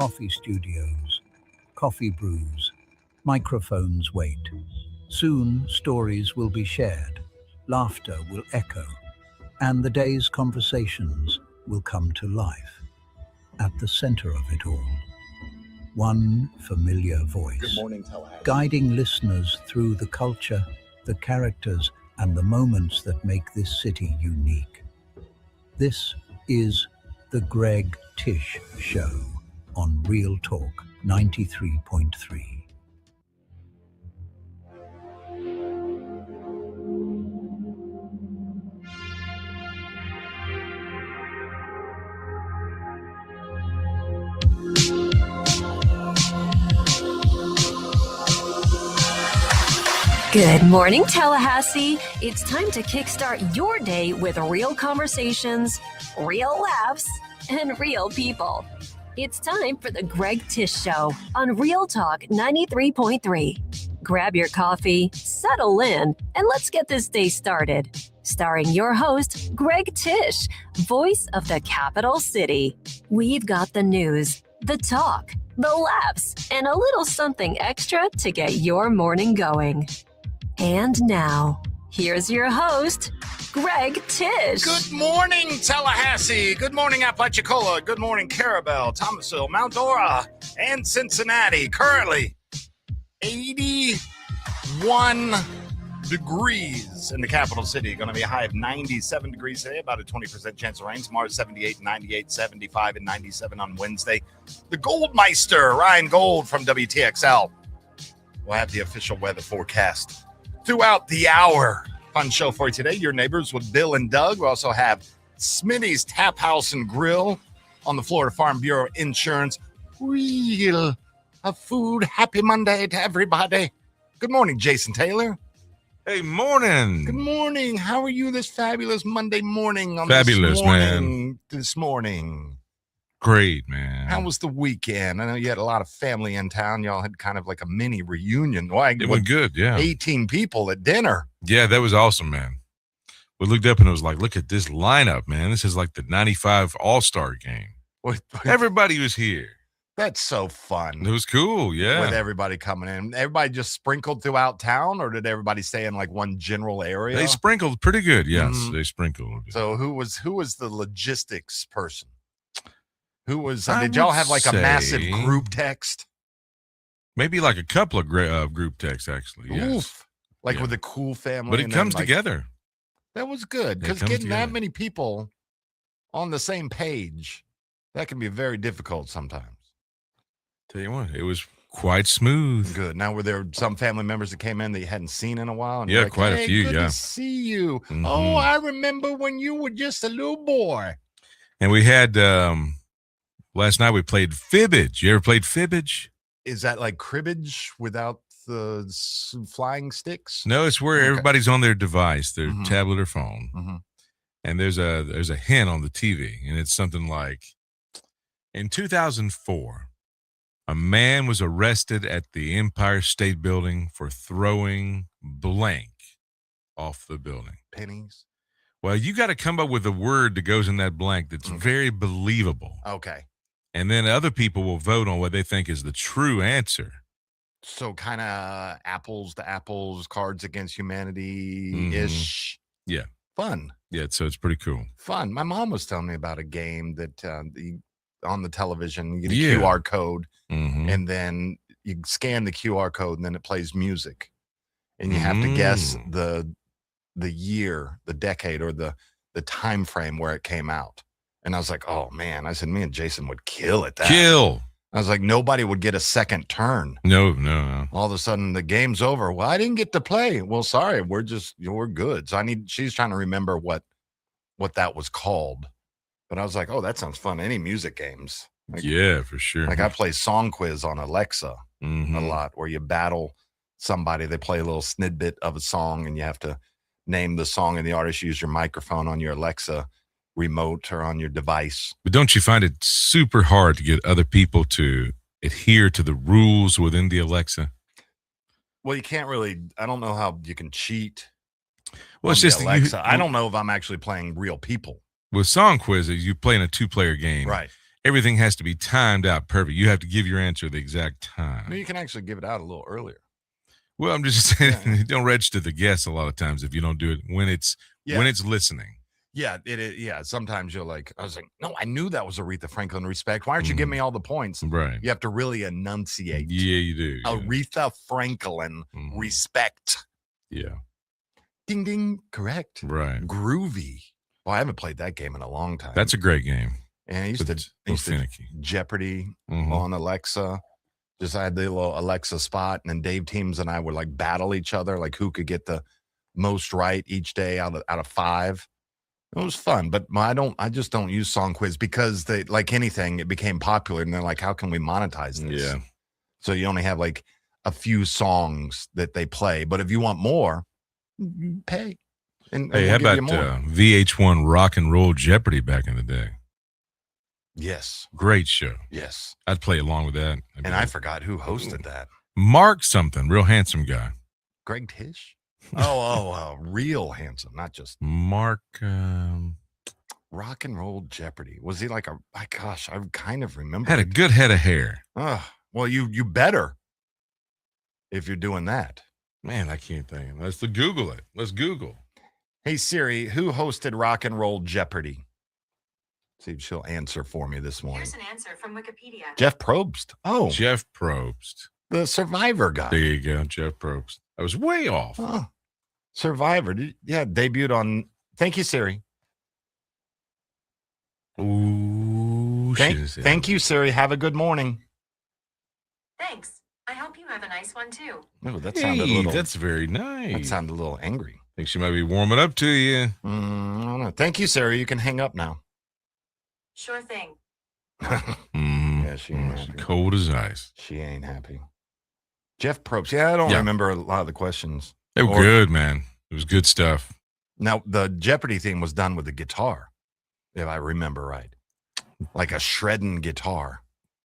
coffee studios, coffee brews, microphones wait. Soon stories will be shared, laughter will echo, and the day's conversations will come to life. At the center of it all, one familiar voice. Good morning, Tallahassee. Guiding listeners through the culture, the characters, and the moments that make this city unique. This is the Greg Tish Show on Real Talk 93.3. Good morning, Tallahassee. It's time to kickstart your day with real conversations, real laughs, and real people. It's time for the Greg Tish Show on Real Talk 93.3. Grab your coffee, settle in, and let's get this day started. Starring your host, Greg Tish, voice of the capital city. We've got the news, the talk, the laughs, and a little something extra to get your morning going. And now, here's your host, Greg Tish. Good morning, Tallahassee. Good morning, Apalachicola. Good morning, Carabel, Thomasville, Mount Dora, and Cincinnati. Currently, 81 degrees in the capital city. Going to be a high of 97 degrees today, about a 20% chance of rain. Tomorrow, 78, 98, 75, and 97 on Wednesday. The Goldmeister, Ryan Gold from WTXL, will have the official weather forecast throughout the hour. Fun show for you today. Your neighbors with Bill and Doug. We also have Smitty's Tap House and Grill on the Florida Farm Bureau Insurance. Real a food. Happy Monday to everybody. Good morning, Jason Taylor. Hey, morning. Good morning. How are you this fabulous Monday morning? Fabulous, man. This morning. Great, man. How was the weekend? I know you had a lot of family in town. Y'all had kind of like a mini reunion. It went good, yeah. 18 people at dinner. Yeah, that was awesome, man. We looked up and it was like, look at this lineup, man. This is like the 95 All-Star game. Everybody was here. That's so fun. It was cool, yeah. With everybody coming in. Everybody just sprinkled throughout town, or did everybody stay in like one general area? They sprinkled pretty good, yes. Mm-hmm. They sprinkled. So who was the logistics person? Who was? Did y'all have like a massive group text? Maybe like a couple of group texts, actually. Yes. Oof. Like with a cool family. But it comes together. That was good, because getting that many people on the same page, that can be very difficult sometimes. Tell you what, it was quite smooth. Good. Now, were there some family members that came in that you hadn't seen in a while? And yeah, like, quite a few, good yeah. to see you. Mm-hmm. Oh, I remember when you were just a little boy. And we had, last night we played Fibbage. You ever played Fibbage? Is that like cribbage without the flying sticks? No, it's where everybody's on their device, their tablet or phone. Mm-hmm. And there's a hint on the TV, and it's something like, in 2004, a man was arrested at the Empire State Building for throwing blank off the building. Pennies? Well, you got to come up with a word that goes in that blank that's very believable. Okay. And then other people will vote on what they think is the true answer. So kind of apples to apples, Cards Against Humanity-ish. Mm-hmm. Yeah. Fun. Yeah, so it's pretty cool. Fun. My mom was telling me about a game that on the television, you get a QR code, and then you scan the QR code, and then it plays music. And you have to guess the year, the decade, or the time frame where it came out. And I was like, oh, man. I said, me and Jason would kill at that. Kill. I was like, nobody would get a second turn. No. All of a sudden, the game's over. Well, I didn't get to play. Well, sorry. We're good. So she's trying to remember what that was called. But I was like, oh, that sounds fun. Any music games. Like, yeah, for sure. Like I play Song Quiz on Alexa a lot, where you battle somebody. They play a little snippet of a song, and you have to name the song and the artist. Use your microphone on your Alexa remote or on your device. But don't you find it super hard to get other people to adhere to the rules within the Alexa? Well, you can't really. I don't know how you can cheat. Well, it's just Alexa. I don't know if I'm actually playing real people. With Song Quiz, you play in a two-player game. Right. everything has to be timed out perfect. You have to give your answer the exact time. No, you can actually give it out a little earlier. Well, I'm just saying, you don't register the guess a lot of times if you don't do it when it's listening. Yeah, yeah. Sometimes you're like, I was like, no, I knew that was Aretha Franklin respect. Why aren't you giving me all the points? Right. You have to really enunciate. Yeah, you do. Aretha Franklin respect. Yeah. Ding ding. Correct. Right. Groovy. Well, I haven't played that game in a long time. That's a great game. And I used to Jeopardy on Alexa. Just I had the little Alexa spot, and then Dave Teams and I would like battle each other, like who could get the most right each day out of 5. It was fun, but I just don't use Song Quiz because they, like anything, it became popular, and they're like, how can we monetize this? Yeah. So you only have like a few songs that they play, but if you want more, you pay. And hey, how about VH1 Rock and Roll Jeopardy back in the day? Yes. Great show. Yes. I'd play along with that. I forgot who hosted that. Mark something, real handsome guy. Greg Tish? Real handsome, not just Mark. Rock and Roll Jeopardy. Was he like I kind of remember. Had a good head of hair. Well, you better if you're doing that. Man, I can't think. Let's Google it. Let's Google. Hey Siri, who hosted Rock and Roll Jeopardy? See if she'll answer for me this morning. Here's an answer from Wikipedia. Jeff Probst. Oh, Jeff Probst, the Survivor guy. There you go, Jeff Probst. I was way off. Survivor. Debuted on. Thank you, Siri. Ooh, thank you, Siri. Have a good morning. Thanks. I hope you have a nice one too. Oh, that sounded a little. That's very nice. That sounded a little angry. Think she might be warming up to you. I don't know. Thank you, Siri. You can hang up now. Sure thing. Yeah, she ain't happy. Cold as ice. She ain't happy. Jeff Probst. Yeah, I don't remember a lot of the questions. They were good, man. It was good stuff. Now, the Jeopardy theme was done with the guitar, if I remember right. Like a shredding guitar.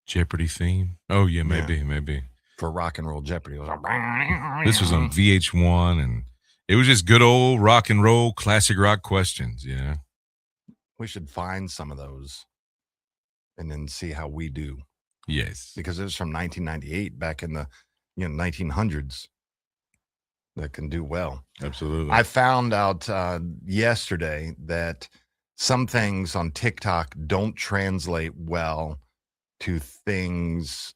Jeopardy theme? Oh, yeah, maybe. For Rock and Roll Jeopardy. This was on VH1, and it was just good old rock and roll, classic rock questions, yeah. We should find some of those and then see how we do. Yes. Because it was from 1998, back in the 1900s. That can do well. Absolutely. I found out yesterday that some things on TikTok don't translate well to things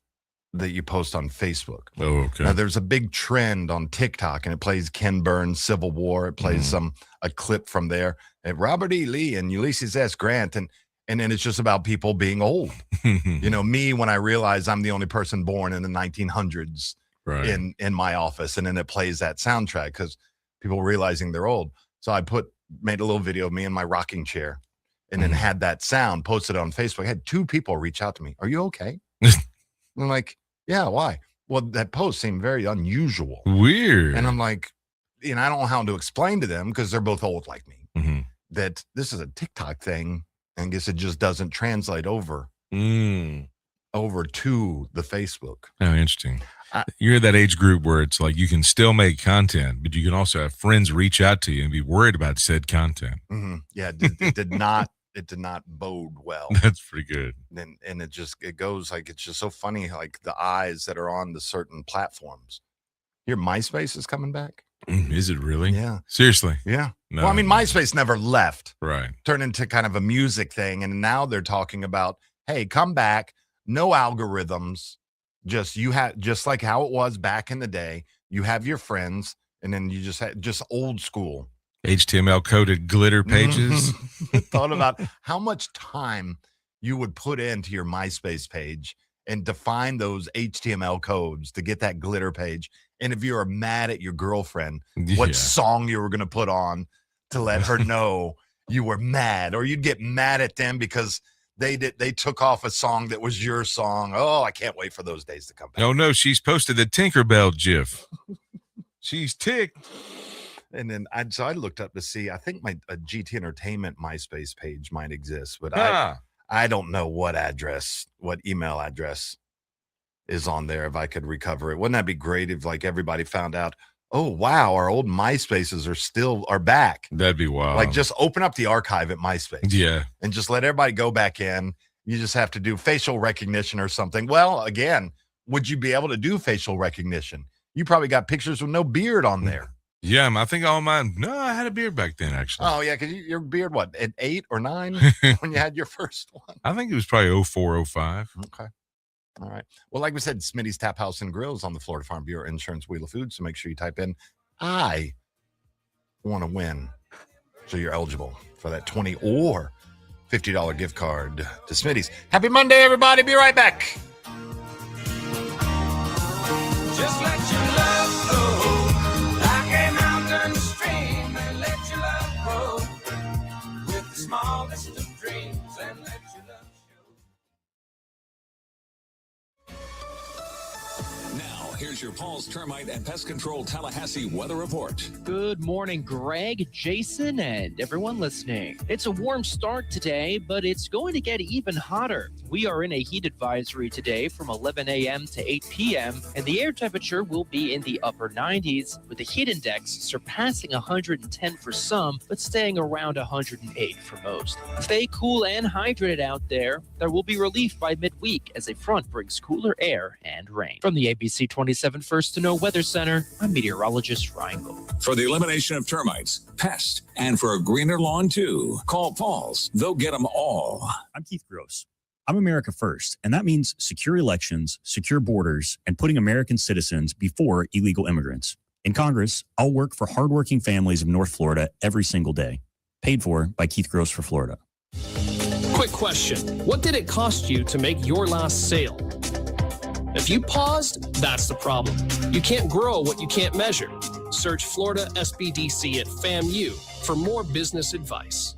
that you post on Facebook. Oh, okay. Now, there's a big trend on TikTok, and it plays Ken Burns' Civil War. It plays a clip from there, and Robert E. Lee and Ulysses S. Grant, and then it's just about people being old. Me, when I realize I'm the only person born in the 1900s. Right. In my office, and then it plays that soundtrack because people realizing they're old. So I made a little video of me in my rocking chair, and then had that sound, posted it on Facebook. I had 2 people reach out to me. Are you okay? I'm like, yeah, why? Well, that post seemed very unusual. Weird. And I'm like, I don't know how to explain to them because they're both old like me that this is a TikTok thing, and I guess it just doesn't translate over to the Facebook. Oh, interesting. You're in that age group where it's like you can still make content, but you can also have friends reach out to you and be worried about said content. Yeah, it did not. It did not bode well. That's pretty good. And it goes like it's just so funny, like the eyes that are on the certain platforms. Your MySpace is coming back. Is it really? Yeah. Seriously? Yeah. No, well, I mean, MySpace never left. Right. Turned into kind of a music thing, and now they're talking about, hey, come back, no algorithms. Just like how it was back in the day, you have your friends, and then you just old school HTML coded glitter pages. Thought about how much time you would put into your MySpace page and define those HTML codes to get that glitter page. And if you were mad at your girlfriend, what song you were going to put on to let her know you were mad, or you'd get mad at them because they took off a song that was your song. Oh, I can't wait for those days to come back. Oh, no, she's posted the Tinkerbell GIF. She's ticked. And then I looked up to see, I think a GT Entertainment MySpace page might exist, but I don't know what email address is on there if I could recover it. Wouldn't that be great if like everybody found out, oh, wow, our old MySpaces are back. That'd be wild. Like just open up the archive at MySpace. Yeah. And just let everybody go back in. You just have to do facial recognition or something. Well, again, would you be able to do facial recognition? You probably got pictures with no beard on there. Yeah, I think all mine. No, I had a beard back then, actually. Oh, yeah, because your beard, what, at 8 or 9 when you had your first one? I think it was probably 04, 05. Okay. All right. Well, like we said, Smitty's Tap House and Grills on the Florida Farm Bureau Insurance Wheel of Food. So make sure you type in, I want to win. So you're eligible for that $20 or $50 gift card to Smitty's. Happy Monday, everybody. Be right back. Just let your love flow like a mountain stream, and let your love grow with the smallest of dreams, and let your love show. Now, here's your Paul's Termite and Pest Control Tallahassee weather report. Good morning, Greg, Jason, and everyone listening. It's a warm start today, but it's going to get even hotter. We are in a heat advisory today from 11 a.m. to 8 p.m., and the air temperature will be in the upper 90s, with the heat index surpassing 110 for some, but staying around 108 for most. Stay cool and hydrated out there. There will be relief by midweek as a front brings cooler air and rain. From the ABC 27 First to Know Weather Center, I'm meteorologist Ryan Gold. For the elimination of termites, pests, and for a greener lawn too, call Paul's. They'll get them all. I'm Keith Gross. I'm America First, and that means secure elections, secure borders, and putting American citizens before illegal immigrants. In Congress, I'll work for hardworking families of North Florida every single day. Paid for by Keith Gross for Florida. Quick question. What did it cost you to make your last sale? If you paused, that's the problem. You can't grow what you can't measure. Search Florida SBDC at FAMU for more business advice.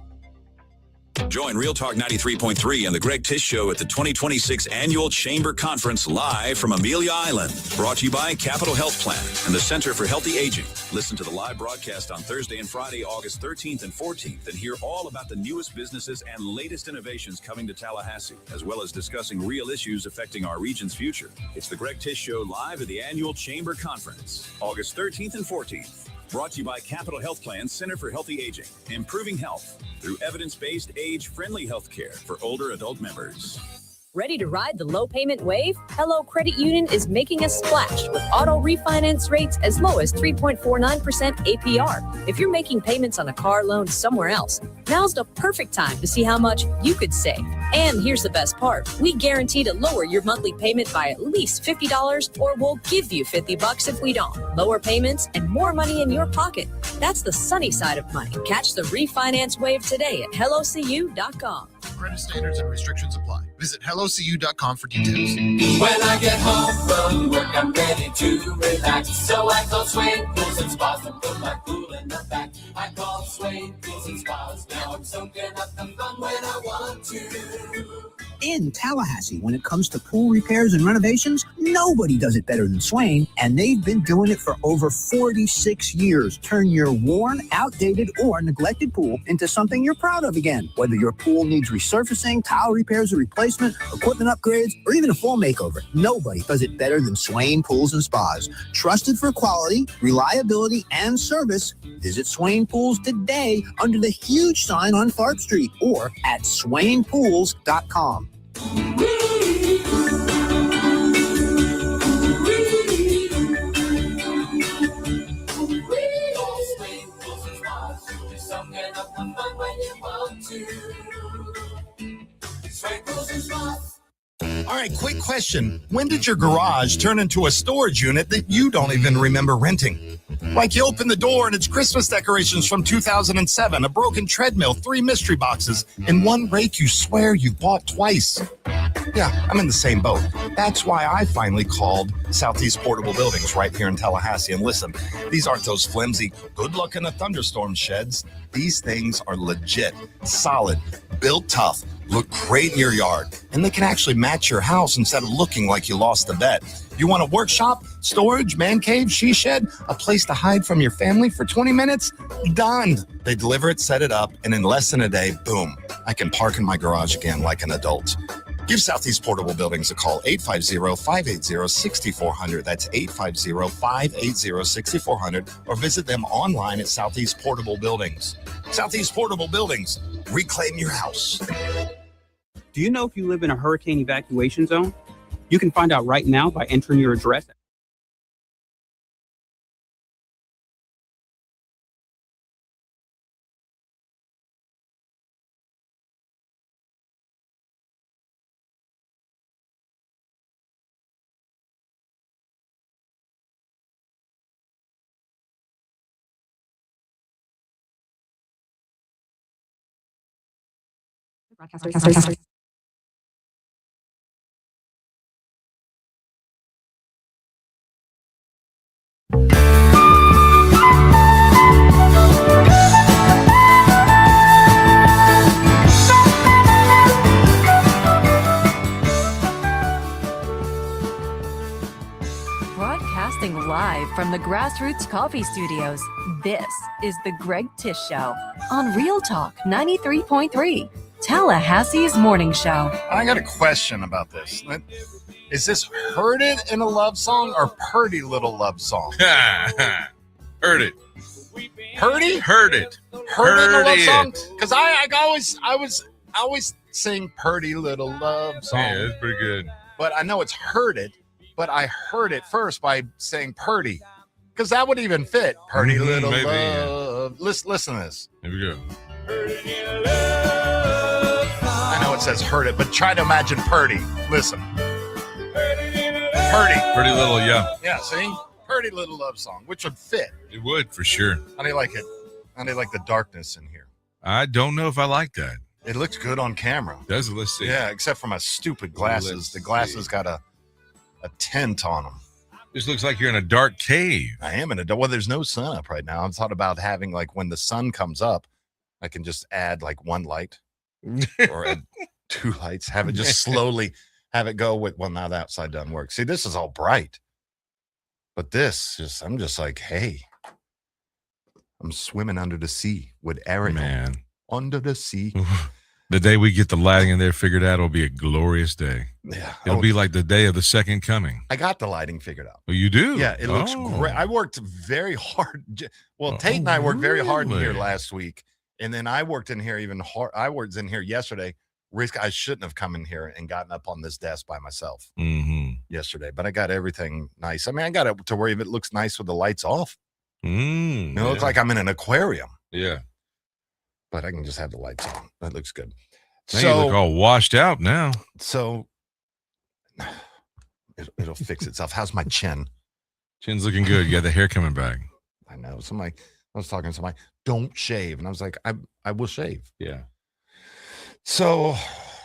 Join Real Talk 93.3 and the Greg Tish Show at the 2026 Annual Chamber Conference live from Amelia Island. Brought to you by Capital Health Plan and the Center for Healthy Aging. Listen to the live broadcast on Thursday and Friday, August 13th and 14th, and hear all about the newest businesses and latest innovations coming to Tallahassee, as well as discussing real issues affecting our region's future. It's the Greg Tish Show live at the Annual Chamber Conference, August 13th and 14th. Brought to you by Capital Health Plan Center for Healthy Aging, improving health through evidence-based, age-friendly health care for older adult members. Ready to ride the low payment wave? Hello Credit Union is making a splash with auto refinance rates as low as 3.49% APR. If you're making payments on a car loan somewhere else, now's the perfect time to see how much you could save. And here's the best part. We guarantee to lower your monthly payment by at least $50, or we'll give you $50 if we don't. Lower payments and more money in your pocket. That's the sunny side of money. Catch the refinance wave today at hellocu.com. Credit standards and restrictions apply. Visit hellocu.com for details. When I get home from work, I'm ready to relax. So I call Swain Pools and Spas and put my pool in the back. I call Swain Pools and Spas. Now I'm soaking up the fun when I want to. In Tallahassee, when it comes to pool repairs and renovations, nobody does it better than Swain, and they've been doing it for over 46 years. Turn your worn, outdated, or neglected pool into something you're proud of again. Whether your pool needs resurfacing, tile repairs or replacement, equipment upgrades, or even a full makeover, nobody does it better than Swain Pools and Spas. Trusted for quality, reliability, and service, visit Swain Pools today under the huge sign on Tharp Street or at swainpools.com. All right, quick question. When did your garage turn into a storage unit that you don't even remember renting? Like you open the door and it's Christmas decorations from 2007, a broken treadmill, 3 mystery boxes, and one rake you swear you bought twice. Yeah, I'm in the same boat. That's why I finally called Southeast Portable Buildings right here in Tallahassee. And listen, these aren't those flimsy, good luck in a thunderstorm sheds. These things are legit, solid, built tough, look great in your yard, and they can actually match your house instead of looking like you lost a bet. You want a workshop, storage, man cave, she shed, a place to hide from your family for 20 minutes? Done. They deliver it, set it up, and in less than a day, boom, I can park in my garage again like an adult. Give Southeast Portable Buildings a call, 850-580-6400. That's 850-580-6400. Or visit them online at Southeast Portable Buildings. Southeast Portable Buildings, reclaim your house. Do you know if you live in a hurricane evacuation zone? You can find out right now by entering your address. Broadcasting live from the Grassroots Coffee Studios, this is the Greg Tish Show on Real Talk 93.3, Tallahassee's morning show. I got a question about this. Is this Heard It in a love song or Purdy Little Love Song? Heard it. Purdy? Heard it. Heard It in a love it. song? Because I always sing Purdy Little Love Song. Yeah, that's pretty good. But I know it's Heard It, but I heard it first by saying Purdy. Because that would even fit. Purdy Little maybe, Love. yeah. Listen to this. Here we go. I know it says Heard It, but try to imagine Purdy. Listen. Purdy. Pretty little, yeah. Yeah, see? Purdy Little Love Song, which would fit. It would, for sure. How do you like it? How do you like the darkness in here? I don't know if I like that. It looks good on camera. Does it? Let's see. Yeah, except for my stupid glasses. Let's The glasses see. got a tint on them. This looks like you're in a dark cave. I am in a well. There's no sun up right now. I've thought about having like when the sun comes up, I can just add like one light or add two lights. Have it just slowly have it go with. Well, now the outside doesn't work. See, this is all bright, but I'm just like, hey, I'm swimming under the sea with Ariel. Man, under the sea. The day we get the lighting in there figured out, it'll be a glorious day. Yeah, It'll be like the day of the second coming. I got the lighting figured out. Oh, you do? Yeah, it looks great. I worked very hard. Well, Tate and I worked very hard in here really? last week, and then I worked in here even hard. I was in here yesterday. I shouldn't have come in here and gotten up on this desk by myself yesterday, but I got everything nice. I mean, I got it to where if it looks nice with the lights off. It looks like I'm in an aquarium. Yeah. But I can just have the lights on. That looks good. Now you look all washed out now. So it'll fix itself. How's my chin? Chin's looking good. You got the hair coming back. I know. I was talking to somebody, don't shave. And I was like, I will shave. Yeah. So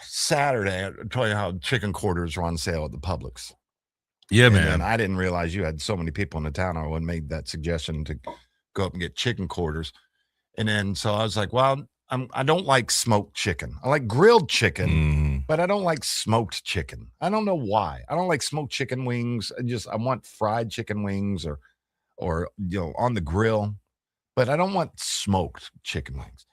Saturday, I told you how chicken quarters were on sale at the Publix. Yeah, man. And I didn't realize you had so many people in the town. I would made that suggestion to go up and get chicken quarters. And then, so I was like, well, I don't like smoked chicken. I like grilled chicken, but I don't like smoked chicken. I don't know why. I don't like smoked chicken wings. I want fried chicken wings or on the grill, but I don't want smoked chicken wings.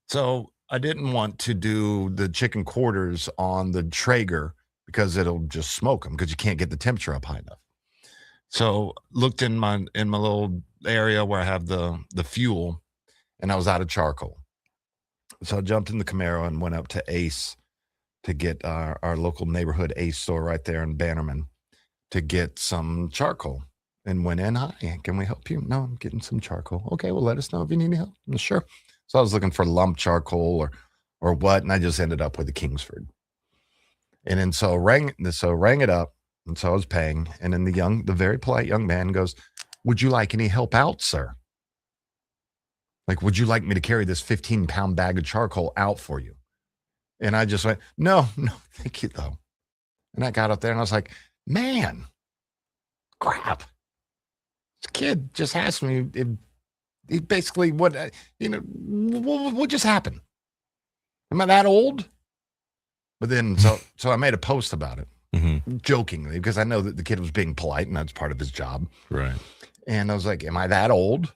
So I didn't want to do the chicken quarters on the Traeger because it'll just smoke them because you can't get the temperature up high enough. So looked in my little area where I have the fuel, and I was out of charcoal. So I jumped in the Camaro and went up to Ace to get our local neighborhood Ace store right there in Bannerman to get some charcoal. And went in, hi, can we help you? No, I'm getting some charcoal. Okay, well, let us know if you need any help. Sure. So I was looking for lump charcoal or what, and I just ended up with the Kingsford. And then so rang it up, and so I was paying, and then the very polite young man goes, "Would you like any help out, sir? Like, would you like me to carry this 15-pound bag of charcoal out for you?" And I just went, no, thank you, though. And I got up there, and I was like, man, crap. This kid just asked me if basically what just happened? Am I that old? But then, so I made a post about it, jokingly, because I know that the kid was being polite, and that's part of his job. Right. And I was like, am I that old?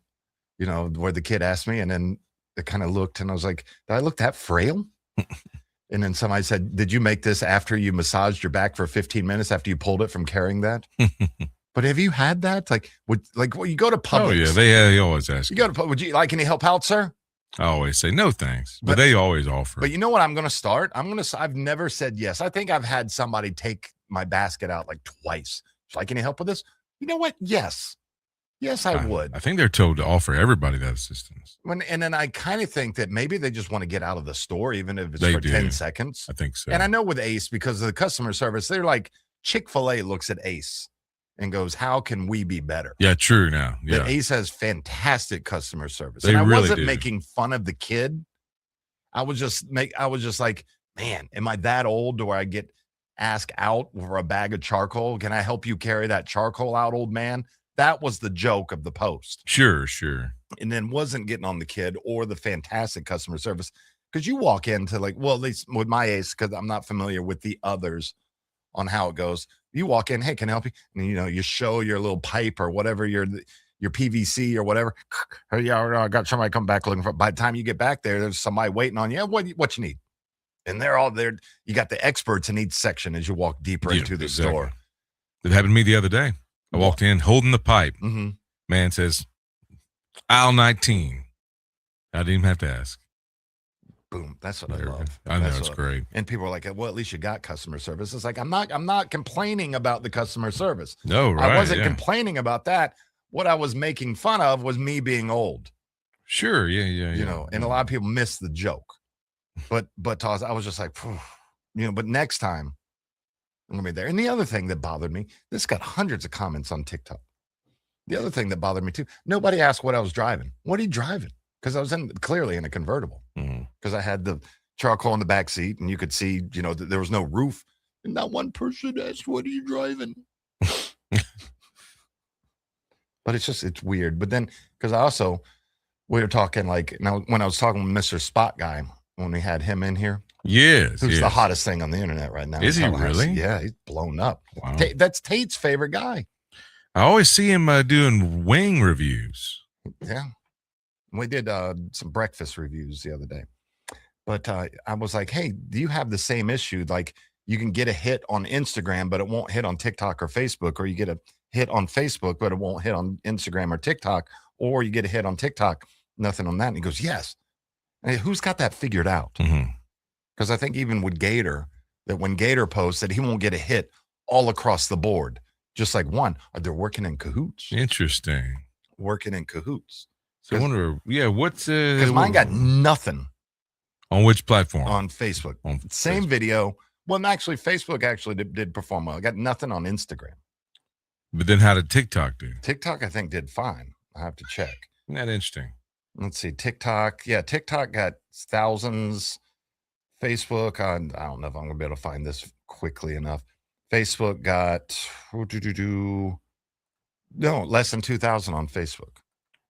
Where the kid asked me, and then it kind of looked, and I was like, did I look that frail? And then somebody said, did you make this after you massaged your back for 15 minutes after you pulled it from carrying that? But have you had that? When you go to Publix. Oh, yeah. They always ask. You go to Publix. Would you like any help out, sir? I always say no thanks, but they always offer. But you know what I'm going to start? I've never said yes. I think I've had somebody take my basket out like twice. She's like, can you help with this? You know what? Yes. Yes, I would. I think they're told to offer everybody that assistance. And then I kind of think that maybe they just want to get out of the store, even if it's They for do. 10 seconds. I think so. And I know with Ace, because of the customer service, they're like, Chick-fil-A looks at Ace and goes, how can we be better? Yeah, true now. Yeah. But Ace has fantastic customer service. They and I really wasn't do. making fun of the kid. I was just like, man, am I that old? Do I get asked out for a bag of charcoal? Can I help you carry that charcoal out, old man? That was the joke of the post. Sure. And then wasn't getting on the kid or the fantastic customer service. Because you walk into at least with my Ace, because I'm not familiar with the others on how it goes. You walk in, hey, can I help you? And you show your little pipe or whatever, your PVC or whatever. Hey, yeah, I got somebody come back looking for. By the time you get back there, there's somebody waiting on you. What you need? And they're all there. You got the experts in each section as you walk deeper into the store. It happened to me the other day. I walked in holding the pipe. Mm-hmm. Man says, aisle 19. I didn't even have to ask. Boom. That's what I love. I know, it's great. And people are like, well, at least you got customer service. It's like, I'm not complaining about the customer service. No, right. I wasn't complaining about that. What I was making fun of was me being old. Sure. Yeah. And a lot of people miss the joke. But Toz, I was just like, but next time I'm going to be there. And the other thing that bothered me, this got hundreds of comments on TikTok. The other thing that bothered me too, nobody asked what I was driving. What are you driving? Because I was clearly in a convertible. Because I had the charcoal in the back seat, and you could see, there was no roof. And not one person asked, what are you driving? But it's weird. But then, because we were talking when I was talking with Mr. Spot Guy, when we had him in here. Yes. Who's the hottest thing on the internet right now. Is he really? Yeah, he's blown up. Wow. That's Tate's favorite guy. I always see him doing wing reviews. Yeah. We did some breakfast reviews the other day. But I was like, hey, do you have the same issue? Like, you can get a hit on Instagram, but it won't hit on TikTok or Facebook, or you get a hit on Facebook, but it won't hit on Instagram or TikTok, or you get a hit on TikTok, nothing on that. And he goes, yes. And who's got that figured out? Because I think even with Gator, that when Gator posts that he won't get a hit all across the board, just like one, they're working in cahoots. Interesting. Working in cahoots. So I wonder, what's because mine got nothing. On which platform? On Facebook. Same video. Well, actually, Facebook did perform well. I got nothing on Instagram. But then how did TikTok do? TikTok, I think, did fine. I have to check. Isn't that interesting? Let's see. TikTok. Yeah, TikTok got thousands. Facebook, I don't know if I'm going to be able to find this quickly enough. Facebook got less than 2,000 on Facebook.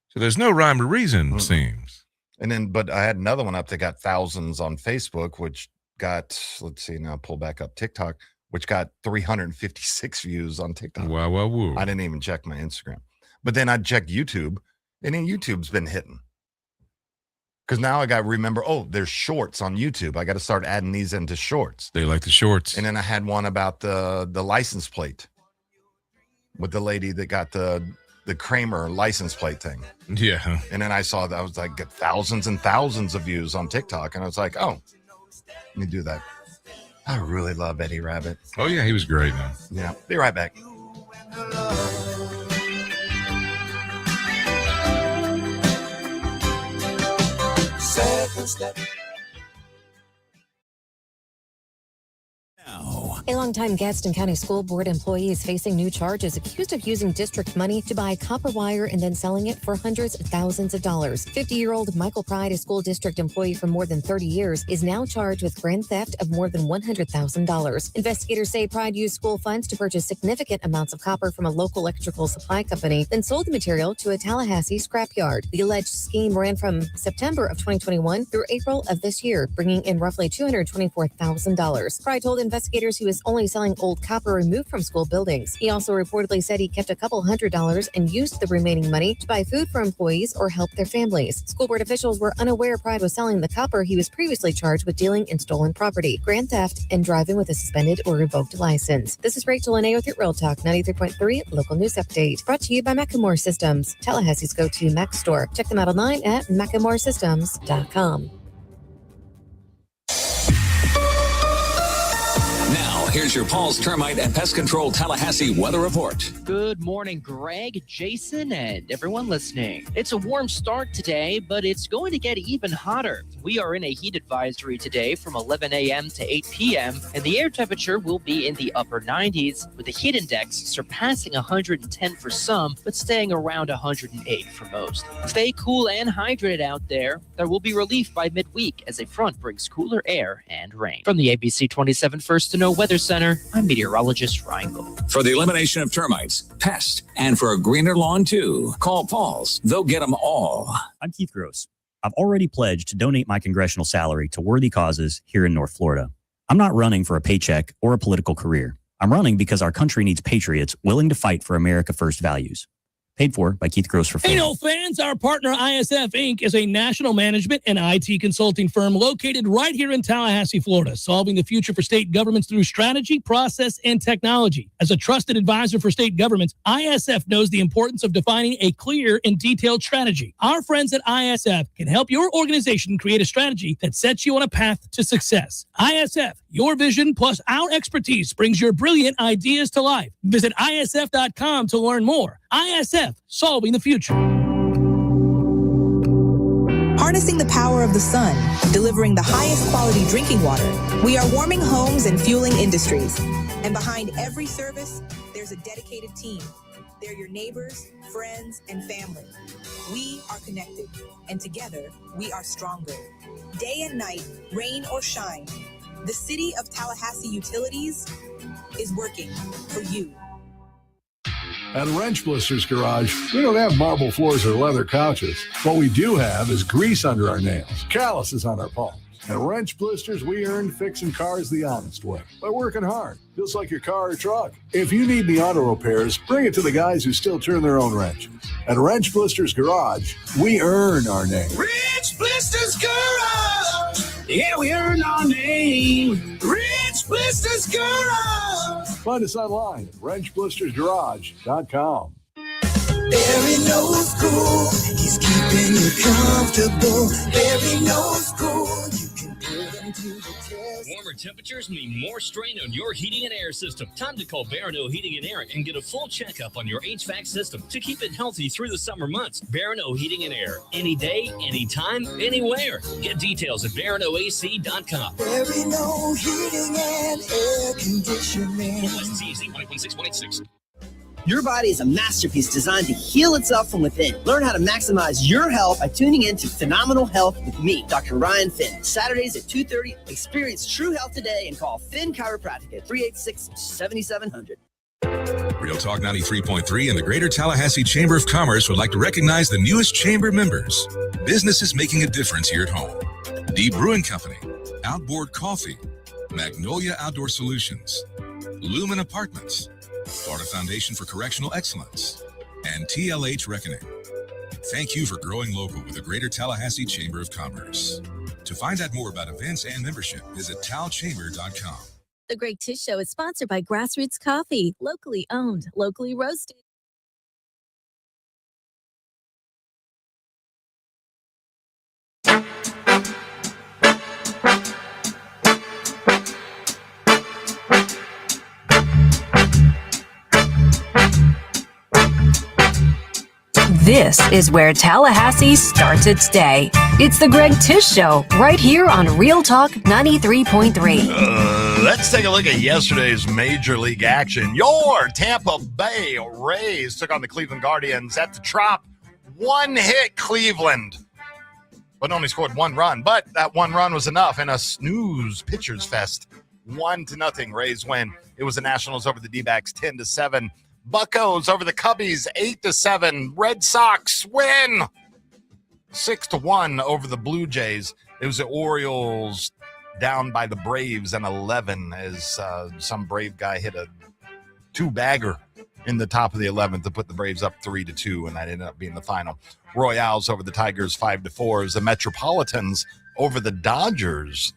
So there's no rhyme or reason, it seems. And then, but I had another one up that got thousands on Facebook, which got, let's see, now pull back up TikTok, which got 356 views on TikTok. Wow. I didn't even check my Instagram. But then I checked YouTube, and then YouTube's been hitting. Because now I got to remember, there's shorts on YouTube. I got to start adding these into shorts. They like the shorts. And then I had one about the license plate with the lady that got the Kramer license plate thing. Yeah. And then I saw that I was like, get thousands and thousands of views on TikTok. And I was like, let me do that. I really love Eddie Rabbit. Oh, yeah, he was great, man. Yeah. Be right back. A longtime Gadsden County School Board employee is facing new charges accused of using district money to buy copper wire and then selling it for hundreds of thousands of dollars. 50-year-old Michael Pride, a school district employee for more than 30 years, is now charged with grand theft of more than $100,000. Investigators say Pride used school funds to purchase significant amounts of copper from a local electrical supply company, then sold the material to a Tallahassee scrapyard. The alleged scheme ran from September of 2021 through April of this year, bringing in roughly $224,000. Pride told investigators he was was only selling old copper removed from school buildings. He also reportedly said he kept a couple $100 and used the remaining money to buy food for employees or help their families. School board officials were unaware Pride was selling the copper. He was previously charged with dealing in stolen property, grand theft, and driving with a suspended or revoked license. This is Rachel Lene with your Real Talk 93.3 local news update. Brought to you by Macklemore Systems, Tallahassee's go-to Mac store. Check them out online at MacklemoreSystems.com. Now, here's your Paul's Termite and Pest Control Tallahassee weather report. Good morning, Greg, Jason, and everyone listening. It's a warm start today, but it's going to get even hotter. We are in a heat advisory today from 11 a.m. to 8 p.m., and the air temperature will be in the upper 90s, with the heat index surpassing 110 for some, but staying around 108 for most. Stay cool and hydrated out there. There will be relief by midweek as a front brings cooler air and rain. From the ABC 27 First to Know Weather Center, I'm meteorologist Ryan Gold. For the elimination of termites, pests, and for a greener lawn too, call Paul's. They'll get them all. I'm Keith Gross. I've already pledged to donate my congressional salary to worthy causes here in North Florida. I'm not running for a paycheck or a political career. I'm running because our country needs patriots willing to fight for America First values. Paid for by Keith Gross for Hey, no fans, our partner ISF Inc. is a national management and IT consulting firm located right here in Tallahassee, Florida, solving the future for state governments through strategy, process, and technology. As a trusted advisor for state governments, ISF knows the importance of defining a clear and detailed strategy. Our friends at ISF can help your organization create a strategy that sets you on a path to success. ISF, your vision plus our expertise brings your brilliant ideas to life. Visit ISF.com to learn more. ISF, solving the future. Harnessing the power of the sun, delivering the highest quality drinking water. We are warming homes and fueling industries. And behind every service, there's a dedicated team. They're your neighbors, friends, and family. We are connected, and together, we are stronger. Day and night, rain or shine, the City of Tallahassee Utilities is working for you. At Wrench Blisters Garage, we don't have marble floors or leather couches. What we do have is grease under our nails, calluses on our palms. At Wrench Blisters, we earn fixing cars the honest way, by working hard, just like your car or truck. If you need the auto repairs, bring it to the guys who still turn their own wrenches. At Wrench Blisters Garage, we earn our name. Rich Blisters Garage. Yeah, we earn our name. Rich Blisters Garage. Find us online at wrenchblistersgarage.com. Barry knows cool. He's keeping you comfortable. Barry knows cool. You can put him to the test. Warmer temperatures mean more strain on your heating and air system. Time to call Barano Heating and Air and get a full checkup on your HVAC system to keep it healthy through the summer months. Barano Heating and Air. Any day, anytime, anywhere. Get details at baranoac.com. Barry knows heating and air conditioning. License EZ 116-186. Your body is a masterpiece designed to heal itself from within. Learn how to maximize your health by tuning in to Phenomenal Health with me, Dr. Ryan Finn. Saturdays at 2:30. Experience true health today and call Finn Chiropractic at 386-7700. Real Talk 93.3 and the Greater Tallahassee Chamber of Commerce would like to recognize the newest chamber members. Businesses making a difference here at home. Deep Brewing Company, Outboard Coffee, Magnolia Outdoor Solutions, Lumen Apartments, Florida Foundation for Correctional Excellence, and TLH Reckoning. Thank you for growing local with the Greater Tallahassee Chamber of Commerce. To find out more about events and membership, visit talchamber.com. The Greg Tish Show is sponsored by Grassroots Coffee, locally owned, locally roasted. This is where Tallahassee starts its day. It's the Greg Tish Show, right here on Real Talk 93.3. Let's take a look at yesterday's Major League action. Your Tampa Bay Rays took on the Cleveland Guardians at the Trop. One hit Cleveland, but only scored one run. But that one run was enough in a snooze pitchers fest. 1-0 Rays win. It was the Nationals over the D-backs 10-7. Buccos over the Cubbies 8-7. Red Sox win 6-1 over the Blue Jays. It was the Orioles down by the Braves in 11 as some Brave guy hit a two-bagger in the top of the 11th to put the Braves up 3-2, and that ended up being the final. Royals over the Tigers 5-4 as the Metropolitans over the Dodgers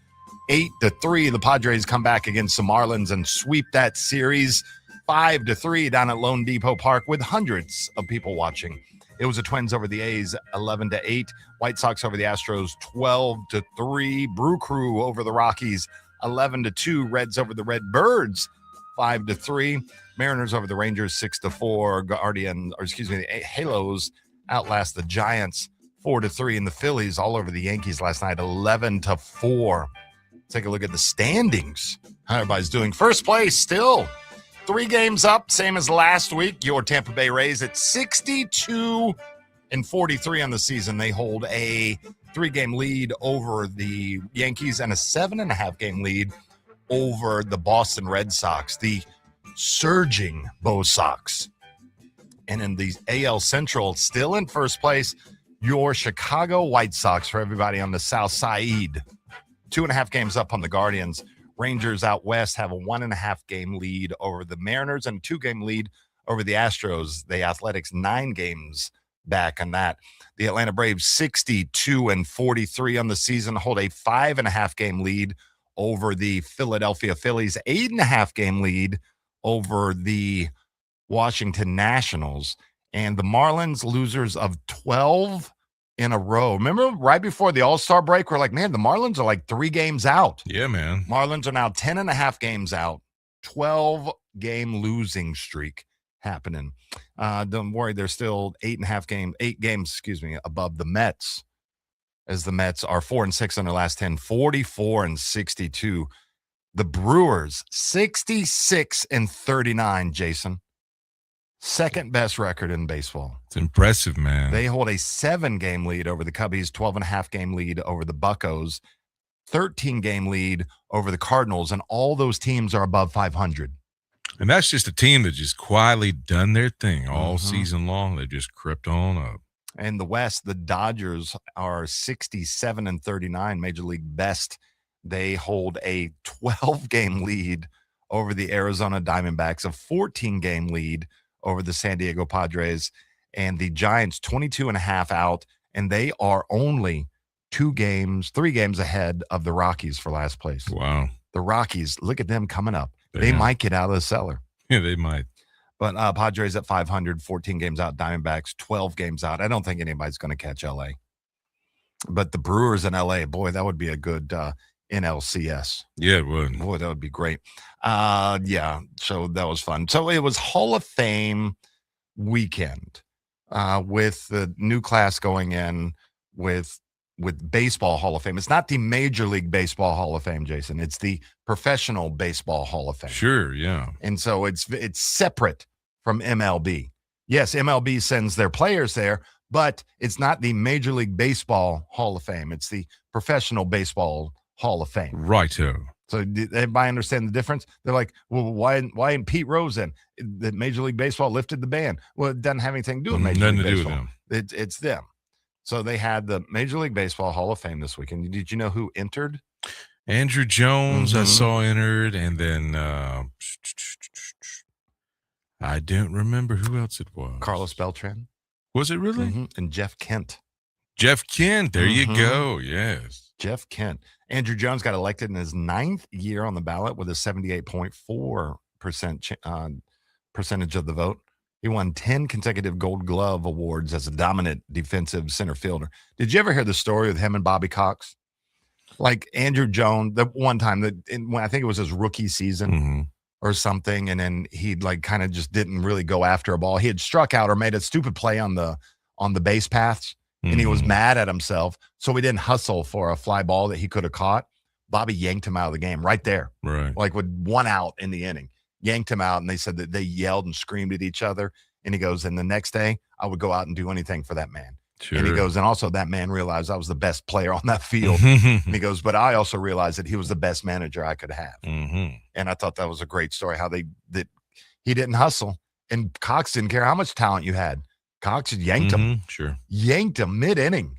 8-3. The Padres come back against the Marlins and sweep that series 5-3 down at Lone Depot Park with hundreds of people watching. It was the Twins over the A's 11-8. White Sox over the Astros 12-3. Brew Crew over the Rockies 11-2. Reds over the Red Birds 5-3. Mariners over the Rangers 6-4. The Halos outlast the Giants 4-3. And the Phillies all over the Yankees last night 11-4. Take a look at the standings. How everybody's doing. First place still 3 games up, same as last week. Your Tampa Bay Rays at 62-43 on the season. They hold a 3-game lead over the Yankees and a 7.5-game lead over the Boston Red Sox, the surging Bo Sox. And in the AL Central, still in first place, your Chicago White Sox for everybody on the South Side. 2.5 games up on the Guardians. Rangers out west have a 1.5-game lead over the Mariners and a 2-game lead over the Astros. The Athletics 9 games back on that. The Atlanta Braves 62-43 on the season, hold a 5.5-game lead over the Philadelphia Phillies, 8.5-game lead over the Washington Nationals, and the Marlins losers of 12 in a row. Remember right before the All-Star break, we're like, man, the Marlins are like 3 games out. Yeah, man. Marlins are now 10.5 games out, 12-game losing streak happening. Don't worry, they're still 8 games above the Mets, as the Mets are 4-6 in their last 10, 44-62. The Brewers 66-39, Jason. Second best record in baseball. It's impressive, man. They hold a 7-game lead over the Cubbies, 12.5-game lead over the Buccos, 13-game lead over the Cardinals, and all those teams are above 500. And that's just a team that just quietly done their thing all season long. They just crept on up. In the West, the Dodgers are 67-39, Major League best. They hold a 12-game lead over the Arizona Diamondbacks, a 14-game lead over the San Diego Padres, and the Giants 22.5 out, and they are only 3 games ahead of the Rockies for last place. Wow. The Rockies, look at them coming up. They might get out of the cellar. Yeah, they might. But Padres at 500, 14 games out. Diamondbacks 12 games out. I don't think anybody's going to catch L.A. But the Brewers in L.A., boy, that would be a good NLCS. Yeah, it would. Boy, that would be great. Yeah, so that was fun. So it was Hall of Fame weekend with the new class going in with Baseball Hall of Fame. It's not the Major League Baseball Hall of Fame, Jason. It's the Professional Baseball Hall of Fame. Sure, yeah. And so it's separate from MLB. Yes, MLB sends their players there, but it's not the Major League Baseball Hall of Fame. It's the Professional Baseball Hall of Fame. Righto. So did everybody understand the difference? They're like, well, why ain't Pete Rose in? The Major League Baseball lifted the ban. Well, it doesn't have anything to do with Major League Baseball. Nothing to do with them. It's them. So they had the Major League Baseball Hall of Fame this weekend. Did you know who entered? Andrew Jones, I saw entered, and then I don't remember who else it was. Carlos Beltran. Was it really? And Jeff Kent. Jeff Kent, there you go. Yes. Jeff Kent. Andrew Jones got elected in his 9th year on the ballot with a 78.4% percentage of the vote. He won 10 consecutive Gold Glove awards as a dominant defensive center fielder. Did you ever hear the story with him and Bobby Cox? Like Andrew Jones, the one time when I think it was his rookie season or something, and then he like kind of just didn't really go after a ball. He had struck out or made a stupid play on the base paths, and he was mad at himself, so he didn't hustle for a fly ball that he could have caught. Bobby yanked him out of the game right there, like with 1 out in the inning. Yanked him out, and they said that they yelled and screamed at each other. And he goes, and the next day, I would go out and do anything for that man. Sure. And he goes, and also that man realized I was the best player on that field. And he goes, but I also realized that he was the best manager I could have. And I thought that was a great story, how that he didn't hustle. And Cox didn't care how much talent you had. Cox yanked him. Sure. Yanked him mid-inning.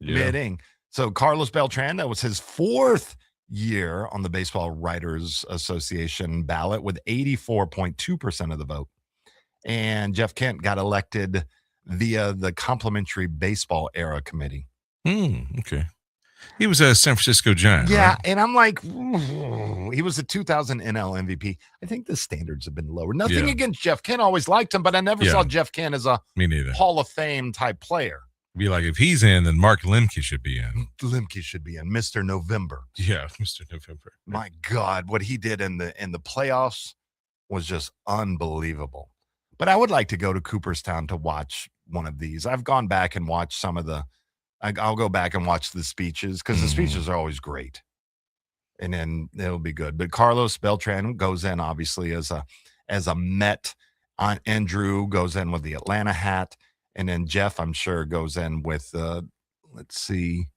Yeah. Mid-inning. So Carlos Beltran, that was his 4th year on the Baseball Writers Association ballot with 84.2% of the vote. And Jeff Kent got elected via the Complimentary Baseball Era Committee. Okay. He was a San Francisco Giant. Yeah, right? and I'm like, he was the 2000 NL MVP. I think the standards have been lower. Nothing Yeah. against Jeff Kent. Always liked him, but I never Yeah. saw Jeff Kent as a Me neither. Hall of Fame type player. Be like, if he's in, then Mark Lemke should be in. Lemke should be in. Mr. November. Yeah, Mr. November. My God, what he did in the playoffs was just unbelievable. But I would like to go to Cooperstown to watch one of these. I've gone back and watched some of the. I'll go back and watch the speeches because the speeches are always great, and then it'll be good. But Carlos Beltran goes in obviously as a Met. Andrew goes in with the Atlanta hat, and then Jeff, I'm sure, goes in with. Let's see,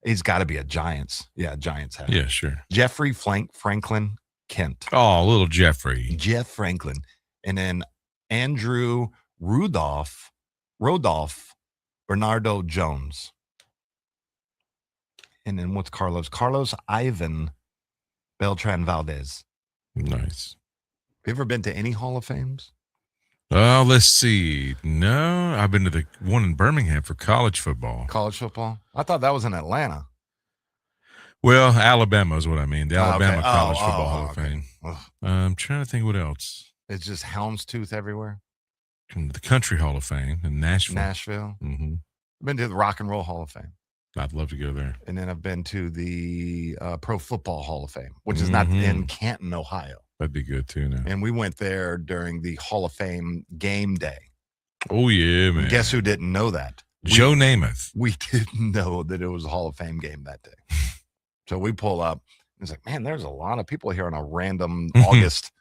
he's got to be a Giants. Yeah, Giants hat. Yeah, sure. Jeffrey Franklin Kent. Oh, little Jeffrey. Jeff Franklin, and then Andrew Rodolph Bernardo Jones. And then what's Carlos? Carlos Ivan Beltran Valdez. Nice. Have you ever been to any Hall of Fames? Oh, let's see. No, I've been to the one in Birmingham for college football. College football? I thought that was in Atlanta. Well, Alabama is what I mean. The Alabama okay. College Football Hall of okay. Fame. Ugh. I'm trying to think what else. It's just houndstooth everywhere. The Country Hall of Fame in Nashville. Nashville. Mm-hmm. I've been to the Rock and Roll Hall of Fame. I'd love to go there. And then I've been to the Pro Football Hall of Fame, which is not in Canton, Ohio. That'd be good too now. And we went there during the Hall of Fame game day. Oh, yeah, man. And guess who didn't know that? Joe Namath. We didn't know that it was a Hall of Fame game that day. So we pull up. And it's like, man, there's a lot of people here on a random August,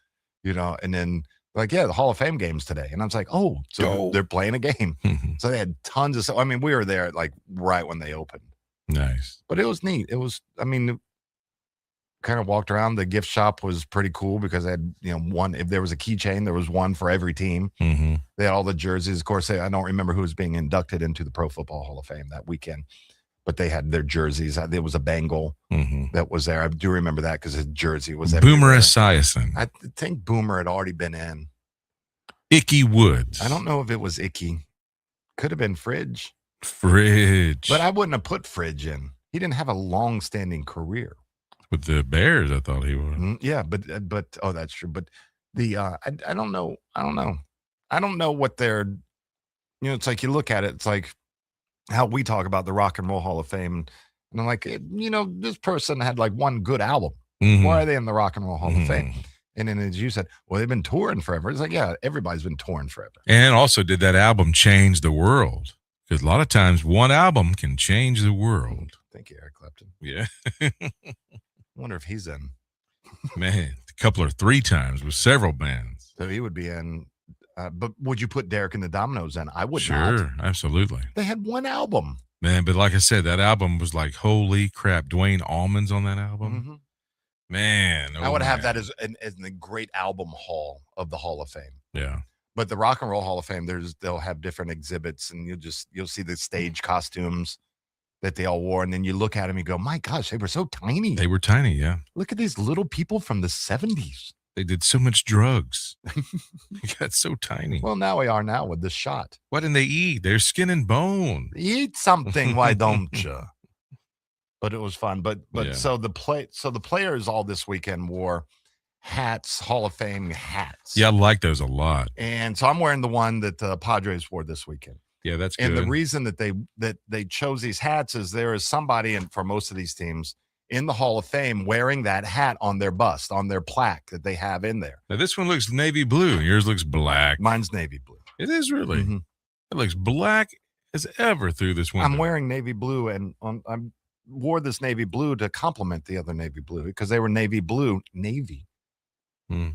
and then like, yeah, the Hall of Fame game's today. And I was like, oh, so they're playing a game. So they had tons of stuff. I mean, we were there like right when they opened. Nice. But it was neat. It was, kind of walked around. The gift shop was pretty cool because they had, one, if there was a keychain, there was one for every team. Mm-hmm. They had all the jerseys. Of course, I don't remember who was being inducted into the Pro Football Hall of Fame that weekend, but they had their jerseys. There was a Bengal that was there. I do remember that because his jersey was Boomer Esiason. I think Boomer had already been in. Icky Woods. I don't know if it was Icky. Could have been Fridge. But I wouldn't have put Fridge in. He didn't have a long-standing career. With the Bears, I thought he would. Yeah, but oh, that's true. But the I don't know. I don't know what they're. It's like you look at it. It's like how we talk about the Rock and Roll Hall of Fame, and I'm like, this person had like one good album. Mm-hmm. Why are they in the Rock and Roll Hall of Fame? And then as you said, well, they've been touring forever. It's like, yeah, everybody's been touring forever. And also, did that album change the world? Because a lot of times, one album can change the world. Thank you, Eric Clapton. Yeah. Wonder if he's in. Man, a couple or three times with several bands. So he would be in. But would you put Derek and the Dominoes in? I would not. Sure, absolutely. They had one album. Man, but like I said, that album was like, holy crap. Dwayne Allman's on that album. Mm-hmm. Man. I would have that as the great album hall of the Hall of Fame. Yeah. But the Rock and Roll Hall of Fame, they'll have different exhibits, and you'll see the stage costumes that they all wore, and then you look at them, you go, my gosh, they were so tiny. They were tiny, yeah. Look at these little people from the 70s. They did so much drugs. They got so tiny. Well, now we are now with the shot. What didn't they eat? They're skin and bone. Eat something, why don't you? But it was fun. But Yeah. so the players all this weekend wore hats, Hall of Fame hats. Yeah, I like those a lot. And so I'm wearing the one that the Padres wore this weekend. Yeah, that's good. And the reason that they chose these hats is there is somebody for most of these teams in the Hall of Fame wearing that hat on their bust, on their plaque that they have in there. Now this one looks navy blue. Yours looks black. Mine's navy blue. It is really. Mm-hmm. It looks black as ever through this window. I'm wearing navy blue, and I wore this navy blue to complement the other navy blue because they were navy blue,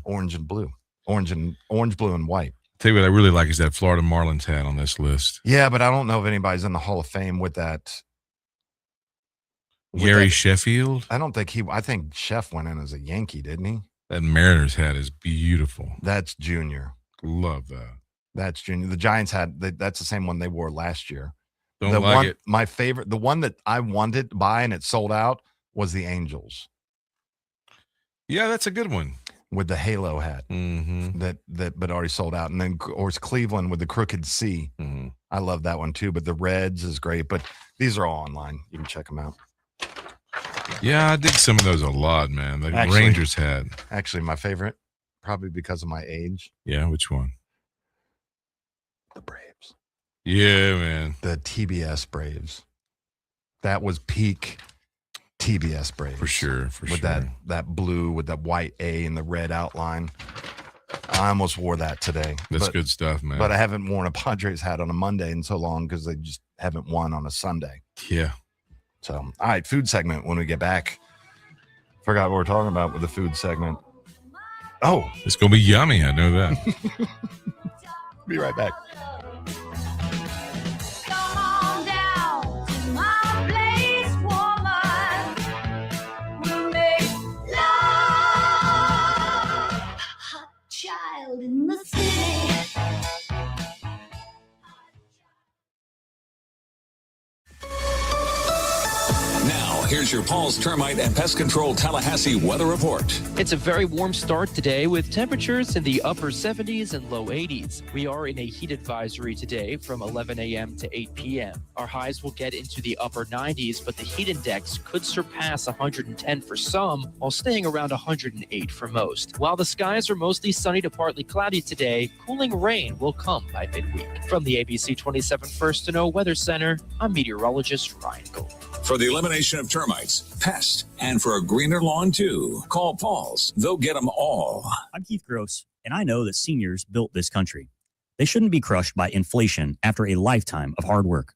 orange and blue, orange, blue, and white. Tell you what I really like is that Florida Marlins hat on this list. Yeah, but I don't know if anybody's in the Hall of Fame with that. Gary Sheffield? I think Chef went in as a Yankee, didn't he? That Mariners hat is beautiful. That's Junior. Love that. That's Junior. The Giants had, that's the same one they wore last year. Don't like it. My favorite, the one that I wanted to buy and it sold out was the Angels. Yeah, that's a good one. With the halo hat Mm-hmm. but already sold out. And then, of course, Cleveland with the crooked C. Mm-hmm. I love that one too. But the Reds is great. But these are all online. You can check them out. Yeah, I dig some of those a lot, man. The Actually- Rangers hat. Actually, my favorite, probably because of my age, Yeah, which one? the Braves. Yeah, man. The TBS Braves. That was peak TBS Braves. For sure, with that blue with that white A and the red outline. I almost wore that today. That's good stuff, man. But I haven't worn a Padres hat on a Monday in so long because they just haven't won on a Sunday. Yeah. So, all right, food segment when we get back. Forgot what we're talking about with the food segment. Oh. It's going to be yummy. I know that. Be right back. Child in the city. Now, here's your Paul's Termite and Pest Control Tallahassee weather report. It's a very warm start today with temperatures in the upper 70s and low 80s. We are in a heat advisory today from 11 a.m. to 8 p.m. Our highs will get into the upper 90s, but the heat index could surpass 110 for some, while staying around 108 for most. While the skies are mostly sunny to partly cloudy today, cooling rain will come by midweek. From the ABC 27 First to Know Weather Center, I'm meteorologist Ryan Gold. For the elimination of termites, pests, and for a greener lawn too, call Paul's. They'll get them all. I'm Keith Gross, and I know that seniors built this country. They shouldn't be crushed by inflation after a lifetime of hard work.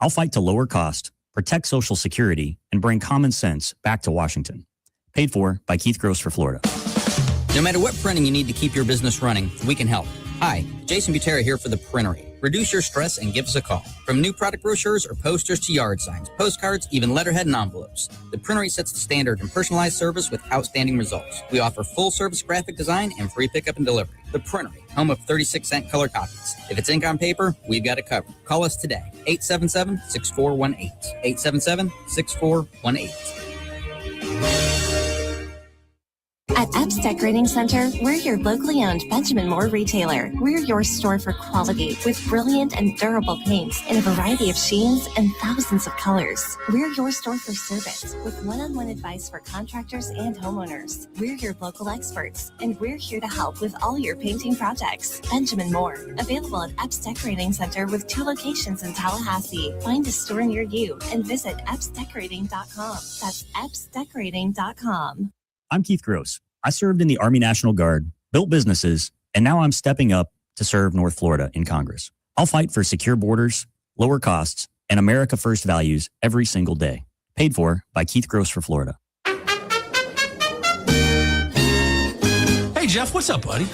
I'll fight to lower cost, protect Social Security, and bring common sense back to Washington. Paid for by Keith Gross for Florida. No matter what printing you need to keep your business running, we can help. Hi, Jason Butera here for The Printery. Reduce your stress and give us a call. From new product brochures or posters to yard signs, postcards, even letterhead and envelopes. The Printery sets the standard in personalized service with outstanding results. We offer full-service graphic design and free pickup and delivery. The Printery, home of 36-cent color copies. If it's ink on paper, we've got it covered. Call us today, 877-6418. 877-6418. At Epps Decorating Center, we're your locally owned Benjamin Moore retailer. We're your store for quality with brilliant and durable paints in a variety of sheens and thousands of colors. We're your store for service with one-on-one advice for contractors and homeowners. We're your local experts, and we're here to help with all your painting projects. Benjamin Moore, available at Epps Decorating Center with 2 locations in Tallahassee. Find a store near you and visit EppsDecorating.com. That's EppsDecorating.com. I'm Keith Gross. I served in the Army National Guard, built businesses, and now I'm stepping up to serve North Florida in Congress. I'll fight for secure borders, lower costs, and America First values every single day. Paid for by Keith Gross for Florida. Hey, Jeff, what's up, buddy?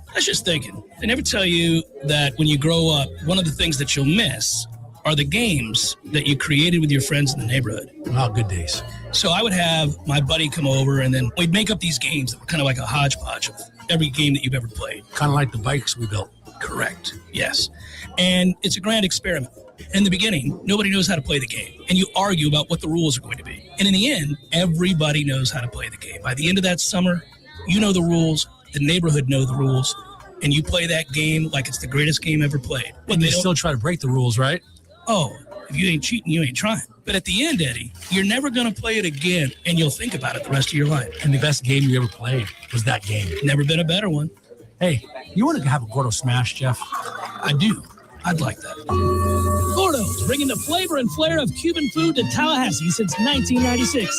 I was just thinking, they never tell you that when you grow up, one of the things that you'll miss are the games that you created with your friends in the neighborhood. Oh, good days. So I would have my buddy come over, and then we'd make up these games that were kind of like a hodgepodge of every game that you've ever played. Kind of like the bikes we built. Correct. Yes. And it's a grand experiment. In the beginning, nobody knows how to play the game, and you argue about what the rules are going to be. And in the end, everybody knows how to play the game. By the end of that summer, you know the rules, the neighborhood know the rules, and you play that game like it's the greatest game ever played. But And you still try to break the rules, right? Oh, if you ain't cheating, you ain't trying. But at the end, Eddie, you're never going to play it again, and you'll think about it the rest of your life. And the best game you ever played was that game. Never been a better one. Hey, you want to have a Gordo Smash, Jeff? I do. I'd like that. Gordo's, bringing the flavor and flair of Cuban food to Tallahassee since 1996.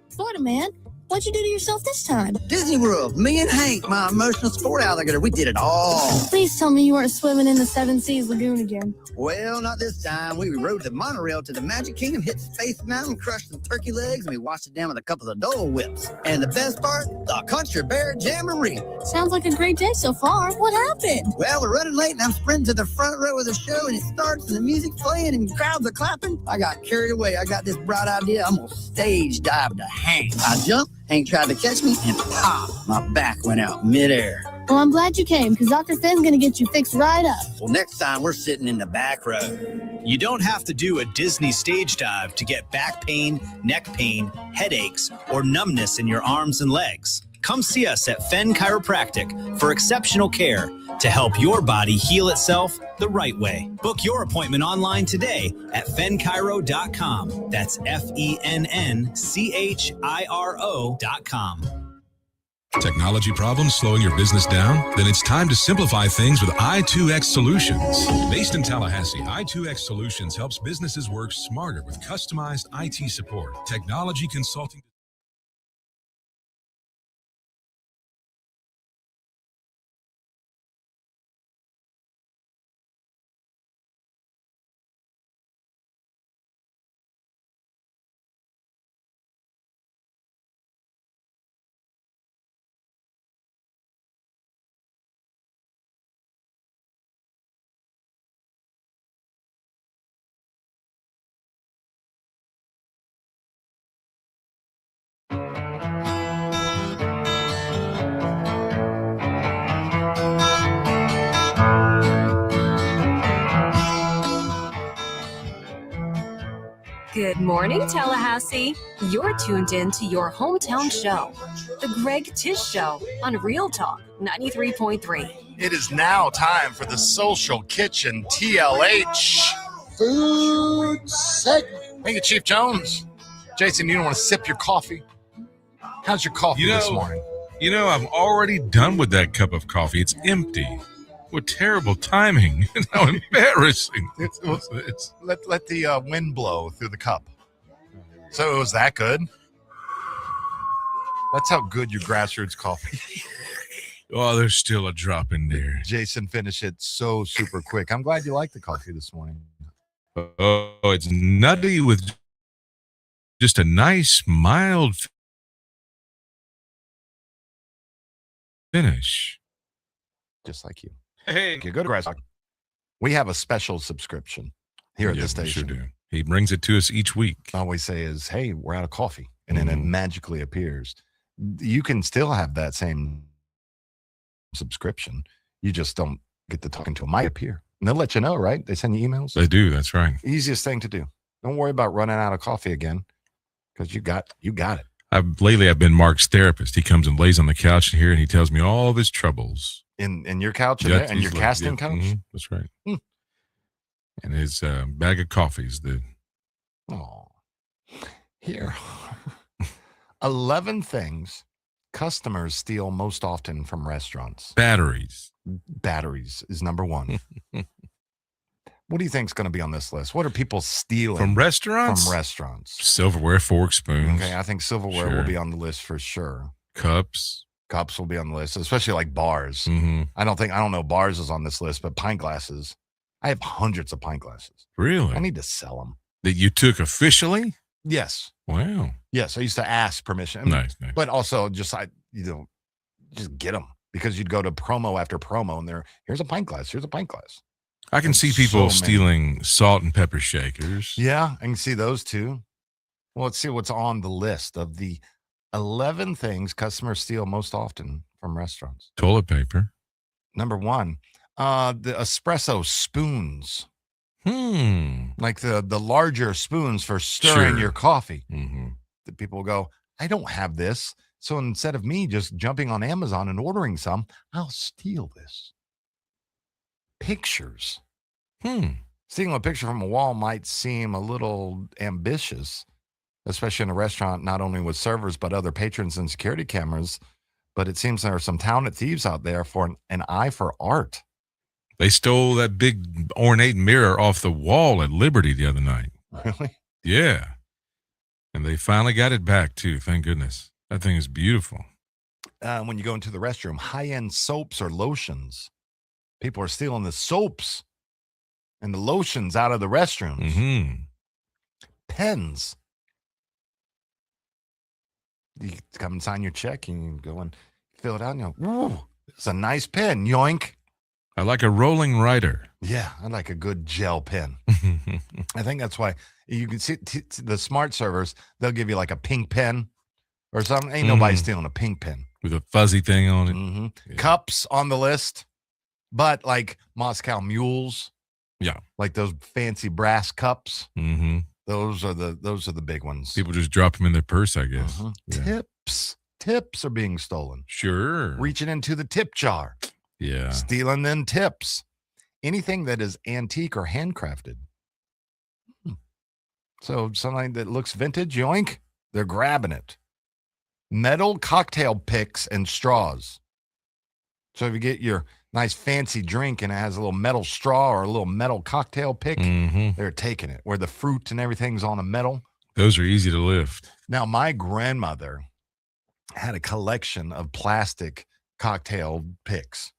Florida man, what'd you do to yourself this time? Disney World, me and Hank, my emotional sport alligator, we did it all. Please tell me you weren't swimming in the Seven Seas Lagoon again. Well, not this time. We rode the monorail to the Magic Kingdom, hit Space Mountain, crushed some turkey legs, and we washed it down with a couple of Dole Whips. And the best part, the Country Bear Jamboree. Sounds like a great day so far. What happened? Well, we're running late, and I'm sprinting to the front row of the show, and it starts, and the music's playing, and crowds are clapping. I got carried away. I got this bright idea. I'm going to stage dive to Hank. I jumped. Hank tried to catch me, and pop, my back went out midair. Well, I'm glad you came, because Dr. Finn's going to get you fixed right up. Well, next time we're sitting in the back row. You don't have to do a Disney stage dive to get back pain, neck pain, headaches, or numbness in your arms and legs. Come see us at Fenn Chiropractic for exceptional care to help your body heal itself the right way. Book your appointment online today at fenchiro.com. That's FENNCHIRO.com. Technology problems slowing your business down? Then it's time to simplify things with i2X Solutions. Based in Tallahassee, i2X Solutions helps businesses work smarter with customized IT support, technology consulting. Good morning, Tallahassee. You're tuned in to your hometown show, The Greg Tish Show on Real Talk 93.3. It is now time for the Social Kitchen TLH food segment. Thank you, Chief Jones. Jason, you don't want to sip your coffee? How's your coffee this morning? You know, I'm already done with that cup of coffee. It's empty. What terrible timing. How embarrassing. Let the wind blow through the cup. So it was that good? That's how good your grassroots coffee is. Oh, there's still a drop in there. Jason finished it so super quick. I'm glad you liked the coffee this morning. Oh, it's nutty with just a nice, mild finish. Just like you. Hey, okay, go to Grass. We have a special subscription here at the station. Sure do. He brings it to us each week. I always say is, hey, we're out of coffee. And then it magically appears. You can still have that same subscription. You just don't get to talking to them. Might appear. And they'll let you know, right? They send you emails. They do. That's right. Easiest thing to do. Don't worry about running out of coffee again because you got it. Lately, I've been Mark's therapist. He comes and lays on the couch here, and he tells me all of his troubles. In your couch and your casting couch? Mm-hmm, that's right. And his bag of coffees. Here. 11 things customers steal most often from restaurants. Batteries. Batteries is number one. What do you think is going to be on this list? What are people stealing from restaurants? From restaurants. Silverware, forks, spoons. Okay, I think silverware will be on the list for sure. Cups will be on the list, especially like bars. Mm-hmm. I don't know bars is on this list, but pint glasses. I have hundreds of pint glasses. Really? I need to sell them. That you took officially? Yes. Wow. Yes, I used to ask permission. Nice. But also just get them because you'd go to promo after promo and here's a pint glass. Here's a pint glass. I can see people stealing salt and pepper shakers. Yeah, I can see those too. Well, let's see what's on the list of the 11 things customers steal most often from restaurants. Toilet paper. Number one, the espresso spoons. Like the larger spoons for stirring your coffee. Mm-hmm. The people go, I don't have this. So instead of me just jumping on Amazon and ordering some, I'll steal this. Pictures. Stealing a picture from a wall might seem a little ambitious, especially in a restaurant, not only with servers, but other patrons and security cameras. But it seems there are some talented thieves out there for an eye for art. They stole that big ornate mirror off the wall at Liberty the other night. Really? Yeah. And they finally got it back, too. Thank goodness. That thing is beautiful. When you go into the restroom, high-end soaps or lotions. People are stealing the soaps and the lotions out of the restrooms. Mm-hmm. Pens. You come and sign your check and you go and fill it out and you go, ooh, it's a nice pen, yoink. I like a rolling writer. Yeah, I like a good gel pen. I think that's why you can see the smart servers, they'll give you like a pink pen or something. Ain't nobody stealing a pink pen. With a fuzzy thing on it. Mm-hmm. Yeah. Cups on the list, but like Moscow mules. Yeah. Like those fancy brass cups. Mm-hmm. Those are the big ones. People just drop them in their purse, I guess. Yeah. Tips are being stolen. Sure. Reaching into the tip jar. Yeah. Stealing them tips. Anything that is antique or handcrafted. So something that looks vintage, yoink, they're grabbing it. Metal cocktail picks and straws. So if you get your nice fancy drink and it has a little metal straw or a little metal cocktail pick, they're taking it, where the fruit and everything's on a metal. Those are easy to lift. Now, my grandmother had a collection of plastic cocktail picks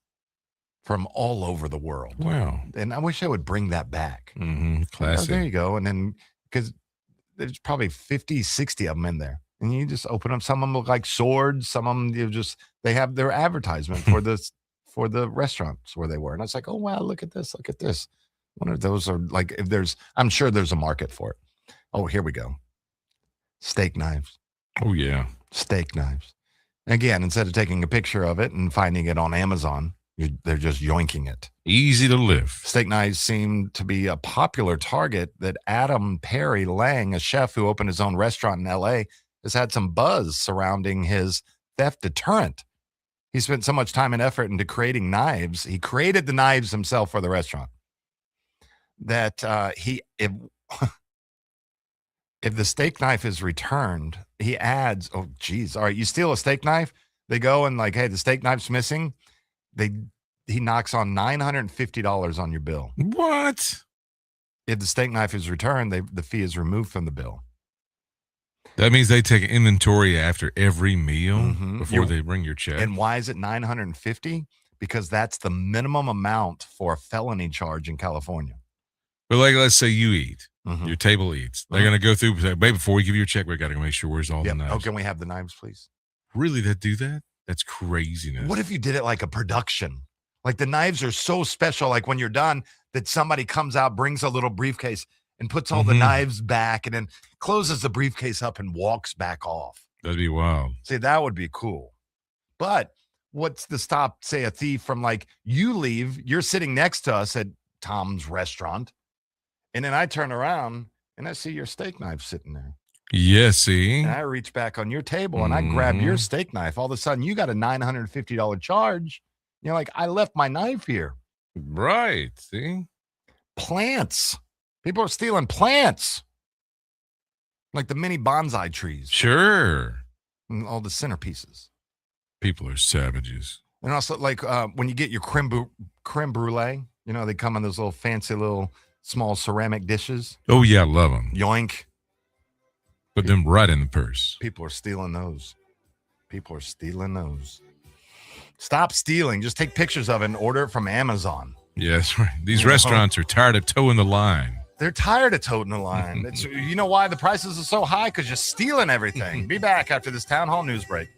from all over the world. Wow. And I wish I would bring that back. Classic. Oh, there you go. And then, because there's probably 50, 60 of them in there. And you just open them. Some of them look like swords. Some of them, they have their advertisement for this, for the restaurants where they were. And I was like, oh, wow, look at this. Look at this. One of those are like, I'm sure there's a market for it. Oh, here we go. Steak knives. Oh, yeah. Steak knives. Again, instead of taking a picture of it and finding it on Amazon, they're just yoinking it. Easy to lift. Steak knives seem to be a popular target that Adam Perry Lang, a chef who opened his own restaurant in L.A., has had some buzz surrounding his theft deterrent. He spent so much time and effort into creating knives. He created the knives himself for the restaurant that if the steak knife is returned, he adds, oh, geez. All right, you steal a steak knife. They go and like, hey, the steak knife's missing. He knocks on $950 on your bill. What? If the steak knife is returned, the fee is removed from the bill. That means they take inventory after every meal before they bring your check. And why is it $950? Because that's the minimum amount for a felony charge in California. But like, let's say you eat. Your table eats. They're going to go through and say, babe, before we give you your check, we got to make sure where's all the knives. Oh, can we have the knives, please? Really, they do that? That's craziness. What if you did it like a production? Like the knives are so special, like when you're done, that somebody comes out, brings a little briefcase and puts all the knives back and then closes the briefcase up and walks back off. That'd be wild. See, that would be cool. But what's to stop, say, a thief from like, you leave, you're sitting next to us at Tom's restaurant, and then I turn around and I see your steak knife sitting there. Yeah, see? And I reach back on your table and I grab your steak knife. All of a sudden, you got a $950 charge. You're like, I left my knife here. Right, see? Plants. People are stealing plants. Like the mini bonsai trees. Sure. And all the centerpieces. People are savages. And also, like, when you get your creme brulee, you know, they come in those little fancy little small ceramic dishes. Oh, yeah, I love them. Yoink. Put them right in the purse. People are stealing those. People are stealing those. Stop stealing. Just take pictures of it and order it from Amazon. Yeah, that's right. These restaurants are tired of towing the line. They're tired of toting the line. You know why the prices are so high? Because you're stealing everything. Be back after this town hall news break.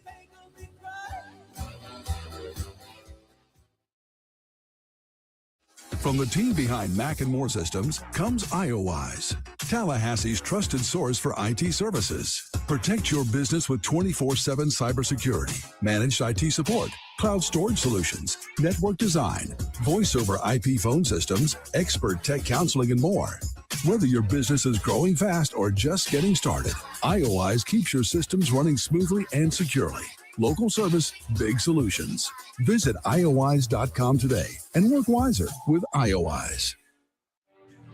From the team behind Mac and More Systems comes IOWise, Tallahassee's trusted source for IT services. Protect your business with 24/7 cybersecurity, managed IT support, cloud storage solutions, network design, voice over IP phone systems, expert tech counseling, and more. Whether your business is growing fast or just getting started, IOWise keeps your systems running smoothly and securely. Local service, big solutions. Visit iowise.com today and work wiser with IOWise.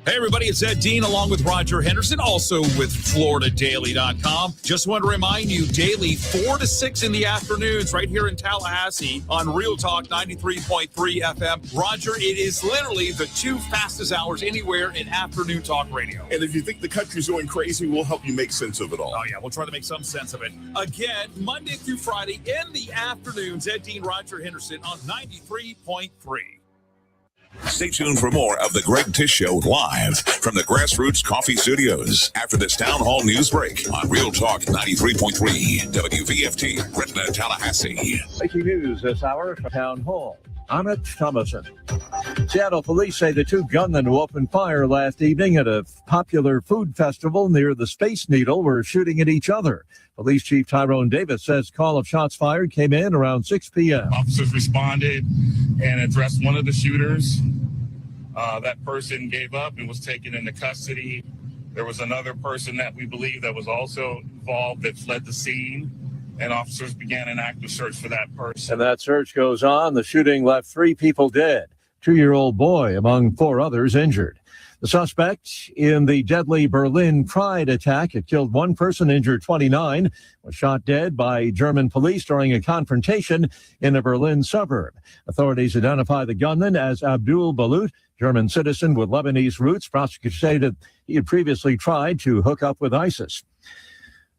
Hey, everybody, it's Ed Dean along with Roger Henderson, also with FloridaDaily.com. Just want to remind you, daily 4 to 6 in the afternoons right here in Tallahassee on Real Talk 93.3 FM. Roger, it is literally the 2 fastest hours anywhere in afternoon talk radio. And if you think the country's going crazy, we'll help you make sense of it all. Oh, yeah, we'll try to make some sense of it. Again, Monday through Friday in the afternoons, Ed Dean, Roger Henderson on 93.3. Stay tuned for more of the Greg Tish Show live from the Grassroots Coffee Studios after this town hall news break on Real Talk 93.3 WVFT, Retina, Tallahassee. Breaking news this hour from Town Hall. Amit Thomason. Seattle police say the two gunmen who opened fire last evening at a popular food festival near the Space Needle were shooting at each other. Police Chief Tyrone Davis says call of shots fired came in around 6 p.m. Officers responded and addressed one of the shooters. That person gave up and was taken into custody. There was another person that we believe that was also involved that fled the scene, and officers began an active search for that person. And that search goes on. The shooting left 3 people dead, 2-year-old boy among 4 others injured. The suspect in the deadly Berlin Pride attack, it killed 1 person, injured 29, was shot dead by German police during a confrontation in a Berlin suburb. Authorities identify the gunman as Abdul Balut, German citizen with Lebanese roots. Prosecutors say that he had previously tried to hook up with ISIS.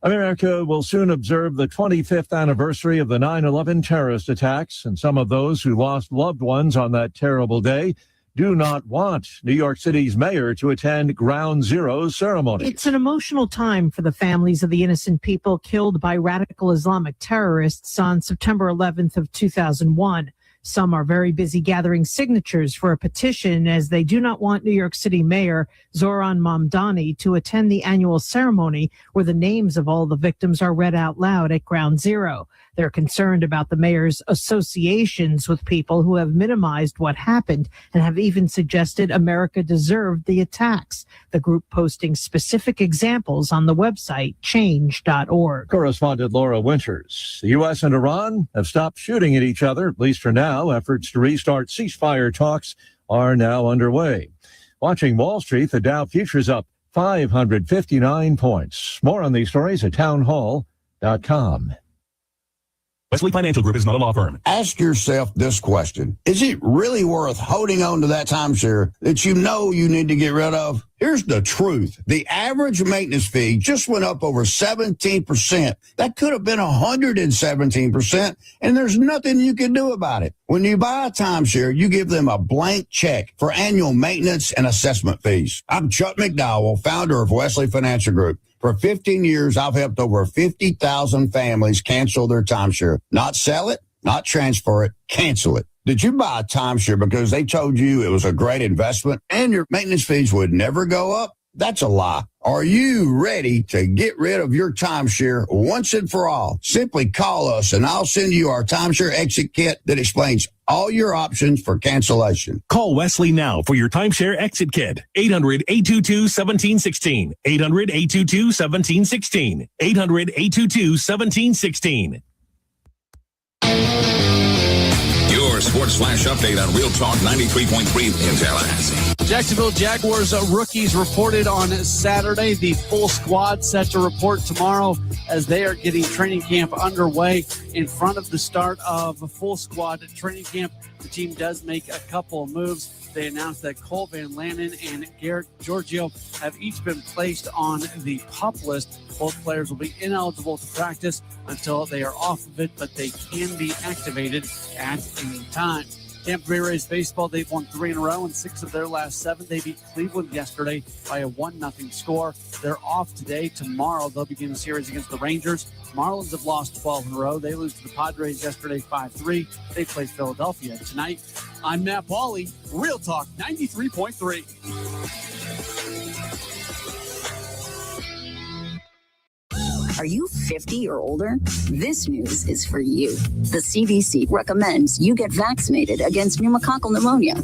America will soon observe the 25th anniversary of the 9/11 terrorist attacks, and some of those who lost loved ones on that terrible day do not want New York City's mayor to attend Ground Zero's ceremony. It's an emotional time for the families of the innocent people killed by radical Islamic terrorists on September 11th of 2001. Some are very busy gathering signatures for a petition as they do not want New York City Mayor Zohran Mamdani to attend the annual ceremony where the names of all the victims are read out loud at Ground Zero. They're concerned about the mayor's associations with people who have minimized what happened and have even suggested America deserved the attacks. The group posting specific examples on the website change.org. Correspondent Laura Winters. The U.S. and Iran have stopped shooting at each other, at least for now. Efforts to restart ceasefire talks are now underway. Watching Wall Street, the Dow futures up 559 points. More on these stories at townhall.com. Wesley Financial Group is not a law firm. Ask yourself this question. Is it really worth holding on to that timeshare that you know you need to get rid of? Here's the truth. The average maintenance fee just went up over 17%. That could have been 117%, and there's nothing you can do about it. When you buy a timeshare, you give them a blank check for annual maintenance and assessment fees. I'm Chuck McDowell, founder of Wesley Financial Group. For 15 years, I've helped over 50,000 families cancel their timeshare. Not sell it, not transfer it, cancel it. Did you buy a timeshare because they told you it was a great investment and your maintenance fees would never go up? That's a lie. Are you ready to get rid of your timeshare once and for all? Simply call us and I'll send you our timeshare exit kit that explains all your options for cancellation. Call Wesley now for your timeshare exit kit. 800-822-1716. 800-822-1716. 800-822-1716. Your Sports Flash update on Real Talk 93.3 in Tallahassee. Jacksonville Jaguars rookies reported on Saturday. The full squad set to report tomorrow as they are getting training camp underway. In front of the start of a full squad training camp, the team does make a couple of moves. They announced that Cole Van Lanen and Garrett Giorgio have each been placed on the PUP list. Both players will be ineligible to practice until they are off of it, but they can be activated at any time. Tampa Bay Rays baseball, they've won 3 in a row, and 6 of their last 7. They beat Cleveland yesterday by a 1-0 score. They're off today. Tomorrow, they'll begin a series against the Rangers. Marlins have lost 12 in a row. They lose to the Padres yesterday 5-3. They play Philadelphia tonight. I'm Matt Pauley, Real Talk 93.3. Are you 50 or older? This news is for you. The CDC recommends you get vaccinated against pneumococcal pneumonia.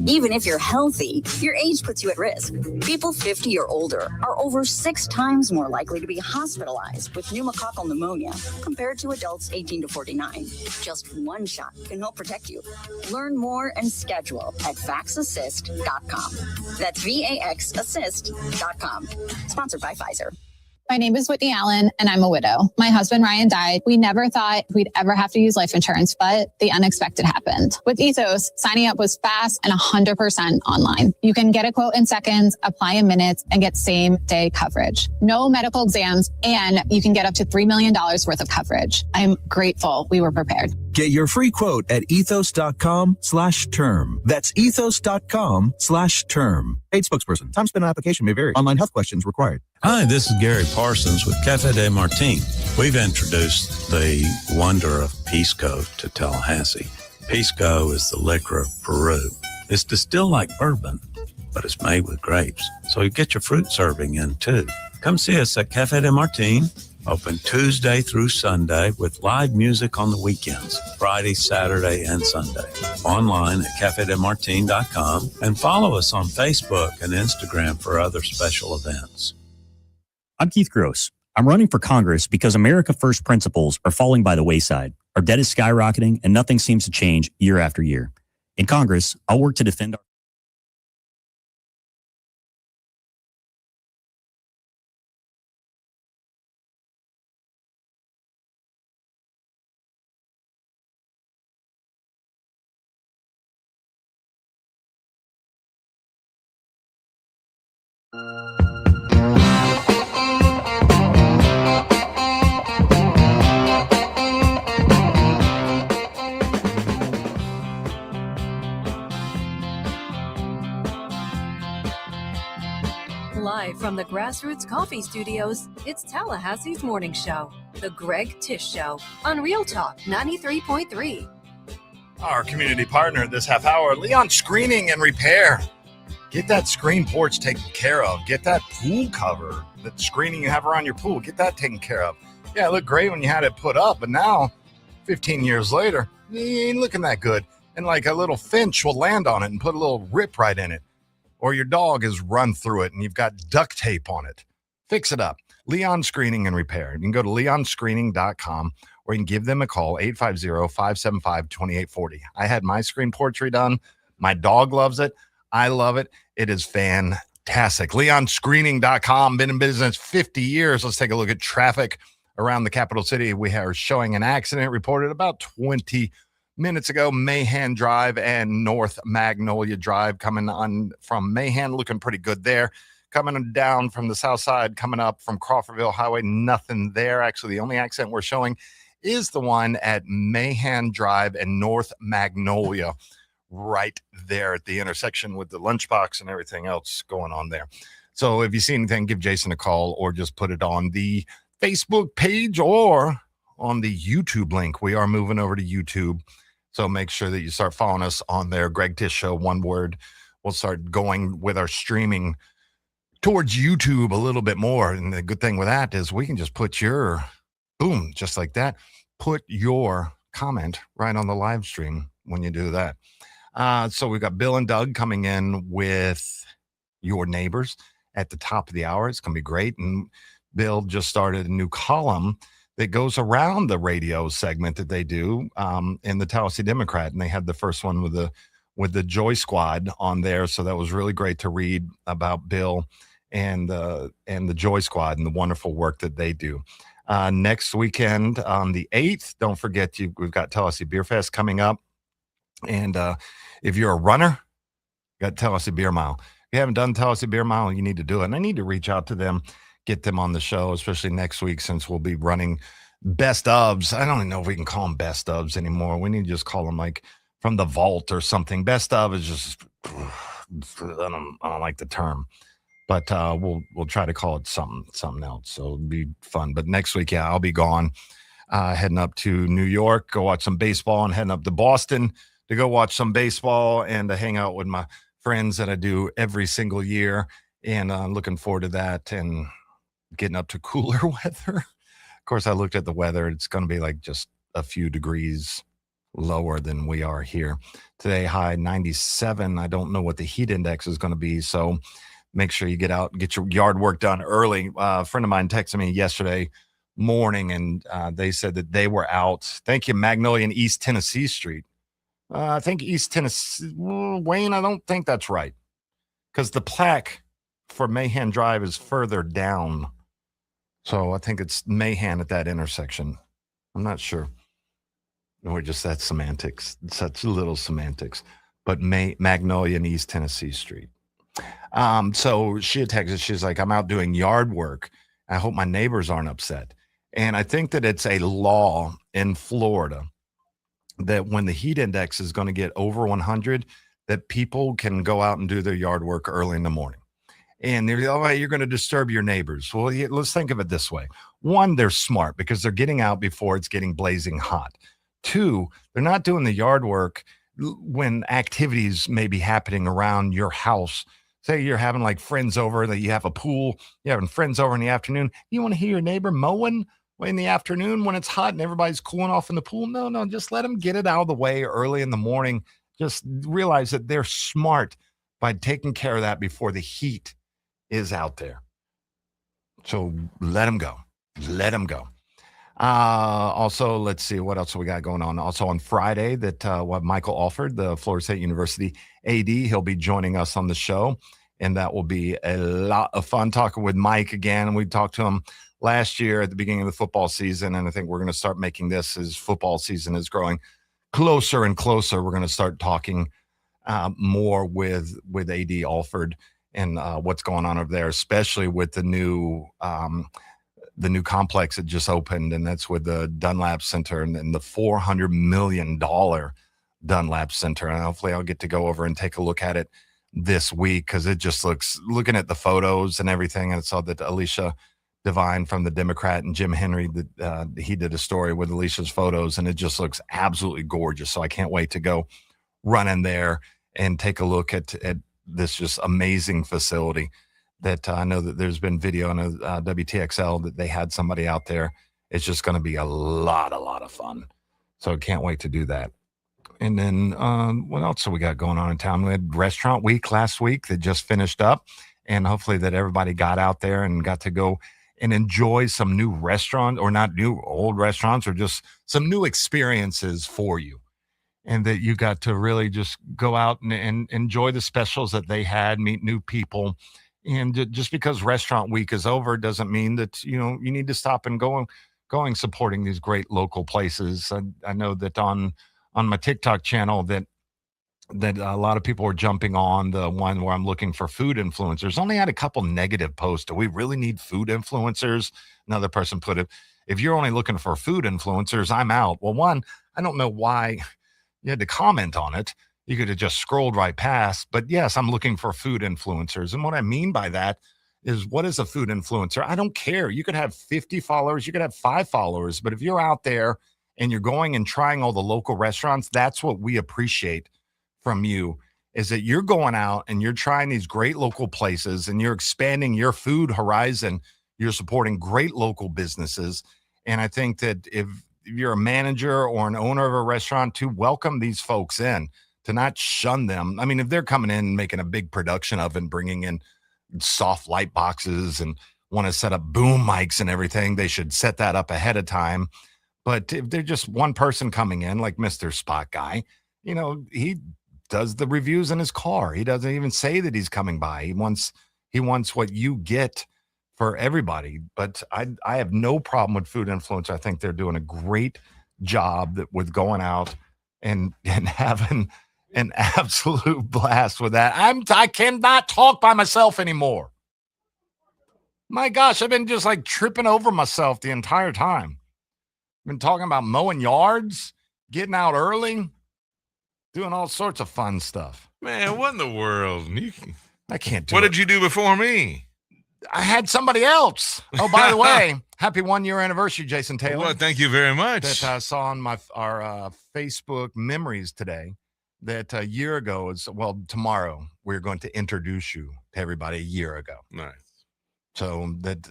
Even if you're healthy, your age puts you at risk. People 50 or older are over 6 times more likely to be hospitalized with pneumococcal pneumonia compared to adults 18 to 49. Just one shot can help protect you. Learn more and schedule at vaxassist.com. That's VAXassist.com. Sponsored by Pfizer. My name is Whitney Allen, and I'm a widow. My husband, Ryan, died. We never thought we'd ever have to use life insurance, but the unexpected happened. With Ethos, signing up was fast and 100% online. You can get a quote in seconds, apply in minutes, and get same-day coverage. No medical exams, and you can get up to $3 million worth of coverage. I'm grateful we were prepared. Get your free quote at ethos.com/term. That's ethos.com/term. Paid spokesperson. Time spent on application may vary. Online health questions required. Hi, this is Gary Parsons with Cafe de Martin. We've introduced the wonder of Peace Cove to Tallahassee. Pisco is the liquor of Peru. It's distilled like bourbon, but it's made with grapes. So you get your fruit serving in too. Come see us at Café de Martin, open Tuesday through Sunday with live music on the weekends, Friday, Saturday, and Sunday. Online at cafedemartin.com and follow us on Facebook and Instagram for other special events. I'm Keith Gross. I'm running for Congress because America First principles are falling by the wayside. Our debt is skyrocketing and nothing seems to change year after year. In Congress, I'll work to defend our Live from the Grassroots Coffee Studios, it's Tallahassee's morning show, The Greg Tish Show, on Real Talk 93.3. Our community partner this half hour, Leon Screening and Repair. Get that screen porch taken care of. Get that pool cover, that screening you have around your pool, get that taken care of. Yeah, it looked great when you had it put up, but now, 15 years later, it ain't looking that good. And like a little finch will land on it and put a little rip right in it. Or your dog has run through it and you've got duct tape on it. Fix it up. Leon Screening and Repair. You can go to leonscreening.com or you can give them a call, 850-575-2840. I had my screen porch redone. My dog loves it. I love it. It is fantastic. Leonscreening.com, been in business 50 years. Let's take a look at traffic around the capital city. We are showing an accident reported about 20 minutes ago, Mahan Drive and North Magnolia Drive coming on from Mahan, looking pretty good there. Coming down from the south side, coming up from Crawfordville Highway, nothing there. Actually, the only accident we're showing is the one at Mahan Drive and North Magnolia, right there at the intersection with the lunchbox and everything else going on there. So if you see anything, give Jason a call or just put it on the Facebook page or on the YouTube link. We are moving over to YouTube. So make sure that you start following us on there. Greg Tish Show, one word. We'll start going with our streaming towards YouTube a little bit more. And the good thing with that is we can just put your, boom, just like that, put your comment right on the live stream when you do that. So we've got Bill and Doug coming in with Your Neighbors at the top of the hour. It's going to be great. And Bill just started a new column that goes around the radio segment that they do in the Tallahassee Democrat. And they had the first one with the Joy Squad on there. So that was really great to read about Bill and the Joy Squad and the wonderful work that they do. Next weekend on the 8th, don't forget, we've got Tallahassee Beer Fest coming up. And if you're a runner, you got Tallahassee Beer Mile. If you haven't done Tallahassee Beer Mile, you need to do it. And I need to reach out to them, get them on the show, especially next week since we'll be running best ofs. I don't even know if we can call them best ofs anymore. We need to just call them like from the vault or something. Best of is just, I don't like the term. But we'll try to call it something else. So it'll be fun. But next week, yeah, I'll be gone, heading up to New York, go watch some baseball, and heading up to Boston to go watch some baseball and to hang out with my friends that I do every single year. And looking forward to that and getting up to cooler weather. Of course, I looked at the weather. It's going to be like just a few degrees lower than we are here. Today, high 97. I don't know what the heat index is going to be. So make sure you get out and get your yard work done early. A friend of mine texted me yesterday morning, and they said that they were out. Thank you, Magnolia and East Tennessee Street. I think East Tennessee, Wayne, I don't think that's right. Because the plaque for Mahan Drive is further down. So I think it's Mahan at that intersection. I'm not sure. Or just that semantics, such little semantics. But Magnolia and East Tennessee Street. So she had texted, she's like, I'm out doing yard work. I hope my neighbors aren't upset. And I think that it's a law in Florida that when the heat index is going to get over 100, that people can go out and do their yard work early in the morning. And they're, oh, you're going to disturb your neighbors. Well, let's think of it this way. One, they're smart because they're getting out before it's getting blazing hot. 2, they're not doing the yard work when activities may be happening around your house. Say you're having like friends over, that you have a pool, you're having friends over in the afternoon. You want to hear your neighbor mowing in the afternoon when it's hot and everybody's cooling off in the pool? No, just let them get it out of the way early in the morning. Just realize that they're smart by taking care of that before the heat is out there. So let them go. Let them go. Also, let's see what else we got going on. Also on Friday, that what Michael Alford, the Florida State University AD, he'll be joining us on the show, and that will be a lot of fun talking with Mike again. We talked to him last year at the beginning of the football season, and I think we're going to start making this as football season is growing closer and closer. We're going to start talking more with AD Alford and what's going on over there, especially with the new complex that just opened, and that's with the Dunlap Center and the $400 million Dunlap Center. And hopefully I'll get to go over and take a look at it this week, because it just looking at the photos and everything. And I saw that Alicia Devine from the Democrat and Jim Henry, he did a story with Alicia's photos, and it just looks absolutely gorgeous. So I can't wait to go run in there and take a look at this just amazing facility. That I know that there's been video on WTXL that they had somebody out there. It's just going to be a lot of fun. So I can't wait to do that. And then what else have we got going on in town? We had Restaurant Week last week that just finished up, and hopefully that everybody got out there and got to go and enjoy some new restaurants, or not new, old restaurants, or just some new experiences for you. And that you got to really just go out and enjoy the specials that they had, meet new people. And just because Restaurant Week is over doesn't mean that, you need to stop and going supporting these great local places. I know that on my TikTok channel that a lot of people are jumping on the one where I'm looking for food influencers. Only had a couple negative posts. Do we really need food influencers? Another person put it, if you're only looking for food influencers, I'm out. Well, one, I don't know why you had to comment on it. You could have just scrolled right past. But yes, I'm looking for food influencers. And what I mean by that is, what is a food influencer? I don't care. You could have 50 followers. You could have 5 followers. But if you're out there and you're going and trying all the local restaurants, that's what we appreciate from you, is that you're going out and you're trying these great local places and you're expanding your food horizon. You're supporting great local businesses. And I think that if you're a manager or an owner of a restaurant, to welcome these folks in, to not shun them. I mean, if they're coming in making a big production of and bringing in soft light boxes and want to set up boom mics and everything, they should set that up ahead of time. But if they're just one person coming in, like Mr. Spot Guy, he does the reviews in his car. He doesn't even say that he's coming by. He wants what you get for everybody. But I have no problem with food influence. I think they're doing a great job with going out and having an absolute blast with that. I cannot talk by myself anymore. My gosh, I've been just like tripping over myself the entire time. Been talking about mowing yards, getting out early, doing all sorts of fun stuff. Man, what in the world? I can't do What it. did you do before me? I had somebody else. Oh, by the way, happy 1-year anniversary, Jason Taylor. Well, thank you very much. That I saw on our Facebook memories today. That a year ago tomorrow we're going to introduce you to everybody a year ago. Nice. So that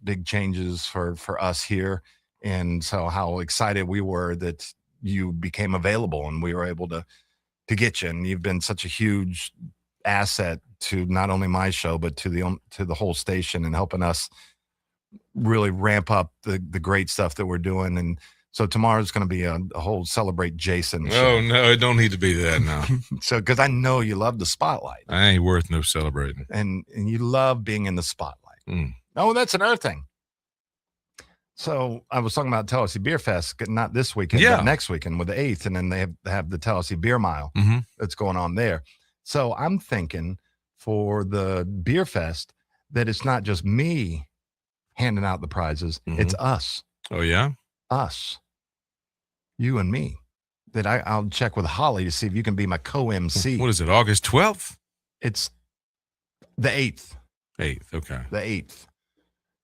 big changes for us here. And so how excited we were that you became available and we were able to get you. And you've been such a huge asset to not only my show, but to the whole station, and helping us really ramp up the great stuff that we're doing. And so tomorrow's going to be a whole Celebrate Jason show. Oh, no, it don't need to be that now. So, because I know you love the spotlight. I ain't worth no celebrating. And you love being in the spotlight. Mm. Oh, that's another thing. So I was talking about Tallahassee Beer Fest, not this weekend, but next weekend with the 8th. And then they have the Tallahassee Beer Mile that's going on there. So I'm thinking for the Beer Fest that it's not just me handing out the prizes. It's us. Oh, yeah? Us. You and me. That I'll check with Holly to see if you can be my co-MC. What is it, August 12th? It's the 8th. 8th, okay. The 8th.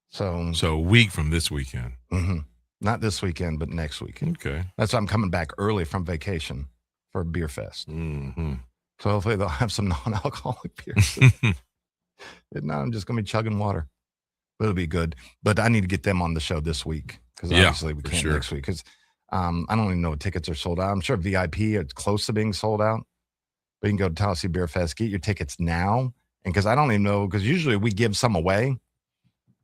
So a week from this weekend. Not this weekend, but next weekend. Okay. That's why I'm coming back early from vacation for a beer fest. Mm-hmm. So hopefully they'll have some non-alcoholic beers. If not, I'm just going to be chugging water. But it'll be good. But I need to get them on the show this week because obviously we can't next week because I don't even know if tickets are sold out. I'm sure VIP is close to being sold out. But you can go to Tallahassee Beer Fest, get your tickets now. And because I don't even know, because usually we give some away,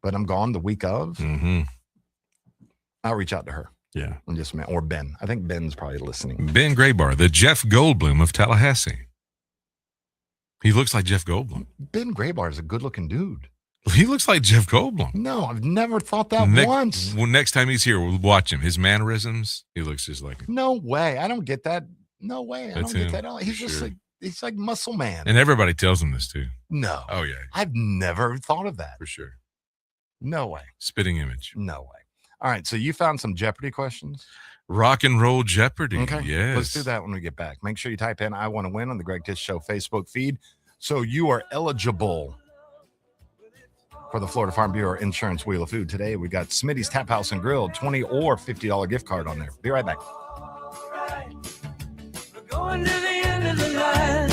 but I'm gone the week of. Mm-hmm. I'll reach out to her. Yeah. And just or Ben. I think Ben's probably listening. Ben Graybar, the Jeff Goldblum of Tallahassee. He looks like Jeff Goldblum. Ben Graybar is a good-looking dude. He looks like Jeff Goldblum. No, I've never thought that once. Well, next time he's here, we'll watch him. His mannerisms, he looks just like him. No way. I don't get that. No way. I That's don't him, get that. He's just he's like muscle man. And everybody tells him this too. No. Oh, yeah. I've never thought of that. For sure. No way. Spitting image. No way. All right. So you found some Jeopardy questions? Rock and roll Jeopardy. Okay. Yes. Let's do that when we get back. Make sure you type in I Want to Win on the Greg Tish Show Facebook feed. So you are eligible for the Florida Farm Bureau Insurance Wheel of Food. Today, we got Smitty's Tap House and Grill, $20 or $50 gift card on there. Be right back. Going to the end of the line.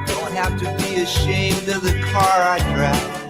Don't have to be ashamed of the car I drive.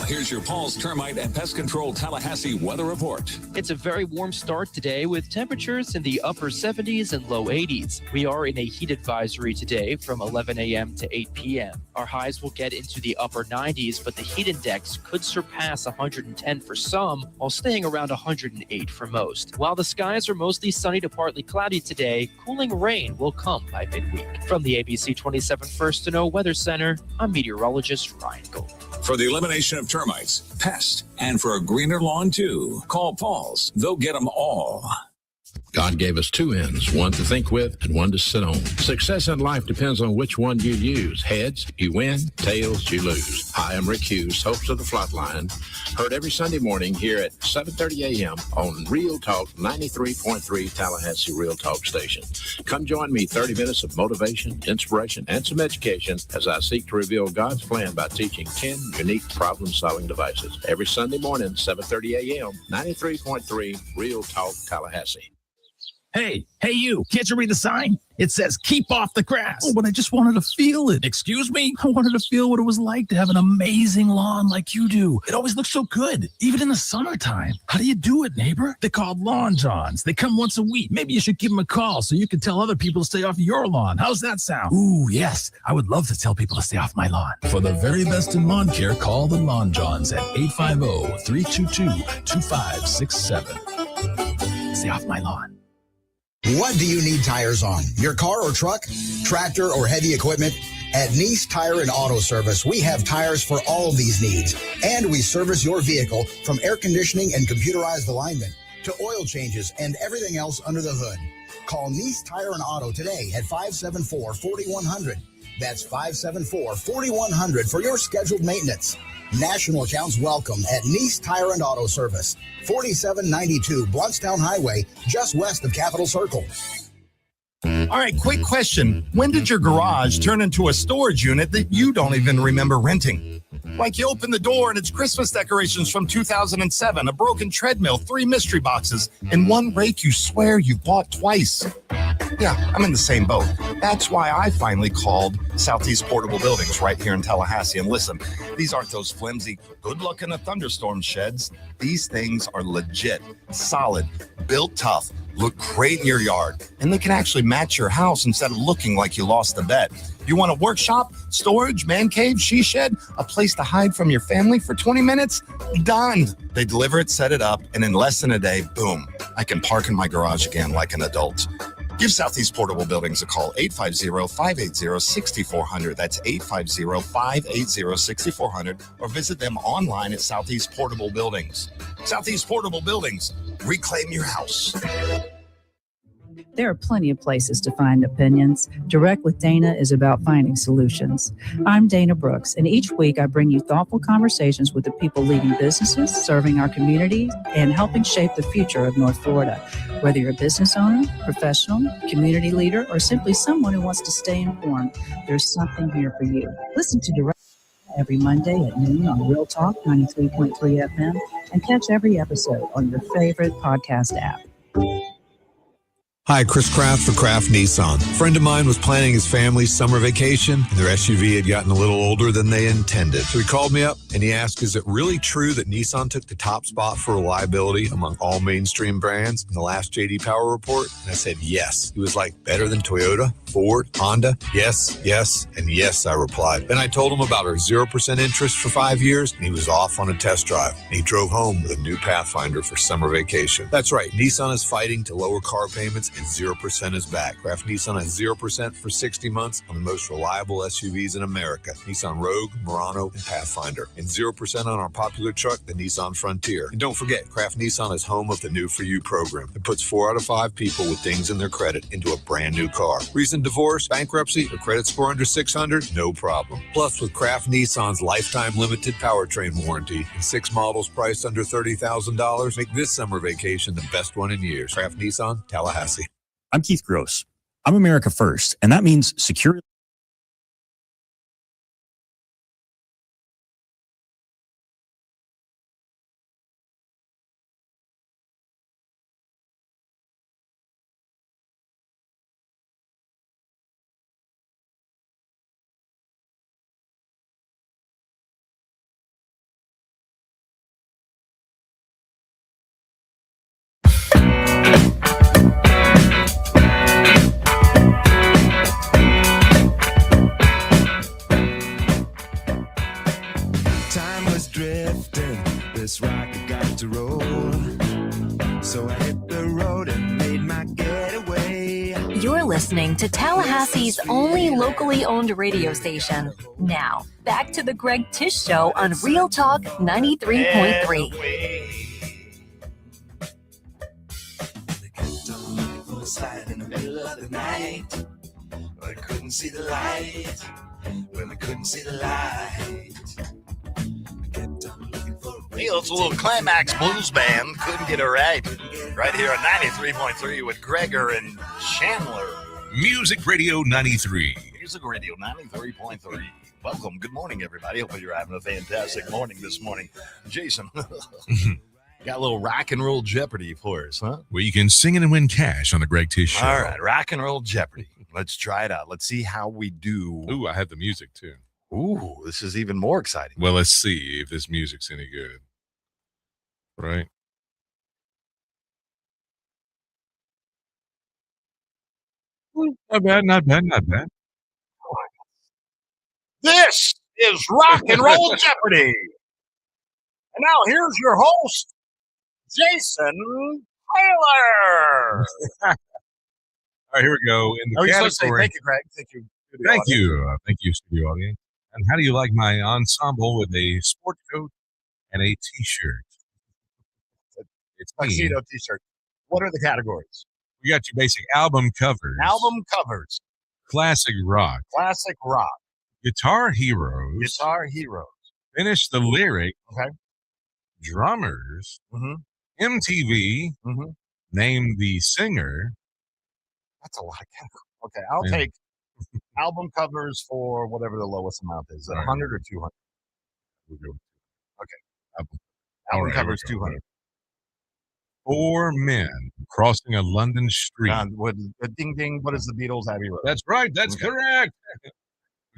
Here's your Paul's Termite and Pest Control Tallahassee weather report. It's a very warm start today with temperatures in the upper 70s and low 80s. We are in a heat advisory today from 11 a.m. to 8 p.m. Our highs will get into the upper 90s, but the heat index could surpass 110 for some, while staying around 108 for most. While the skies are mostly sunny to partly cloudy today, cooling rain will come by midweek. From the ABC 27 First to Know Weather Center, I'm meteorologist Ryan Gold. For the elimination of termites, pests, and for a greener lawn too, call Paul's. They'll get them all. God gave us two ends, one to think with and one to sit on. Success in life depends on which one you use. Heads, you win. Tails, you lose. Hi, I'm Rick Hughes, host of The Flatline. Heard every Sunday morning here at 7:30 a.m. on Real Talk 93.3 Tallahassee Real Talk Station. Come join me, 30 minutes of motivation, inspiration, and some education as I seek to reveal God's plan by teaching 10 unique problem-solving devices. Every Sunday morning, 7:30 a.m., 93.3 Real Talk Tallahassee. Hey, you, can't you read the sign? It says, keep off the grass. Oh, but I just wanted to feel it. Excuse me? I wanted to feel what it was like to have an amazing lawn like you do. It always looks so good, even in the summertime. How do you do it, neighbor? They're called Lawn Johns. They come once a week. Maybe you should give them a call so you can tell other people to stay off your lawn. How's that sound? Ooh, yes. I would love to tell people to stay off my lawn. For the very best in lawn care, call the Lawn Johns at 850-322-2567. Stay off my lawn. What do you need tires on? Your car or truck, tractor or heavy equipment? At Nice Tire and Auto Service, we have tires for all these needs. And we service your vehicle from air conditioning and computerized alignment to oil changes and everything else under the hood. Call Nice Tire and Auto today at 574-4100. That's 574-4100 for your scheduled maintenance. National accounts welcome at Nice Tire and Auto Service, 4792 Bluntstown Highway, just west of Capitol Circle. All right, quick question. When did your garage turn into a storage unit that you don't even remember renting? Like you open the door and it's Christmas decorations from 2007, a broken treadmill, 3 mystery boxes, and 1 rake you swear you bought twice. Yeah, I'm in the same boat. That's why I finally called Southeast Portable Buildings right here in Tallahassee. And listen, these aren't those flimsy, good luck in a thunderstorm sheds. These things are legit, solid, built tough, look great in your yard, and they can actually match your house instead of looking like you lost the bet. You want a workshop, storage, man cave, she shed, a place to hide from your family for 20 minutes? Done. They deliver it, set it up, and in less than a day, boom, I can park in my garage again like an adult. Give Southeast Portable Buildings a call, 850-580-6400. That's 850-580-6400. Or visit them online at Southeast Portable Buildings. Southeast Portable Buildings, reclaim your house. There are plenty of places to find opinions. Direct with Dana is about finding solutions. I'm Dana Brooks, and each week I bring you thoughtful conversations with the people leading businesses, serving our community, and helping shape the future of North Florida. Whether you're a business owner, professional, community leader, or simply someone who wants to stay informed, there's something here for you. Listen to Direct every Monday at noon on Real Talk 93.3 FM, and catch every episode on your favorite podcast app. Hi, Chris Kraft for Kraft Nissan. A friend of mine was planning his family's summer vacation, and their SUV had gotten a little older than they intended. So he called me up, and he asked, is it really true that Nissan took the top spot for reliability among all mainstream brands in the last J.D. Power report? And I said, yes. He was like, better than Toyota, Ford, Honda? Yes, yes, and yes, I replied. Then I told him about our 0% interest for 5 years, and he was off on a test drive. And he drove home with a new Pathfinder for summer vacation. That's right, Nissan is fighting to lower car payments, and 0% is back. Kraft Nissan has 0% for 60 months on the most reliable SUVs in America. Nissan Rogue, Murano, and Pathfinder. And 0% on our popular truck, the Nissan Frontier. And don't forget, Kraft Nissan is home of the New For You program. It puts 4 out of 5 people with dings in their credit into a brand new car. Reason divorce, bankruptcy, or credit score under 600? No problem. Plus, with Kraft Nissan's lifetime limited powertrain warranty and 6 models priced under $30,000, make this summer vacation the best one in years. Kraft Nissan, Tallahassee. I'm Keith Gross. I'm America First, and that means secure. This rocket got to roll, so I hit the road and made my getaway. You're listening to Tallahassee's only locally owned radio station. Now, back to the Greg Tish Show on Real Talk 93.3. In the middle of the night, I couldn't see the light. When I couldn't see the light, Hey, it's a little Climax Blues Band. Couldn't get it right. Right here on 93.3 with Gregor and Chandler. Music Radio 93. Music Radio 93.3. Welcome. Good morning, everybody. Hope you're having a fantastic morning this morning. Jason, got a little rock and roll Jeopardy for us, huh? Where you can sing it and win cash on the Greg Tish Show. All right, rock and roll Jeopardy. Let's try it out. Let's see how we do. Ooh, I have the music, too. Ooh, this is even more exciting. Well, let's see if this music's any good. Right? Not bad, not bad, not bad. This is Rock and Roll Jeopardy. And now here's your host, Jason Taylor. All right, here we go. In the category, thank you, Greg. Thank you. Thank you, studio audience. And how do you like my ensemble with a sport coat and a T-shirt? It's Tuxedo T-shirt. What are the categories? We got your basic album covers. Album covers. Classic rock. Classic rock. Guitar heroes. Guitar heroes. Finish the lyric. Okay. Drummers. Mm-hmm. MTV. Mm-hmm. Name the singer. That's a lot of categories. Okay, I'll take album covers for whatever the lowest amount is. 100 or 200? We'll go. Okay. Album covers 200. 4 men crossing a London street. Ding ding. What is the Beatles' Abbey Road? That's right. That's correct. Would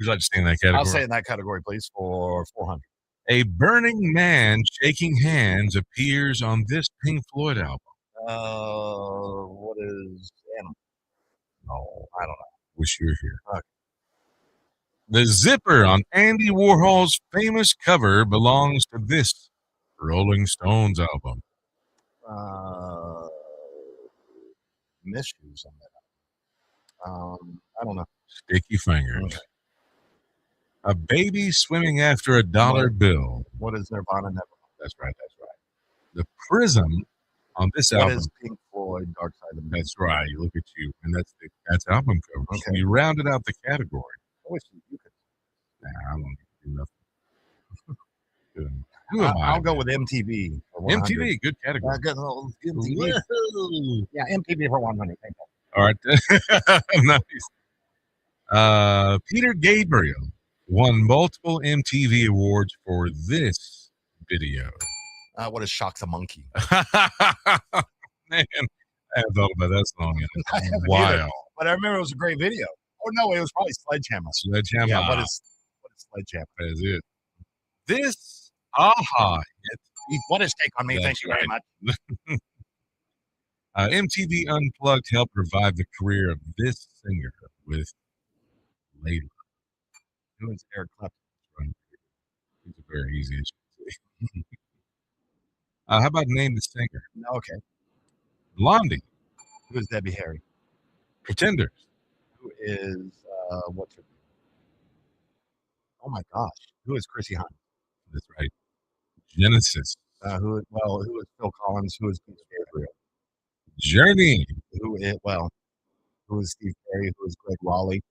you like to stay in that category? I'll say in that category, please, for 400. A burning man shaking hands appears on this Pink Floyd album. What is Animal? No, I don't know. Wish you were here. Okay. The zipper on Andy Warhol's famous cover belongs to this Rolling Stones album. Misuse on that. I don't know. Sticky fingers. Okay. A baby swimming after a dollar bill. What is Nirvana? Never. That's right. The prism on this album. What is Pink Floyd? Floyd, Dark Side of the Moon. That's right. Look at you. And that's album cover. Okay. So you rounded out the category. I wish you could. Nah, I don't need to do nothing. Who am I? I'll go with MTV. For 100. MTV, good category. MTV. Whoa. Yeah, MTV for 100. Thank you. All right. Nice. Peter Gabriel won multiple MTV awards for this video. What is Shock's a Monkey? Man, I haven't thought about that song in I a haven't while. either, but I remember it was a great video. Oh, no, it was probably Sledgehammer. Sledgehammer. Yeah, what is Sledgehammer? That is it. This aha hit. What is Take On Me? That's Thank you very right. much. MTV Unplugged helped revive the career of this singer with Layla. Who is Eric Clapton? Right. These are very easy. How about name the singer? Okay. Blondie. Who is Debbie Harry? Pretenders. Who is what's her name? Oh my gosh. Who is Chrissy Hines? That's right. Genesis. Who is Phil Collins? Who is Peter Gabriel? Journey. Who is Steve Perry? Who is Greg Raleigh?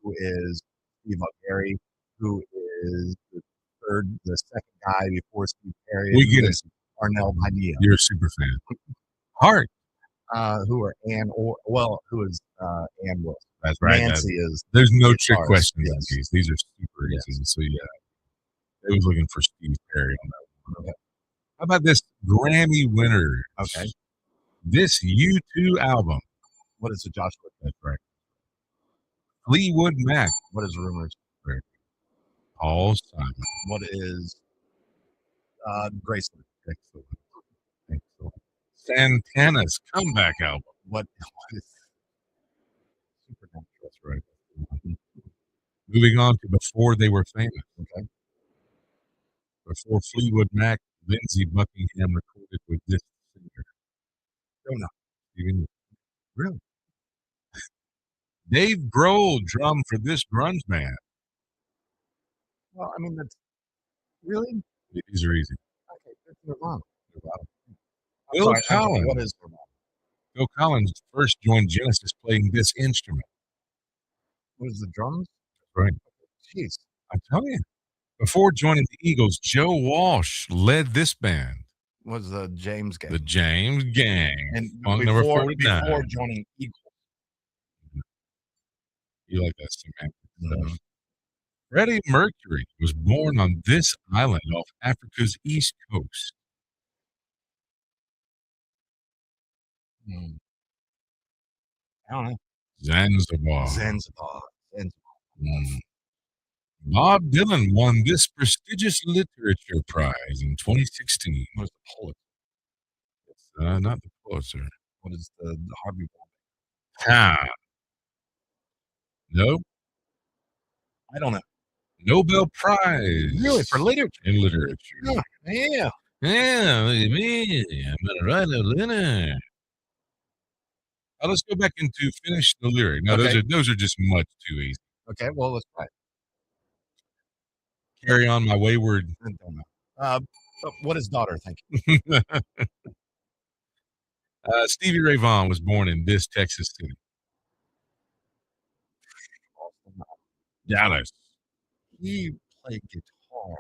Who is Steve Gary? Who is the second guy before Steve Perry? We get it. Arnel Padilla. You're a super fan. Heart. Who are who is Ann Wilson? That's right. Nancy is. There's no trick guitarist, questions yes. in these. These are super easy. So yeah, they was looking for Steve Perry on that one. Okay. How about this Grammy winner? Okay. This U2 album. What is the Joshua? That's right. Fleetwood Mac. What is Rumors? Right. Paul Simon. What is Graceland? Excellent. Santana's comeback album. What is Supernatural? That's right. Moving on to Before They Were Famous. Okay. Before Fleetwood Mac, Lindsey Buckingham recorded with this singer. Don't know. Even Really? Dave Grohl drummed for this grunge band. Well, I mean, that's really. These are easy. Okay, that's Nirvana. Bill Collins. What is Nirvana? Bill Collins first joined Genesis playing this instrument. What is the drums? Right. Jeez. I'm telling you. Before joining the Eagles, Joe Walsh led this band. Was the James Gang. The James Gang. And Funk number before 49. joining Eagles. You like that semantic stuff. Freddie Mercury was born on this island off Africa's east coast. I don't know. Zanzibar. Zanzibar. Bob Dylan won this prestigious literature prize in 2016. What is the Pulitzer? It's not the Pulitzer. What is the Harvey No. I don't know. Nobel Prize. Really? For literature? In literature. Yeah. Yeah, look at me. I'm going to write a letter. Let's go back into finish the lyric. Now, Okay. those are just much too easy. Okay, well, let's try it. Carry on, my wayward. I don't know. What is daughter? Thank you. Stevie Ray Vaughan was born in this Texas city. Dallas. He played guitar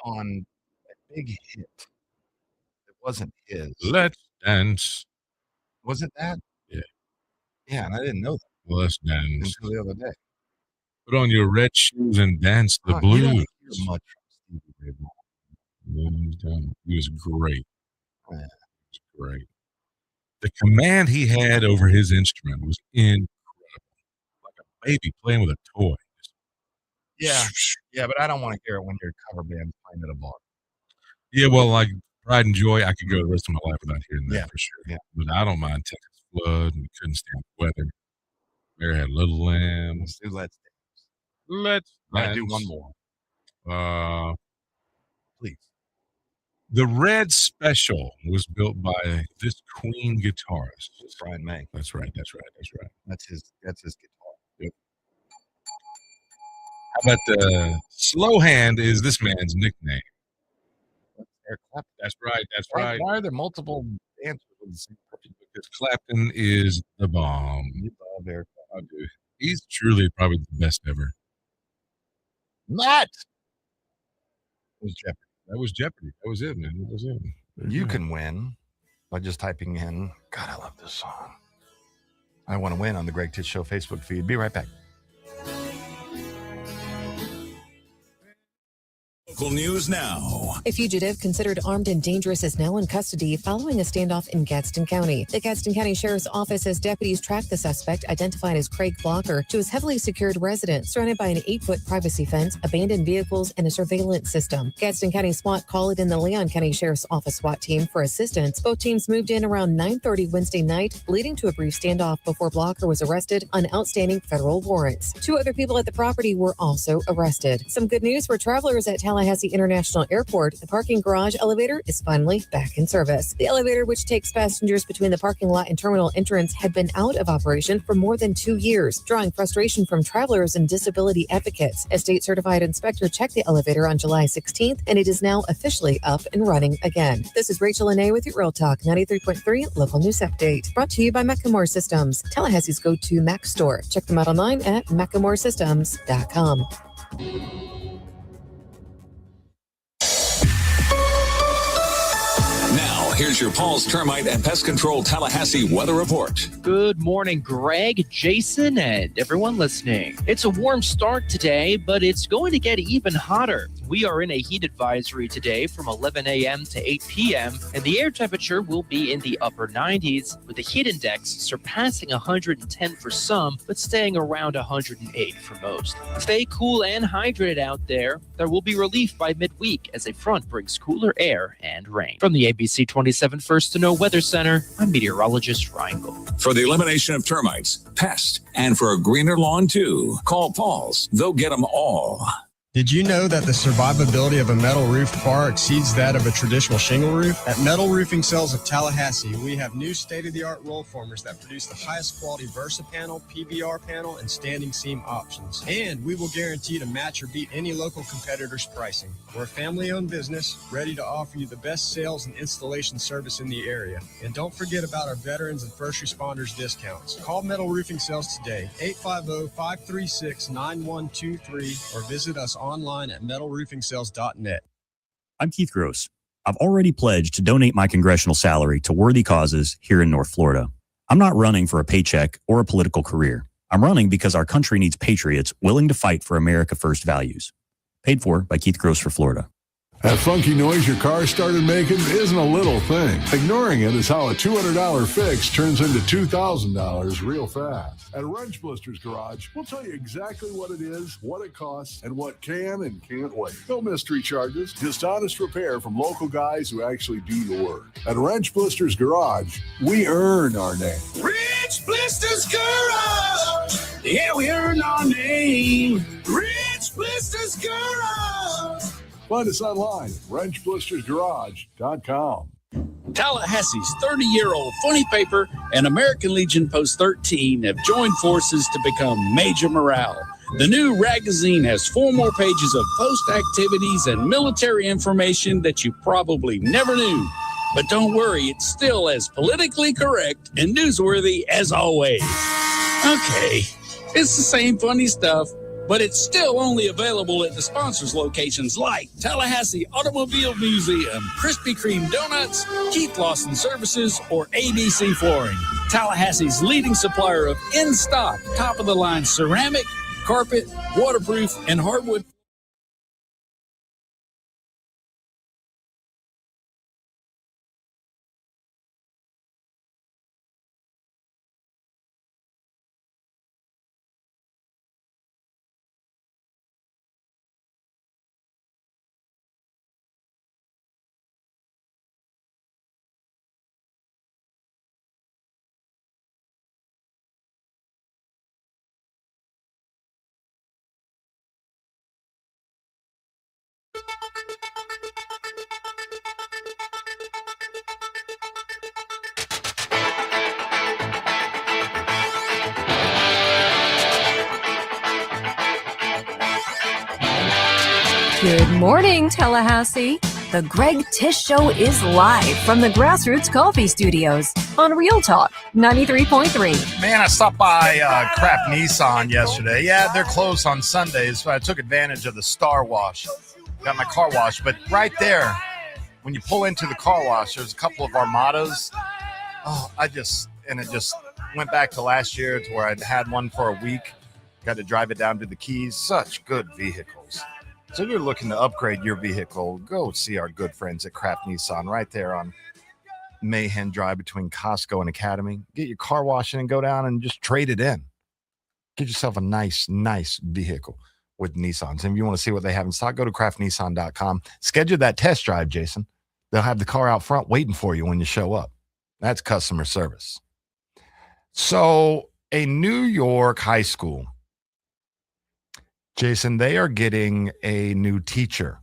on a big hit. It wasn't his. Let's dance. Was it that? Yeah. Yeah, and I didn't know that Let's dance. until the other day. Put on your red shoes and dance the You blues. don't hear much from Stevie Ray Vaughan. He was great. Yeah. He was great. The command he had over his instrument was incredible. Like a baby playing with a toy. Yeah, but I don't want to hear it when your cover band's playing at a bar. Yeah, well, like Pride and Joy, I could go the rest of my life without hearing that for sure. Yeah. But I don't mind Texas Flood, and we couldn't stand the weather. There had Little Lamb. Let's do Let's Dance. Let's I do Dance. one more. Please. The Red Special was built by this Queen guitarist. Brian May. That's right. That's his guitar. Yep. How about Slow Hand is this man's nickname? Eric Clapton. That's right. Why are there multiple answer with the same question. Because Clapton is the bomb. You love Eric. I do. He's truly probably the best ever. Matt! That was Jeopardy. That was Jeopardy. That was it, man. That was it. You can win by just typing in, God, I love this song. I want to win on the Greg Tish Show Facebook feed. Be right back. Local news now. A fugitive considered armed and dangerous is now in custody following a standoff in Gadsden County. The Gadsden County Sheriff's Office says deputies tracked the suspect, identified as Craig Blocker, to his heavily secured residence, surrounded by an 8-foot privacy fence, abandoned vehicles, and a surveillance system. Gadsden County SWAT called in the Leon County Sheriff's Office SWAT team for assistance. Both teams moved in around 9:30 Wednesday night, leading to a brief standoff before Blocker was arrested on outstanding federal warrants. 2 other people at the property were also arrested. Some good news for travelers at Tallahassee International Airport. The parking garage elevator is finally back in service. The elevator, which takes passengers between the parking lot and terminal entrance, had been out of operation for more than 2 years, drawing frustration from travelers and disability advocates. A state-certified inspector checked the elevator on July 16th, and it is now officially up and running again. This is Rachel Lene with your Real Talk 93.3 Local News Update, brought to you by Macklemore Systems, Tallahassee's go-to Mac store. Check them out online at McLemoreSystems.com. Now, here's your Paul's Termite and Pest Control Tallahassee weather report. Good morning, Greg, Jason, and everyone listening. It's a warm start today, but it's going to get even hotter. We are in a heat advisory today from 11 a.m. to 8 p.m., and the air temperature will be in the upper 90s, with the heat index surpassing 110 for some, but staying around 108 for most. Stay cool and hydrated out there. There will be relief by midweek as a front brings cooler air and rain. From the ABC 27 First to Know Weather Center, I'm meteorologist Ryan Gold. For the elimination of termites, pests, and for a greener lawn too, call Paul's. They'll get them all. Did you know that the survivability of a metal roof far exceeds that of a traditional shingle roof? At Metal Roofing Sales of Tallahassee, we have new state-of-the-art roll formers that produce the highest quality Versa panel, PBR panel, and standing seam options. And we will guarantee to match or beat any local competitor's pricing. We're a family-owned business, ready to offer you the best sales and installation service in the area. And don't forget about our veterans and first responders discounts. Call Metal Roofing Sales today, 850-536-9123, or visit us online at metalroofingSales.net. I'm Keith Gross. I've already pledged to donate my congressional salary to worthy causes here in North Florida. I'm not running for a paycheck or a political career. I'm running because our country needs patriots willing to fight for America First values. Paid for by Keith Gross for Florida. That funky noise your car started making isn't a little thing. Ignoring it is how a $200 fix turns into $2,000 real fast. At Wrench Blisters Garage, we'll tell you exactly what it is, what it costs, and what can and can't wait. No mystery charges, just honest repair from local guys who actually do the work. At Wrench Blisters Garage, we earn our name. Wrench Blisters Garage. Yeah, we earned our name. Wrench Blisters Garage. Find us online at wrenchblistersgarage.com. Tallahassee's 30-year-old funny paper and American Legion Post 13 have joined forces to become Major Morale. The new magazine has 4 more pages of post activities and military information that you probably never knew. But don't worry, it's still as politically correct and newsworthy as always. Okay, it's the same funny stuff, but it's still only available at the sponsors' locations like Tallahassee Automobile Museum, Krispy Kreme Donuts, Keith Lawson Services, or ABC Flooring. Tallahassee's leading supplier of in-stock, top-of-the-line ceramic, carpet, waterproof, and hardwood. Good morning, Tallahassee. The Greg Tish Show is live from the Grassroots Coffee Studios on Real Talk 93.3. Man, I stopped by Kraft Nissan yesterday. Yeah, they're closed on Sundays, so I took advantage of the Star Wash. Got my car washed, but right there, when you pull into the car wash, there's a couple of Armadas. Oh, it just went back to last year to where I'd had one for a week. Got to drive it down to the Keys. Such good vehicles. So if you're looking to upgrade your vehicle, go see our good friends at Kraft Nissan right there on Mayhem Drive between Costco and Academy. Get your car washing and go down and just trade it in. Get yourself a nice vehicle with Nissans. And if you want to see what they have in stock, go to craftnissan.com. Schedule that test drive, Jason. They'll have the car out front waiting for you when you show up. That's customer service. So a New York high school, Jason, they are getting a new teacher.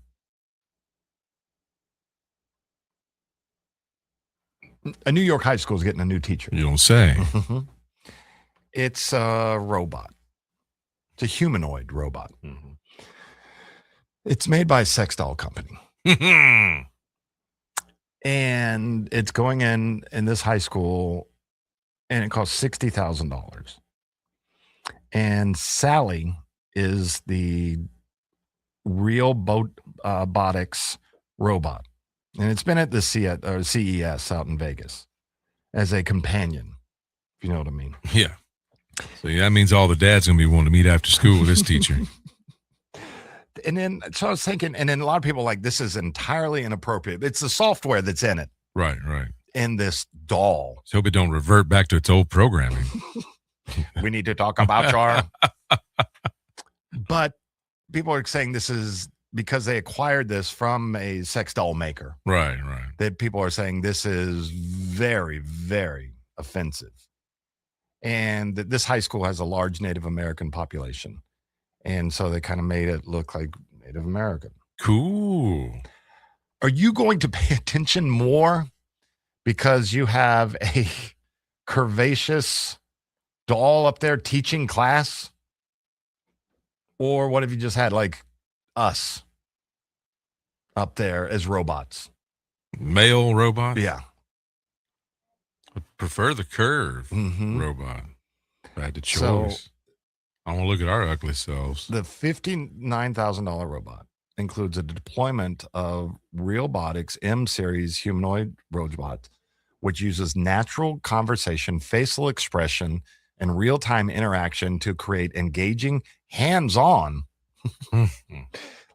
A New York high school is getting a new teacher. You don't say. It's a robot. It's a humanoid robot. Mm-hmm. It's made by a sex doll company. And it's going in this high school, and it costs $60,000. And Sally is the real robotics robot. And it's been at the CES out in Vegas as a companion, if you know what I mean. Yeah. So that means all the dads going to be wanting to meet after school with this teacher. And then, so I was thinking, and then a lot of people are like, this is entirely inappropriate. It's the software that's in it. Right. In this doll. So hope it don't revert back to its old programming. We need to talk about your... But people are saying this is because they acquired this from a sex doll maker. Right. That people are saying this is very, very offensive. And that this high school has a large Native American population. And so they kind of made it look like Native American. Cool. Are you going to pay attention more because you have a curvaceous doll up there teaching class? Or what if you just had like us up there as robots? Male robot? Yeah. I prefer the curve robot. If I had the choice. I want to look at our ugly selves. The $59,000 robot includes a deployment of Realbotics M-Series humanoid robot, which uses natural conversation, facial expression, and real-time interaction to create engaging, hands-on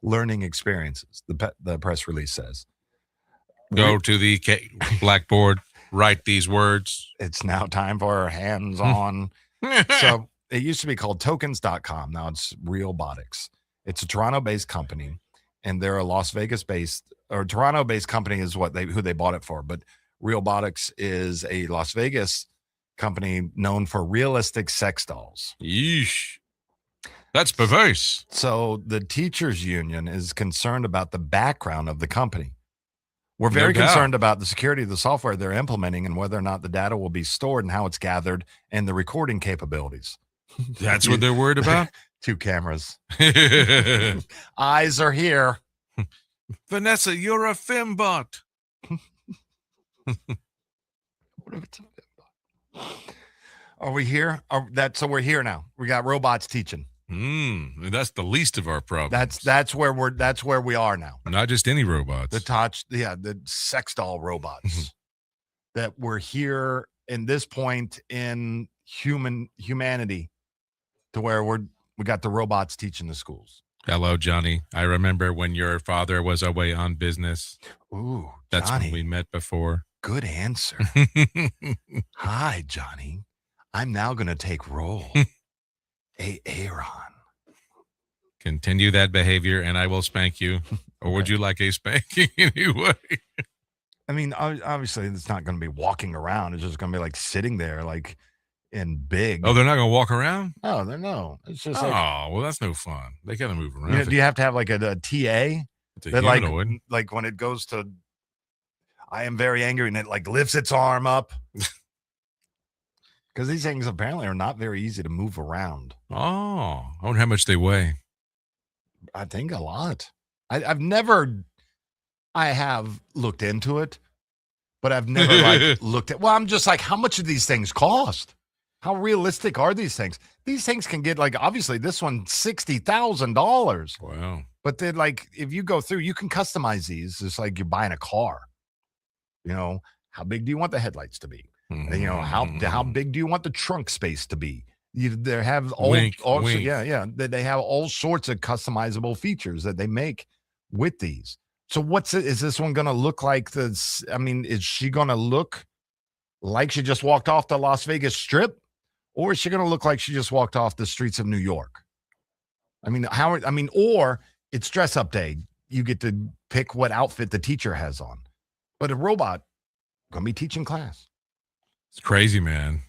learning experiences, the press release says. Go to the blackboard, write these words. It's now time for hands-on. So it used to be called tokens.com. Now it's Realbotics. It's a Toronto-based company, and they're a Las Vegas-based, or Toronto-based company is who they bought it for. But Realbotics is a Las Vegas company known for realistic sex dolls. Yeesh. That's perverse. So the teachers union is concerned about the background of the company. We're very concerned about the security of the software they're implementing and whether or not the data will be stored and how it's gathered and the recording capabilities. That's what they're worried about? 2 cameras. Eyes are here. Vanessa, you're a fembot. Are we here? So we're here now. We got robots teaching. That's the least of our problems. That's where we are now. Not just any robots. The sex doll robots. That we're here in this point in humanity to where we got the robots teaching the schools. Hello, Johnny. I remember when your father was away on business. Ooh, that's Johnny. when we met before. Good answer. Hi, Johnny. I'm now going to take roll. Aaron. Continue that behavior and I will spank you. Or would you like a spanking anyway? I mean, obviously it's not going to be walking around. It's just going to be like sitting there like in big. Oh, they're not going to walk around? Oh, no. It's just well, that's no fun. They got to move around. Do you have to have like a TA? It's a humanoid. Like when it goes to, I am very angry and it like lifts its arm up. Because these things apparently are not very easy to move around. Oh, I wonder how much they weigh. I think a lot. I've never I have looked into it, but I've never like looked at. Well, I'm just like, how much do these things cost? How realistic are these things? These things can get like, obviously, this one $60,000. Wow! But then, like, if you go through, you can customize these. It's like you're buying a car. You know, how big do you want the headlights to be? You know, how big do you want the trunk space to be? They have all, Wink. yeah. They have all sorts of customizable features that they make with these. So is this one going to look like this? I mean, is she going to look like she just walked off the Las Vegas Strip, or is she going to look like she just walked off the streets of New York? I mean, or it's dress up day. You get to pick what outfit the teacher has on, but a robot going to be teaching class. It's crazy, man.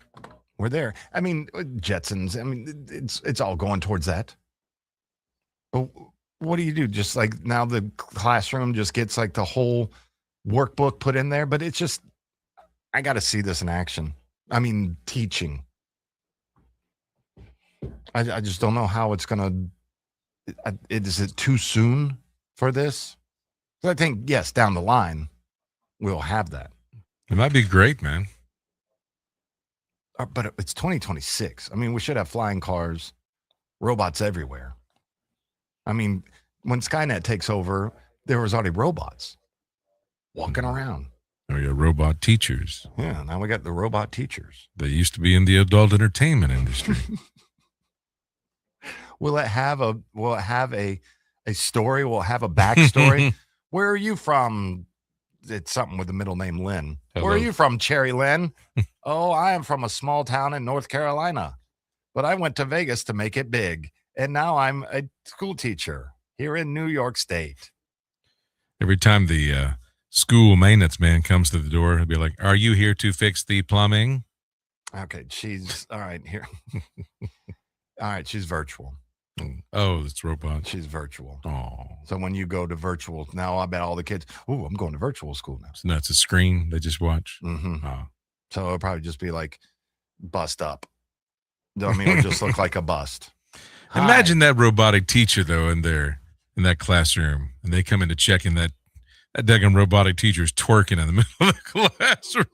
We're there. I mean, Jetsons. I mean, it's all going towards that. But what do you do? Just like now the classroom just gets like the whole workbook put in there, but it's just, I got to see this in action. I mean, teaching. I just don't know how it's going to, is it too soon for this? I think, yes, down the line, we'll have that. It might be great, man. But it's 2026. I mean, we should have flying cars, robots everywhere. I mean, when Skynet takes over, there was already robots walking around. We got robot teachers. Yeah, now we got the robot teachers. They used to be in the adult entertainment industry. Will it have a story? Will it have a backstory? Where are you from? It's something with the middle name Lynn. Hello. Where are you from, Cherry Lynn? Oh, I am from a small town in North Carolina, but I went to Vegas to make it big. And now I'm a school teacher here in New York State. Every time the school maintenance man comes to the door, he'll be like, "Are you here to fix the plumbing?" Okay, she's all right here. All right, she's virtual. Oh, it's robot. She's virtual. Oh. So when you go to virtual, now I bet all the kids, oh, I'm going to virtual school now. So that's a screen they just watch. Mm-hmm. Oh. So it'll probably just be like bust up. I mean, it'll just look like a bust. Imagine that robotic teacher though in that classroom, and they come in to check, and that daggone robotic teacher is twerking in the middle of the classroom.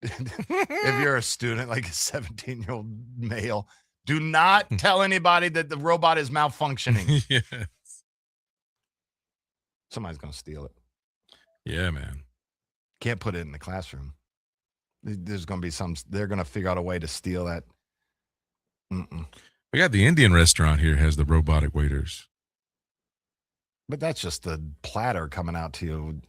If you're a student, like a 17-year-old male, do not tell anybody that the robot is malfunctioning. Yes. Somebody's going to steal it. Yeah, man. Can't put it in the classroom. There's going to be they're going to figure out a way to steal that. We got the Indian restaurant here has the robotic waiters. But that's just the platter coming out to you.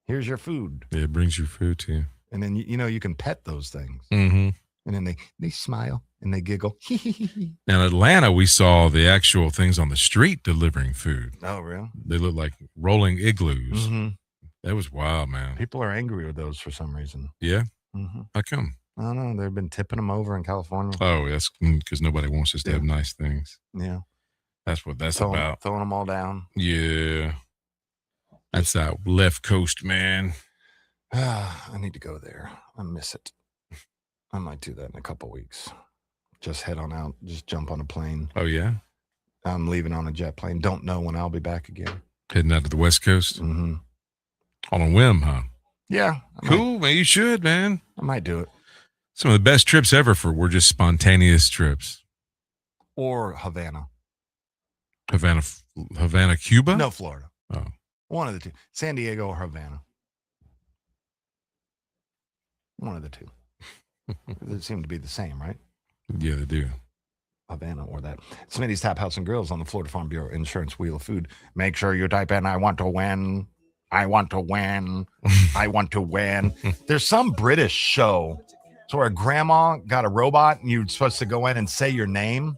Here's your food. Yeah, it brings your food to you. And then, you can pet those things. Mm-hmm. And then they smile and they giggle. Now, in Atlanta, we saw the actual things on the street delivering food. Oh, really? They look like rolling igloos. Mm-hmm. That was wild, man. People are angry with those for some reason. Yeah? Mm-hmm. How come? I don't know. They've been tipping them over in California. Oh, that's because nobody wants us to have nice things. Yeah. That's what that's about. Throwing them all down. Yeah. That's that left coast, man. I need to go there. I miss it. I might do that in a couple weeks. Just head on out. Just jump on a plane. Oh, yeah? I'm leaving on a jet plane. Don't know when I'll be back again. Heading out to the West Coast? Mm-hmm. On a whim, huh? Yeah. Cool, man. You should, man. I might do it. Some of the best trips ever were just spontaneous trips. Or Havana. Havana, Cuba? No, Florida. Oh. One of the two. San Diego or Havana. One of the two. They seem to be the same, right? Yeah, they do. Havana or that. Smitty's Tap House and Grills on the Florida Farm Bureau Insurance Wheel of Food. Make sure you type in, I want to win. I want to win. I want to win. There's some British show. So where a grandma got a robot and you're supposed to go in and say your name.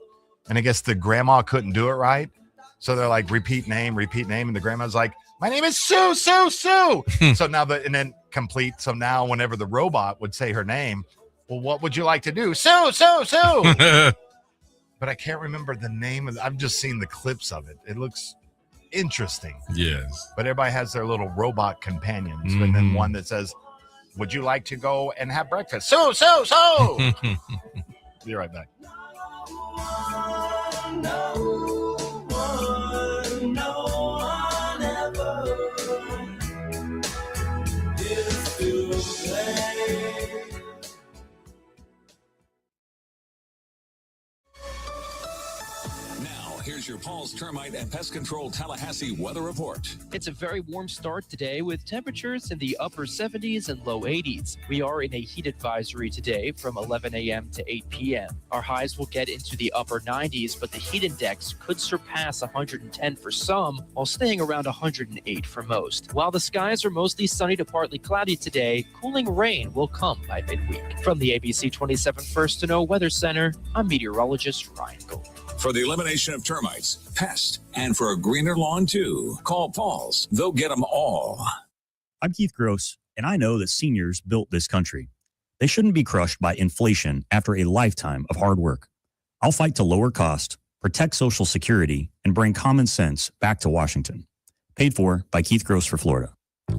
And I guess the grandma couldn't do it right. So they're like, repeat name. And the grandma's like, my name is Sue. So now and then complete. So now whenever the robot would say her name, well, what would you like to do? Sue. But I can't remember the name of I've just seen the clips of it. It looks interesting. Yes. But everybody has their little robot companions. And then one that says, would you like to go and have breakfast? So. Be right back. No one ever here's your Paul's Termite and Pest Control Tallahassee weather report. It's a very warm start today with temperatures in the upper 70s and low 80s. We are in a heat advisory today from 11 a.m. to 8 p.m. Our highs will get into the upper 90s, but the heat index could surpass 110 for some, while staying around 108 for most. While the skies are mostly sunny to partly cloudy today, cooling rain will come by midweek. From the ABC 27 First to Know Weather Center, I'm meteorologist Ryan Gold. For the elimination of termites, pests, and for a greener lawn too, call Paul's. They'll get them all. I'm Keith Gross, and I know that seniors built this country. They shouldn't be crushed by inflation after a lifetime of hard work. I'll fight to lower cost, protect Social Security, and bring common sense back to Washington. Paid for by Keith Gross for Florida.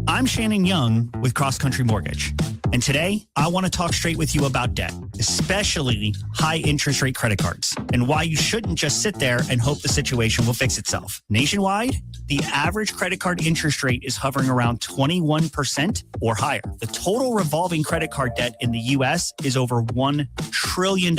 I'm Shannon Young with Cross Country Mortgage. And today, I want to talk straight with you about debt, especially high interest rate credit cards, and why you shouldn't just sit there and hope the situation will fix itself. Nationwide, the average credit card interest rate is hovering around 21% or higher. The total revolving credit card debt in the U.S. is over $1 trillion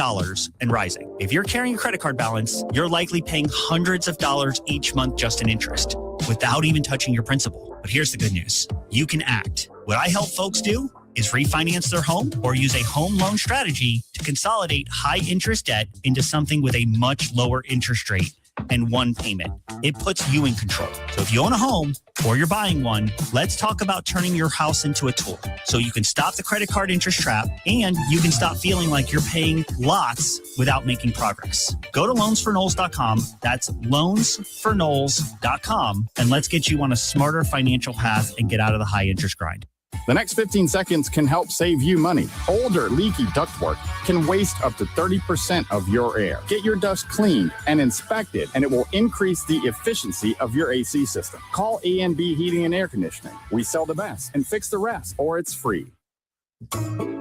and rising. If you're carrying a credit card balance, you're likely paying hundreds of dollars each month just in interest, without even touching your principal. But here's the good news. You can act. What I help folks do is refinance their home or use a home loan strategy to consolidate high interest debt into something with a much lower interest rate and one payment. It puts you in control. So if you own a home or you're buying one, let's talk about turning your house into a tool so you can stop the credit card interest trap and you can stop feeling like you're paying lots without making progress. Go to loansforknowles.com. That's loansforknowles.com, and let's get you on a smarter financial path and get out of the high interest grind. The next 15 seconds can help save you money. Old or leaky ductwork can waste up to 30% of your air. Get your ducts cleaned and inspected, and it will increase the efficiency of your AC system. Call A&B Heating and Air Conditioning. We sell the best and fix the rest, or it's free.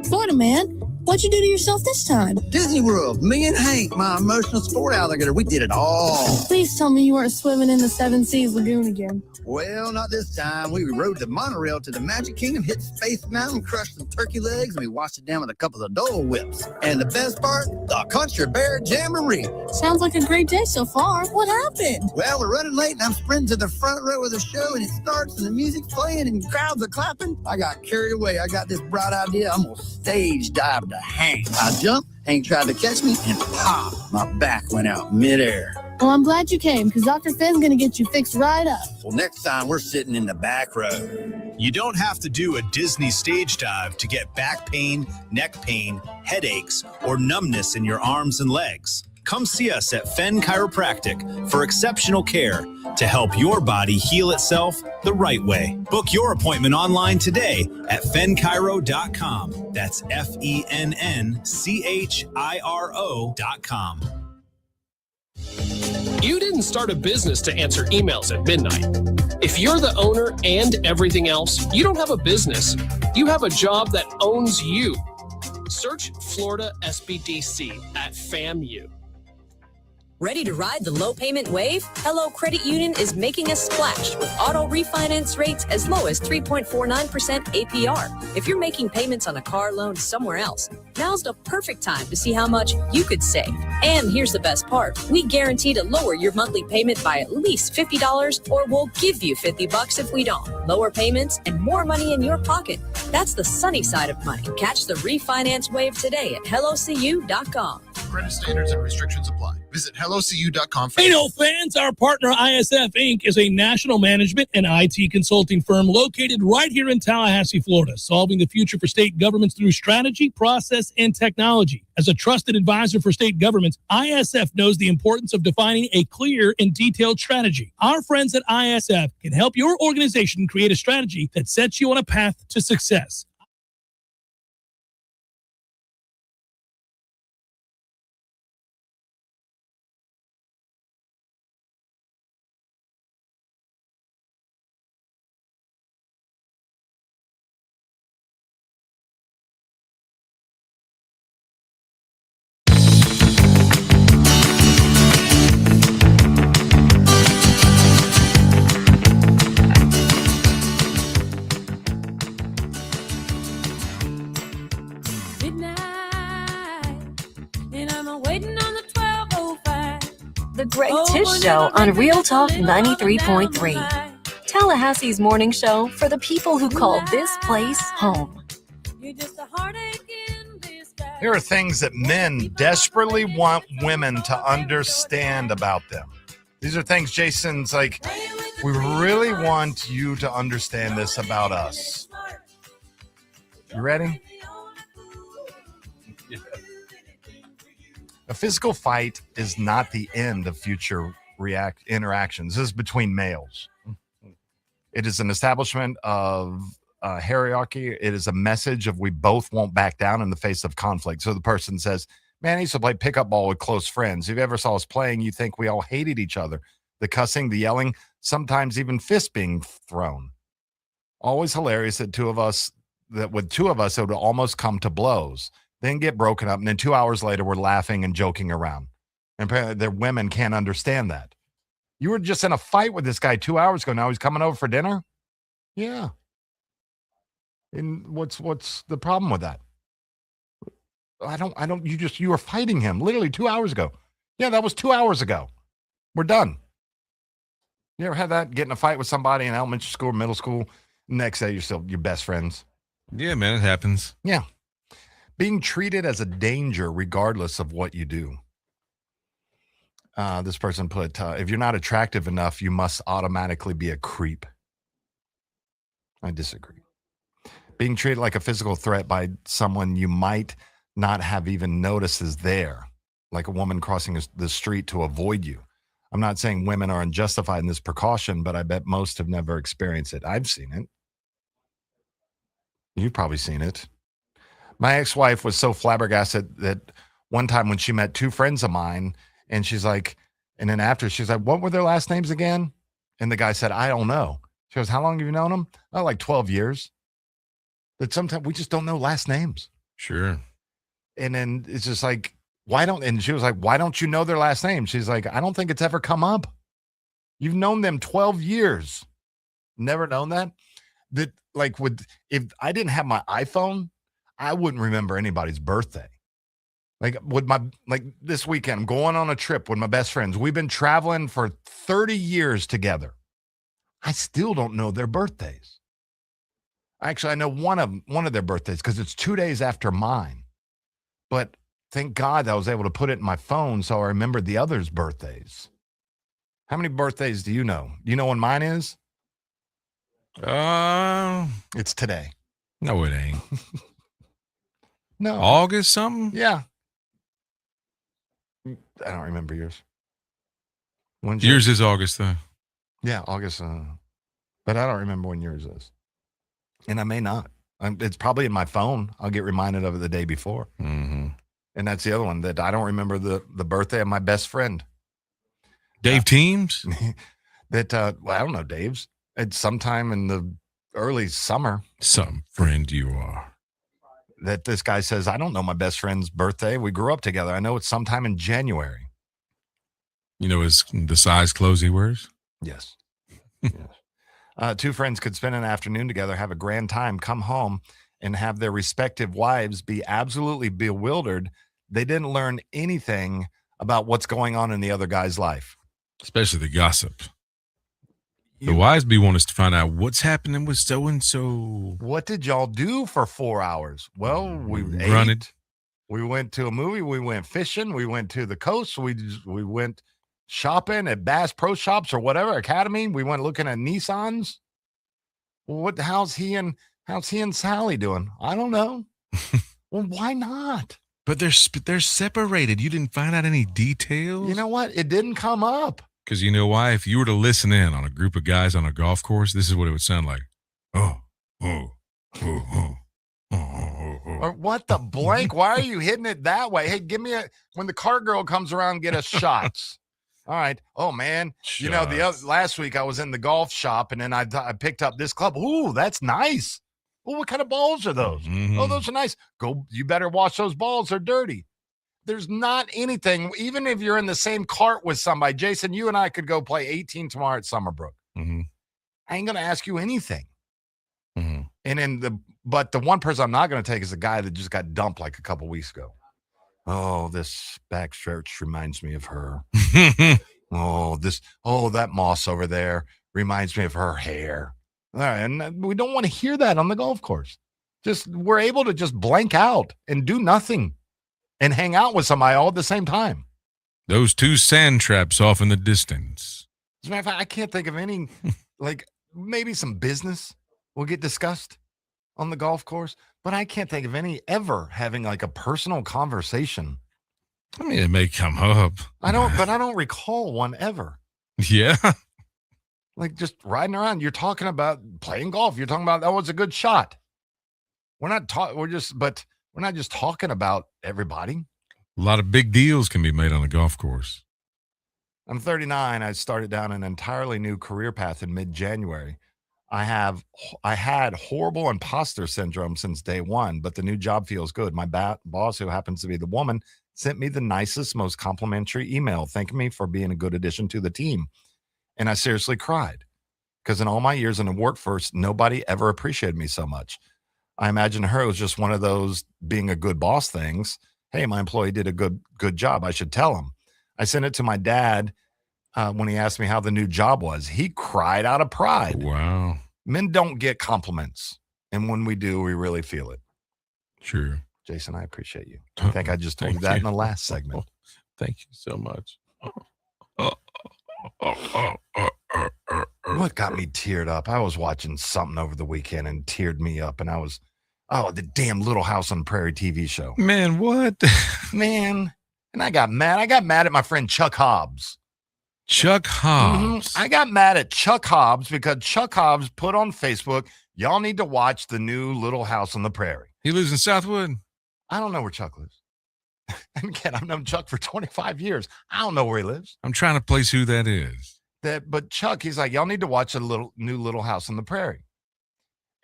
Florida man, what'd you do to yourself this time? Disney World. Me and Hank, my emotional sport alligator, we did it all. Please tell me you weren't swimming in the Seven Seas Lagoon again. Well, not this time. We rode the monorail to the Magic Kingdom, hit Space Mountain, crushed some turkey legs, and we washed it down with a couple of Dole Whips. And the best part, the Country Bear Jamboree. Sounds like a great day so far. What happened? Well, we're running late, and I'm sprinting to the front row of the show, and it starts, and the music's playing, and crowds are clapping. I got carried away. I got this bright idea. I'm going to stage dive to Hank. I jumped, Hank tried to catch me, and pop, my back went out midair. Well, I'm glad you came, because Dr. Finn's going to get you fixed right up. Well, next time, we're sitting in the back row. You don't have to do a Disney stage dive to get back pain, neck pain, headaches, or numbness in your arms and legs. Come see us at Fenn Chiropractic for exceptional care to help your body heal itself the right way. Book your appointment online today at fennchiro.com. That's FENNCHIRO.com. You didn't start a business to answer emails at midnight. If you're the owner and everything else, you don't have a business. You have a job that owns you. Search Florida SBDC at FAMU. Ready to ride the low payment wave? Hello Credit Union is making a splash with auto refinance rates as low as 3.49% APR. If you're making payments on a car loan somewhere else, now's the perfect time to see how much you could save. And here's the best part. We guarantee to lower your monthly payment by at least $50, or we'll give you $50 if we don't. Lower payments and more money in your pocket. That's the sunny side of money. Catch the refinance wave today at hellocu.com. Credit standards and restrictions apply. Visit hellocu.com. Hey, no fans, our partner ISF Inc. is a national management and IT consulting firm located right here in Tallahassee, Florida, solving the future for state governments through strategy, process, and technology. As a trusted advisor for state governments, ISF knows the importance of defining a clear and detailed strategy. Our friends at ISF can help your organization create a strategy that sets you on a path to success. The Greg Tish Show on Real Talk 93.3. Tallahassee's morning show for the people who call this place home. Here are things that men desperately want women to understand about them. These are things Jason's like, we really want you to understand this about us. You ready? A physical fight is not the end of future interactions. This is between males. It is an establishment of hierarchy. It is a message of we both won't back down in the face of conflict. So the person says, man, I used to play pickup ball with close friends. If you ever saw us playing, you think we all hated each other. The cussing, the yelling, sometimes even fists being thrown. Always hilarious that with two of us, it would almost come to blows, then get broken up. And then 2 hours later, we're laughing and joking around. And apparently their women can't understand that. You were just in a fight with this guy 2 hours ago. Now he's coming over for dinner? Yeah. And what's the problem with that? You were fighting him literally 2 hours ago. Yeah, that was 2 hours ago. We're done. You ever had that? Get in a fight with somebody in elementary school or middle school? Next day, you're still your best friends. Yeah, man, it happens. Yeah. Being treated as a danger regardless of what you do. This person put, if you're not attractive enough, you must automatically be a creep. I disagree. Being treated like a physical threat by someone you might not have even noticed is there, like a woman crossing the street to avoid you. I'm not saying women are unjustified in this precaution, but I bet most have never experienced it. I've seen it. You've probably seen it. My ex-wife was so flabbergasted that one time when she met two friends of mine, and she's like, and then after she's like, what were their last names again? And the guy said, I don't know. She goes, how long have you known them? Oh, like 12 years. That sometimes we just don't know last names. Sure. And then it's just like, and she was like, why don't you know their last name? She's like, I don't think it's ever come up. You've known them 12 years. Never known that? That like if I didn't have my iPhone, I wouldn't remember anybody's birthday. Like this weekend, I'm going on a trip with my best friends. We've been traveling for 30 years together. I still don't know their birthdays. Actually, I know one of their birthdays because it's 2 days after mine. But thank God I was able to put it in my phone so I remembered the others' birthdays. How many birthdays do you know? Do you know when mine is? It's today. No, it ain't. No. August something? Yeah. I don't remember yours. When's yours is August, though. Yeah, August. But I don't remember when yours is. And I may not. It's probably in my phone. I'll get reminded of it the day before. Mm-hmm. And that's the other one that I don't remember the birthday of my best friend. Dave Teams? I don't know Dave's. It's sometime in the early summer. Some friend you are. That this guy says, I don't know my best friend's birthday. We grew up together. I know it's sometime in January. You know the size clothes he wears? Yes. Yes. Two friends could spend an afternoon together, have a grand time, come home, and have their respective wives be absolutely bewildered. They didn't learn anything about what's going on in the other guy's life. Especially the gossip. The wives be wanting us to find out what's happening with so-and-so. What did y'all do for 4 hours? Well, we ate. We went to a movie. We went fishing. We went to the coast. We went shopping at Bass Pro Shops or whatever, Academy. We went looking at Nissans. Well, how's he and Sally doing? I don't know. Well, why not? But they're separated. You didn't find out any details? You know what? It didn't come up. Because you know why? If you were to listen in on a group of guys on a golf course, this is what it would sound like. Oh. Or what the blank? Why are you hitting it that way? Hey, give me when the car girl comes around, get us shots. All right. Oh, man. Shots. You know, last week I was in the golf shop and then I picked up this club. Ooh, that's nice. Oh, what kind of balls are those? Mm-hmm. Oh, those are nice. You better wash those balls. They're dirty. There's not anything, even if you're in the same cart with somebody. Jason, you and I could go play 18 tomorrow at Summerbrook. Mm-hmm. I ain't going to ask you anything. Mm-hmm. And but the one person I'm not going to take is the guy that just got dumped like a couple weeks ago. Oh, this backstretch reminds me of her. That moss over there reminds me of her hair. All right, and we don't want to hear that on the golf course. We're able to just blank out and do nothing and hang out with somebody all at the same time. Those two sand traps off in the distance. As a matter of fact, I can't think of any, like maybe some business will get discussed on the golf course, but I can't think of any ever having like a personal conversation. I mean, it may come up. I don't recall one ever. Yeah. Like just riding around. You're talking about playing golf. You're talking about that was a good shot. We're not just talking about everybody. A lot of big deals can be made on a golf course. I'm 39. I started down an entirely new career path in mid-January. I had horrible imposter syndrome since day one, but the new job feels good. My boss, who happens to be the woman, sent me the nicest, most complimentary email thanking me for being a good addition to the team. And I seriously cried because in all my years in the workforce, nobody ever appreciated me so much. I imagine to her it was just one of those being a good boss things. Hey, my employee did a good job. I should tell him. I sent it to my dad when he asked me how the new job was. He cried out of pride. Wow. Men don't get compliments. And when we do, we really feel it. Sure. Jason, I appreciate you. I think I just told you that in the last segment. Thank you so much. What got me teared up? I was watching something over the weekend and teared me up. And the damn Little House on the Prairie TV show. Man, what? Man. And I got mad. I got mad at my friend Chuck Hobbs. Chuck Hobbs. I got mad at Chuck Hobbs because Chuck Hobbs put on Facebook, y'all need to watch the new Little House on the Prairie. He lives in Southwood? I don't know where Chuck lives. And again, I've known Chuck for 25 years. I don't know where he lives. I'm trying to place who that is. But Chuck, he's like, y'all need to watch new Little House on the Prairie.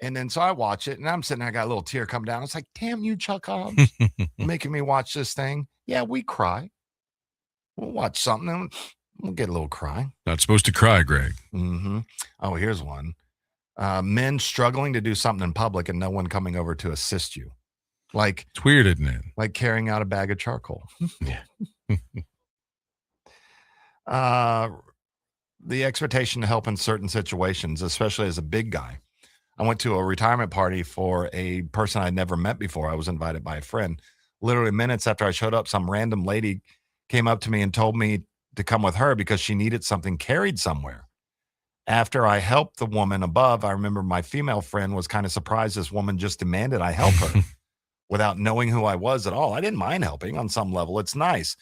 And then so I watch it, and I'm sitting there, I got a little tear come down. It's like, damn you, Chuck Hobbs, making me watch this thing. Yeah, we cry. We'll watch something, and we'll get a little cry. Not supposed to cry, Greg. Mm-hmm. Oh, here's one. Men struggling to do something in public and no one coming over to assist you. Like it's weird, isn't it? Like carrying out a bag of charcoal. Yeah. The expectation to help in certain situations, especially as a big guy. I went to a retirement party for a person I'd never met before. I was invited by a friend. Literally minutes after I showed up, some random lady came up to me and told me to come with her because she needed something carried somewhere. After I helped the woman above, I remember my female friend was kind of surprised this woman just demanded I help her without knowing who I was at all. I didn't mind helping on some level. It's nice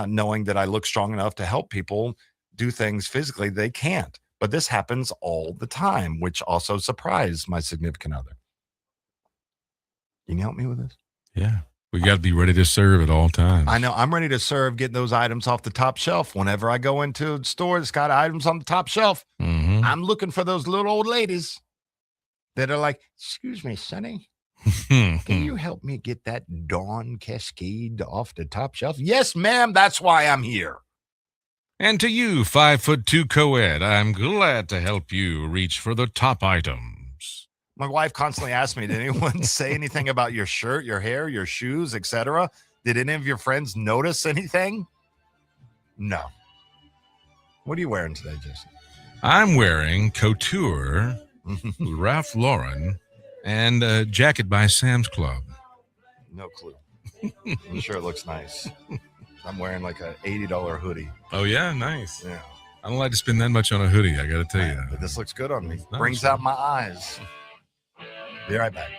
knowing that I look strong enough to help people do things physically they can't. But this happens all the time, which also surprised my significant other. Can you help me with this? Yeah. We got to be ready to serve at all times. I know. I'm ready to serve, getting those items off the top shelf. Whenever I go into a store that's got items on the top shelf, I'm looking for those little old ladies that are like, excuse me, Sonny, can you help me get that Dawn Cascade off the top shelf? Yes, ma'am. That's why I'm here. And to you, 5'2" co-ed, I'm glad to help you reach for the top items. My wife constantly asks me, did anyone say anything about your shirt, your hair, your shoes, etc.? Did any of your friends notice anything? No. What are you wearing today, Jason? I'm wearing couture, Ralph Lauren, and a jacket by Sam's Club. No clue. I'm sure it looks nice. I'm wearing like a $80 hoodie. Oh, yeah? Nice. Yeah. I don't like to spend that much on a hoodie, I got to tell you. But this looks good on me. Nice. Brings out my eyes. Be right back.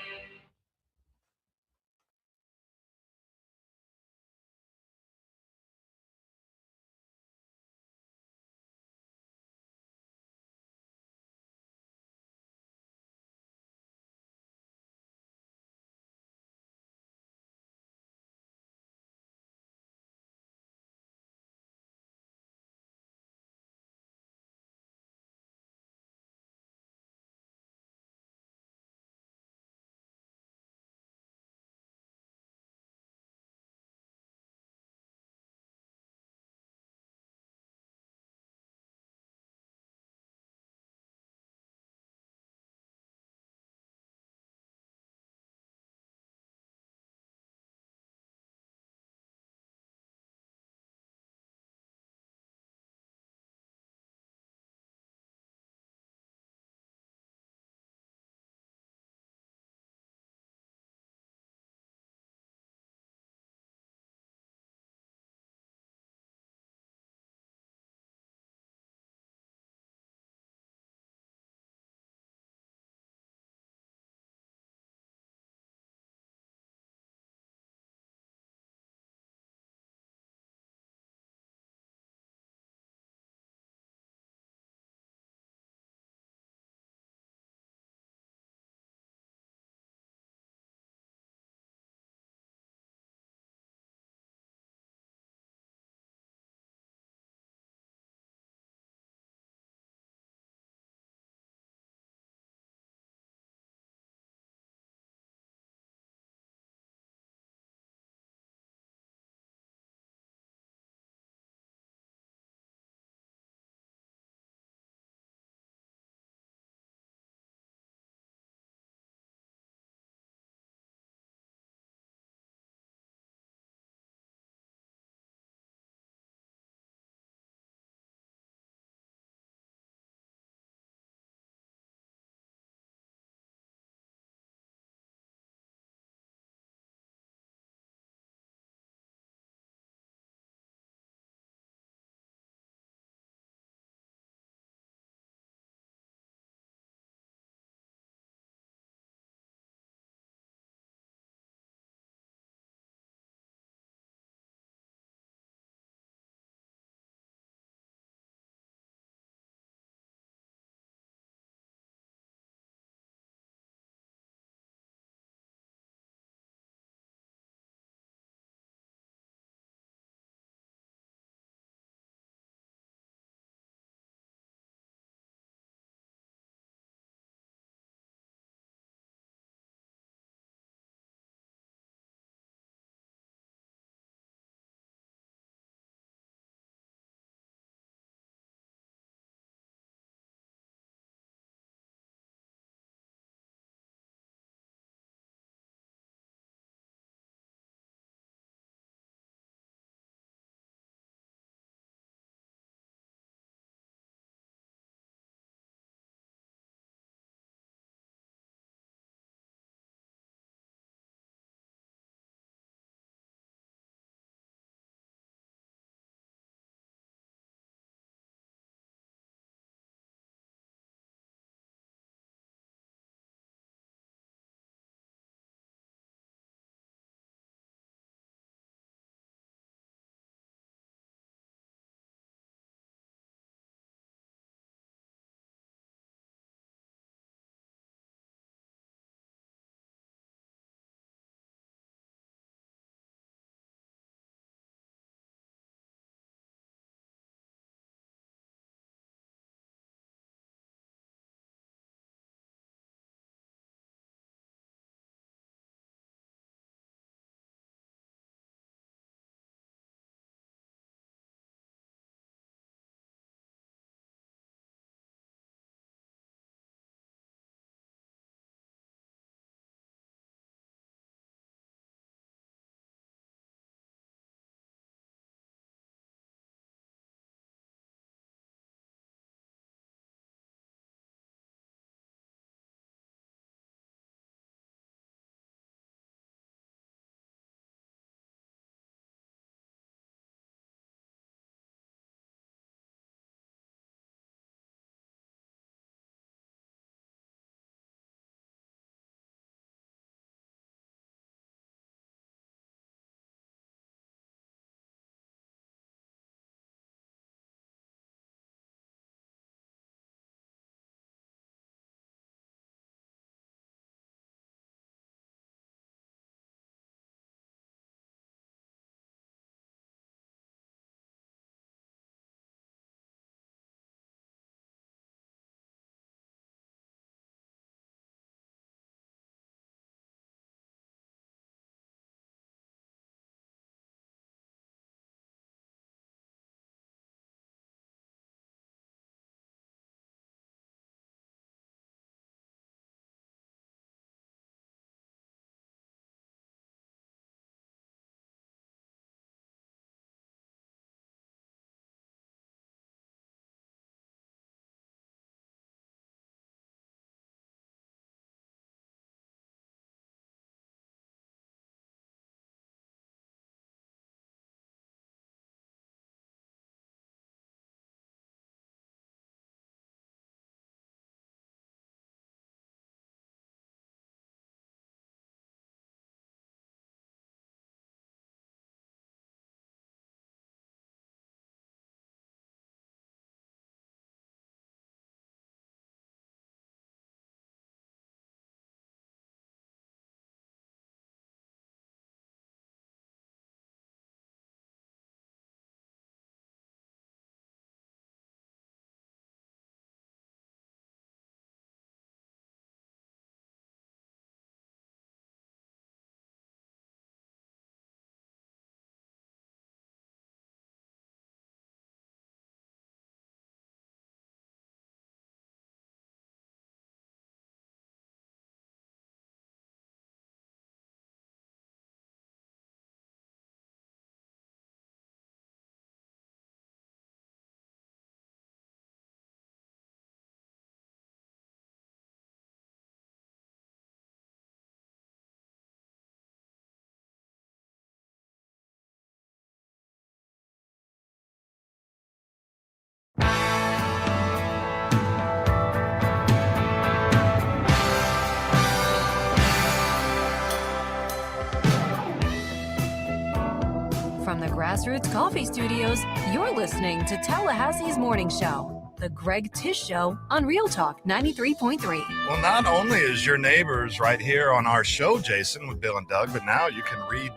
Grassroots Coffee Studios, you're listening to Tallahassee's Morning Show, The Greg Tish Show on Real Talk 93.3. Well, not only is your neighbors right here on our show, Jason, with Bill and Doug, but now you can read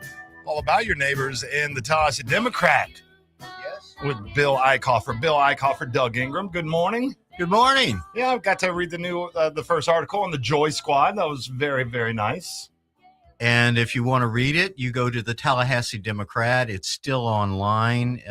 all about your neighbors in the Tallahassee Democrat. Yes. With Bill Eichhofer, Doug Ingram. Good morning. Good morning. Yeah, I've got to read the first article on the Joy Squad. That was very, very nice. And if you want to read it, you go to the Tallahassee Democrat. It's still online.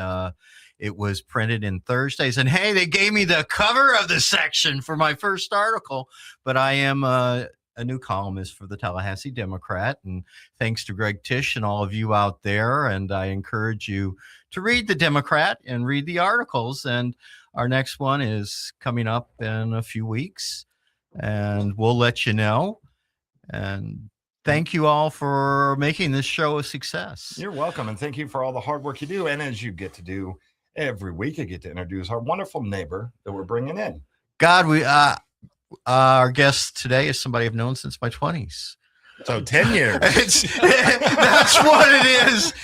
It was printed in Thursdays. And hey, they gave me the cover of the section for my first article. But I am a new columnist for the Tallahassee Democrat. And thanks to Greg Tish and all of you out there. And I encourage you to read the Democrat and read the articles. And our next one is coming up in a few weeks. And we'll let you know. And thank you all for making this show a success. You're welcome, and thank you for all the hard work you do. And as you get to do every week, I get to introduce our wonderful neighbor that we're bringing in. God, our guest today is somebody I've known since my 20s. So 10 years. That's what it is.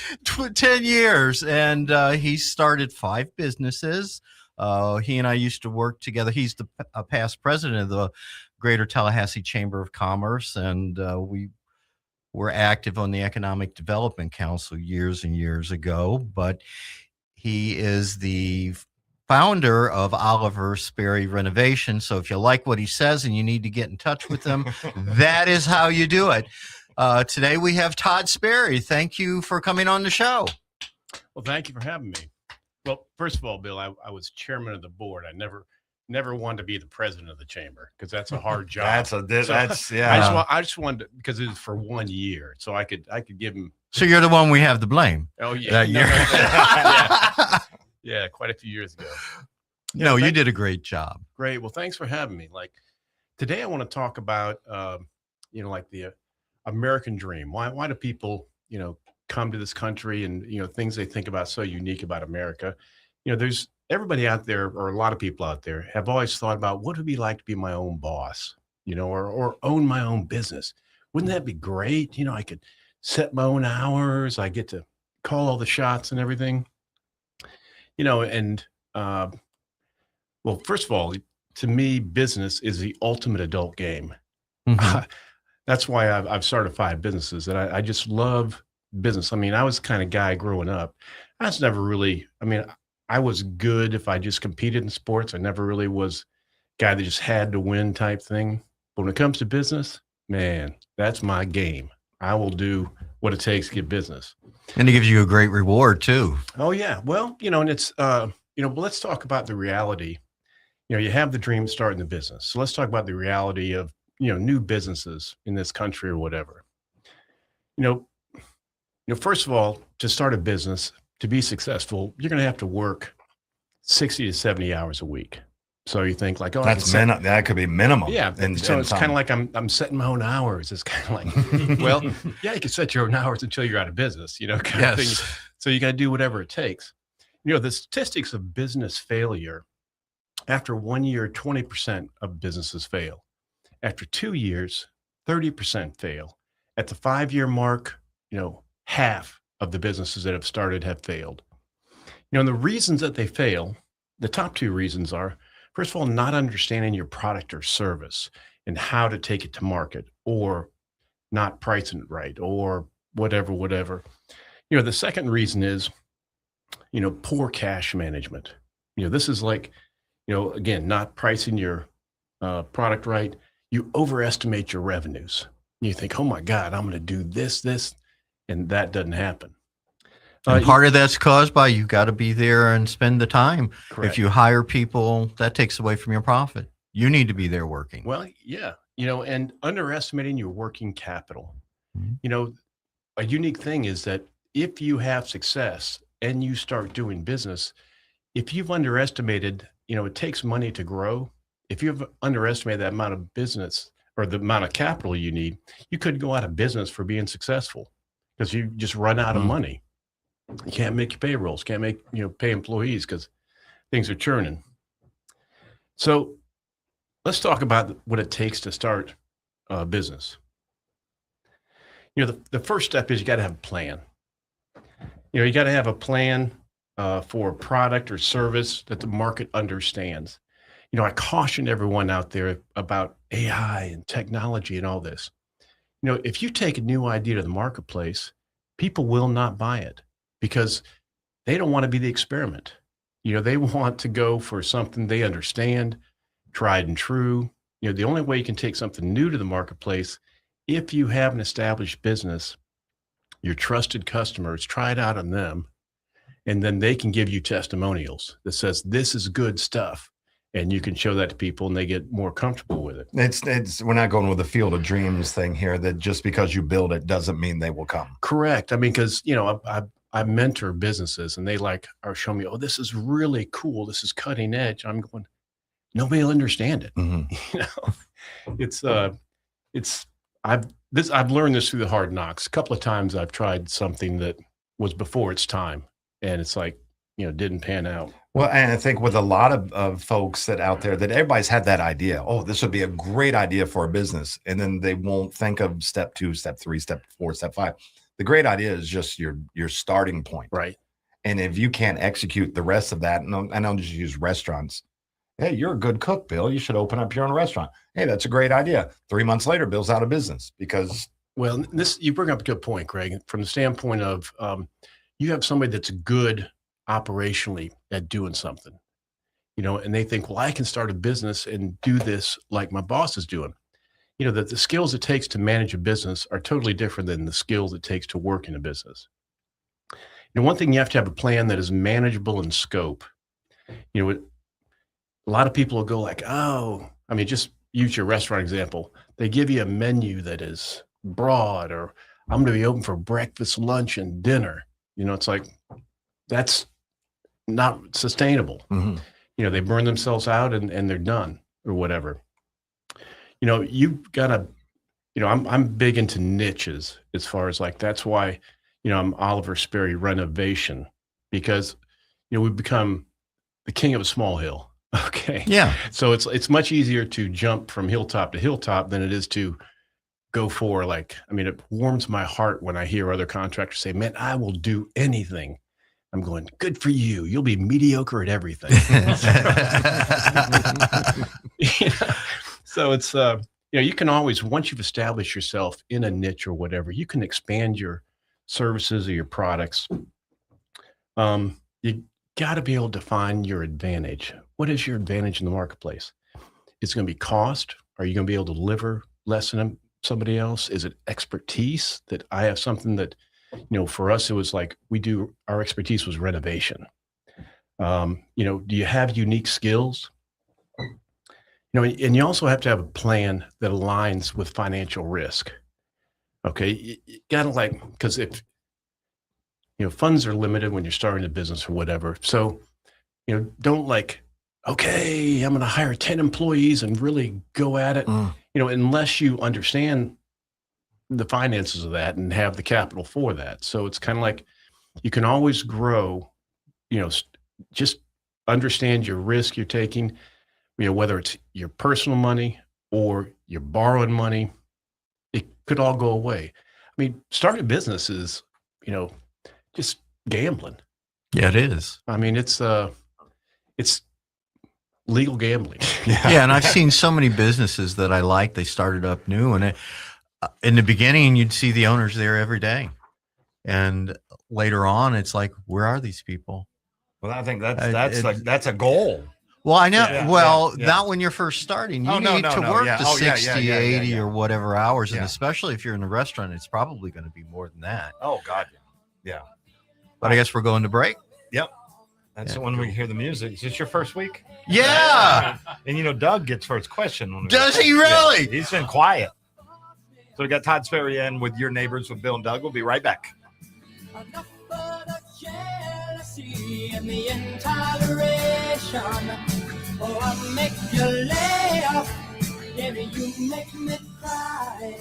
10 years. And he started 5 businesses. He and I used to work together. He's the past president of the Greater Tallahassee Chamber of Commerce, and we were active on the Economic Development Council years and years ago. But he is the founder of Oliver Sperry Renovation. So if you like what he says and you need to get in touch with him, that is how you do it. Today we have Todd Sperry. Thank you for coming on the show. Well, thank you for having me. Well, first of all, Bill, I was chairman of the board. I never wanted to be the president of the chamber because that's a hard job. I just wanted to, because it was for 1 year, so I could give him. So you're the one we have to blame. Oh yeah, that year. Yeah, quite a few years ago. No, you did a great job. Great. Well, thanks for having me. Like today, I want to talk about like the American dream. Why do people come to this country and things they think about so unique about America? There's everybody out there, or a lot of people out there, have always thought about what it would be like to be my own boss, or own my own business. Wouldn't that be great? I could set my own hours. I get to call all the shots and everything. Well, first of all, to me, business is the ultimate adult game. Mm-hmm. That's why I've started 5 businesses, and I just love business. I mean, I was the kind of guy growing up. I was never really, I was good if I just competed in sports. I never really was a guy that just had to win type thing. But when it comes to business, man, that's my game. I will do what it takes to get business. And it gives you a great reward too. Oh yeah. Well, and it's, but let's talk about the reality. You have the dream starting the business. So let's talk about the reality of, new businesses in this country or whatever. First of all, to start a business, to be successful, you're going to have to work 60 to 70 hours a week. So you think like, oh, that could be minimum. Yeah. So it's kind of like I'm setting my own hours. It's kind of like, well, yeah, you can set your own hours until you're out of business, kind of thing. So you got to do whatever it takes. The statistics of business failure, after 1 year, 20% of businesses fail. After 2 years, 30% fail. At the 5-year mark, half of the businesses that have started have failed. And the reasons that they fail, the top 2 reasons are, first of all, not understanding your product or service and how to take it to market, or not pricing it right, or whatever. The second reason is, poor cash management. This is like, again, not pricing your product right. You overestimate your revenues. You think, oh my God, I'm going to do this, and that doesn't happen. And part of that's caused by you got to be there and spend the time. Correct. If you hire people, that takes away from your profit. You need to be there working. Well, yeah, and underestimating your working capital. Mm-hmm. A unique thing is that if you have success and you start doing business, if you've underestimated, it takes money to grow. If you've underestimated that amount of business or the amount of capital you need, you could go out of business for being successful because you just run out of money. You can't make your payrolls, can't make, pay employees because things are churning. So let's talk about what it takes to start a business. The first step is you got to have a plan. You got to have a plan for a product or service that the market understands. I caution everyone out there about AI and technology and all this. If you take a new idea to the marketplace, people will not buy it because they don't want to be the experiment. They want to go for something they understand, tried and true. The only way you can take something new to the marketplace, if you have an established business, your trusted customers, try it out on them, and then they can give you testimonials that says this is good stuff. And you can show that to people and they get more comfortable with it. We're not going with the field of dreams thing here, that just because you build it doesn't mean they will come. Correct. I mean, because, I mentor businesses and they are showing me, oh, this is really cool. This is cutting edge. I'm going, nobody will understand it. Mm-hmm. I've learned this through the hard knocks. A couple of times I've tried something that was before its time and it's didn't pan out. Well, and I think with a lot of folks that out there, that everybody's had that idea. Oh, this would be a great idea for a business. And then they won't think of step 2, step 3, step 4, step 5. The great idea is just your starting point. Right. And if you can't execute the rest of that, and I don't just use restaurants. Hey, you're a good cook, Bill. You should open up your own restaurant. Hey, that's a great idea. 3 months later, Bill's out of business because. Well, you bring up a good point, Greg, from the standpoint of you have somebody that's good operationally at doing something, and they think, well, I can start a business and do this like my boss is doing. That the skills it takes to manage a business are totally different than the skills it takes to work in a business. One thing, you have to have a plan that is manageable in scope. A lot of people will go like, oh, I mean, just use your restaurant example. They give you a menu that is broad, or I'm going to be open for breakfast, lunch, and dinner. It's like, that's not sustainable. Mm-hmm. They burn themselves out and they're done or whatever. You gotta, I'm big into niches as far as that's why, I'm Oliver Sperry Renovation, because, we've become the king of a small hill. Okay. Yeah. So it's much easier to jump from hilltop to hilltop than it is to go for it warms my heart when I hear other contractors say, man, I will do anything. I'm going, good for you. You'll be mediocre at everything. So it's, you can always, once you've established yourself in a niche or whatever, you can expand your services or your products. You got to be able to find your advantage. What is your advantage in the marketplace? It's going to be cost. Are you going to be able to deliver less than somebody else? Is it expertise that I have something that, for us, it was our expertise was renovation. Do you have unique skills? And you also have to have a plan that aligns with financial risk. Okay. You gotta because if, funds are limited when you're starting a business or whatever. So, don't okay, I'm going to hire 10 employees and really go at it, unless you understand the finances of that and have the capital for that. So it's kind of you can always grow, just understand your risk you're taking, whether it's your personal money or you're borrowing money, it could all go away. I mean, starting a business is, just gambling. Yeah, it is. I mean, it's legal gambling. Yeah. And I've seen so many businesses that I like, they started up new, and in the beginning, you'd see the owners there every day. And later on, it's where are these people? Well, I think that's a goal. Well, I know. Yeah. Not when you're first starting. You need to work the 60, 80 or whatever hours. And especially if you're in a restaurant, it's probably going to be more than that. Oh, God. Yeah. But I guess we're going to break. Yep. That's the one we hear the music. Is this your first week? Yeah. And Doug gets first question. Does he really? Yeah, he's been quiet. So we got Todd Sperry in with Your Neighbors with Bill and Doug. We'll be right back. Enough of the jealousy and the intoleration. Oh, I'll make you laugh. Maybe you make me cry.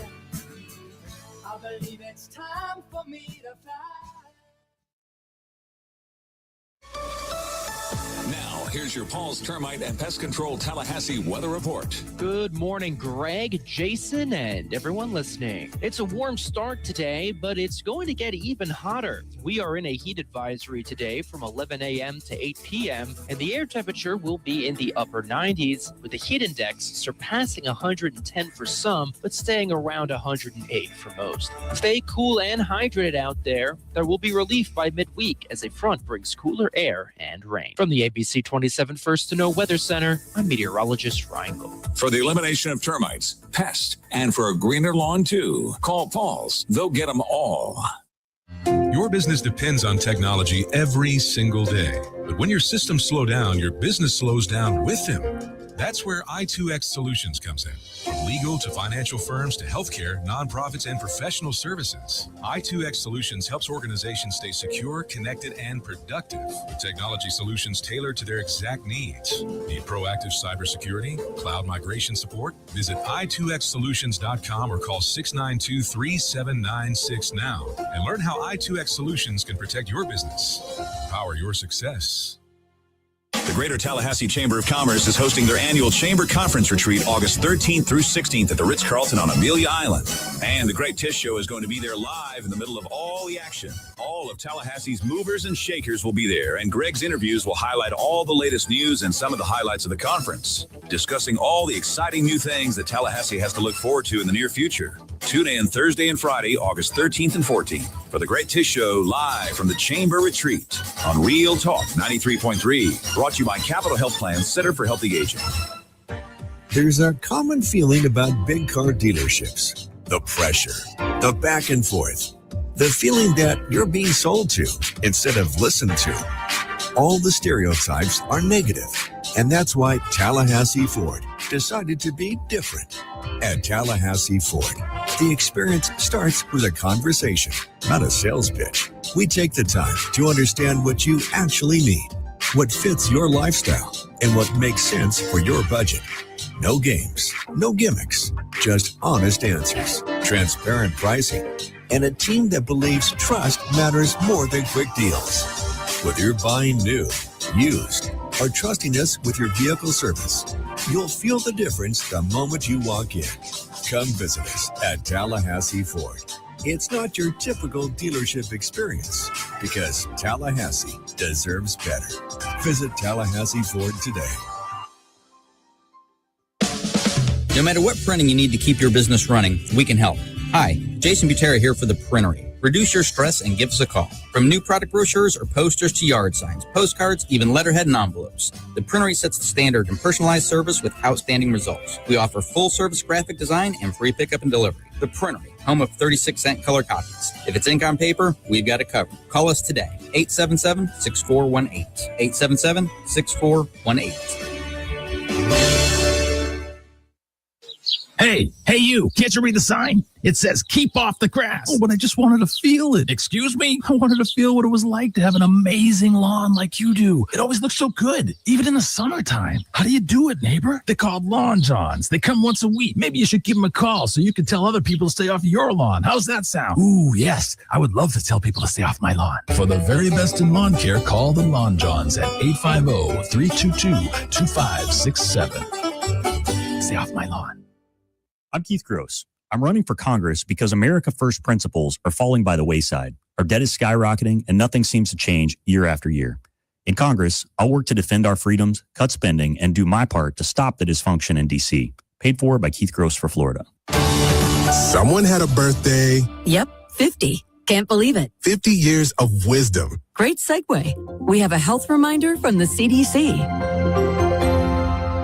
I believe it's time for me to fly. Now, here's your Paul's Termite and Pest Control Tallahassee weather report. Good morning, Greg, Jason, and everyone listening. It's a warm start today, but it's going to get even hotter. We are in a heat advisory today from 11 a.m. to 8 p.m., and the air temperature will be in the upper 90s, with the heat index surpassing 110 for some, but staying around 108 for most. Stay cool and hydrated out there. There will be relief by midweek as a front brings cooler air and rain. From the ABC 27 First to Know Weather Center, I'm meteorologist Ryan Gold. For the elimination of termites, pests, and for a greener lawn too, call Paul's. They'll get them all. Your business depends on technology every single day. But when your systems slow down, your business slows down with them. That's where I2X Solutions comes in. From legal to financial firms to healthcare, nonprofits, and professional services, I2X Solutions helps organizations stay secure, connected, and productive with technology solutions tailored to their exact needs. Need proactive cybersecurity, cloud migration support? Visit i2xsolutions.com or call 692-3796 now and learn how I2X Solutions can protect your business, power your success. The Greater Tallahassee Chamber of Commerce is hosting their annual Chamber Conference Retreat August 13th through 16th at the Ritz-Carlton on Amelia Island. And the Greg Tish Show is going to be there live in the middle of all the action. All of Tallahassee's movers and shakers will be there, and Greg's interviews will highlight all the latest news and some of the highlights of the conference, discussing all the exciting new things that Tallahassee has to look forward to in the near future. Tune in Thursday and Friday, August 13th and 14th for the Greg Tish Show live from the Chamber Retreat on Real Talk 93.3, brought to you by Capital Health Plan Center for Healthy Aging. There's a common feeling about big car dealerships. The pressure, the back and forth, the feeling that you're being sold to instead of listened to. All the stereotypes are negative, and that's why Tallahassee Ford decided to be different. At Tallahassee Ford, the experience starts with a conversation, not a sales pitch. We take the time to understand what you actually need, what fits your lifestyle, and what makes sense for your budget. No games, no gimmicks, just honest answers, transparent pricing, and a team that believes trust matters more than quick deals. Whether you're buying new, used, or trusting us with your vehicle service, you'll feel the difference the moment you walk in. Come visit us at Tallahassee Ford. It's not your typical dealership experience because Tallahassee deserves better. Visit Tallahassee Ford today. No matter what printing you need to keep your business running, we can help. Hi, Jason Butera here for The Printery. Reduce your stress and give us a call. From new product brochures or posters to yard signs, postcards, even letterhead and envelopes, The Printery sets the standard in personalized service with outstanding results. We offer full-service graphic design and free pickup and delivery. The Printery, home of 36-cent color copies. If it's ink on paper, we've got it covered. Call us today, 877-6418. 877-6418. Hey, you, can't you read the sign? It says, keep off the grass. Oh, but I just wanted to feel it. Excuse me? I wanted to feel what it was like to have an amazing lawn like you do. It always looks so good, even in the summertime. How do you do it, neighbor? They're called Lawn Johns. They come once a week. Maybe you should give them a call so you can tell other people to stay off your lawn. How's that sound? Ooh, yes. I would love to tell people to stay off my lawn. For the very best in lawn care, call the Lawn Johns at 850-322-2567. Stay off my lawn. I'm Keith Gross. I'm running for Congress because America First principles are falling by the wayside. Our debt is skyrocketing and nothing seems to change year after year. In Congress, I'll work to defend our freedoms, cut spending, and do my part to stop the dysfunction in D.C. Paid for by Keith Gross for Florida. Someone had a birthday. Yep, 50. Can't believe it. 50 years of wisdom. Great segue. We have a health reminder from the CDC.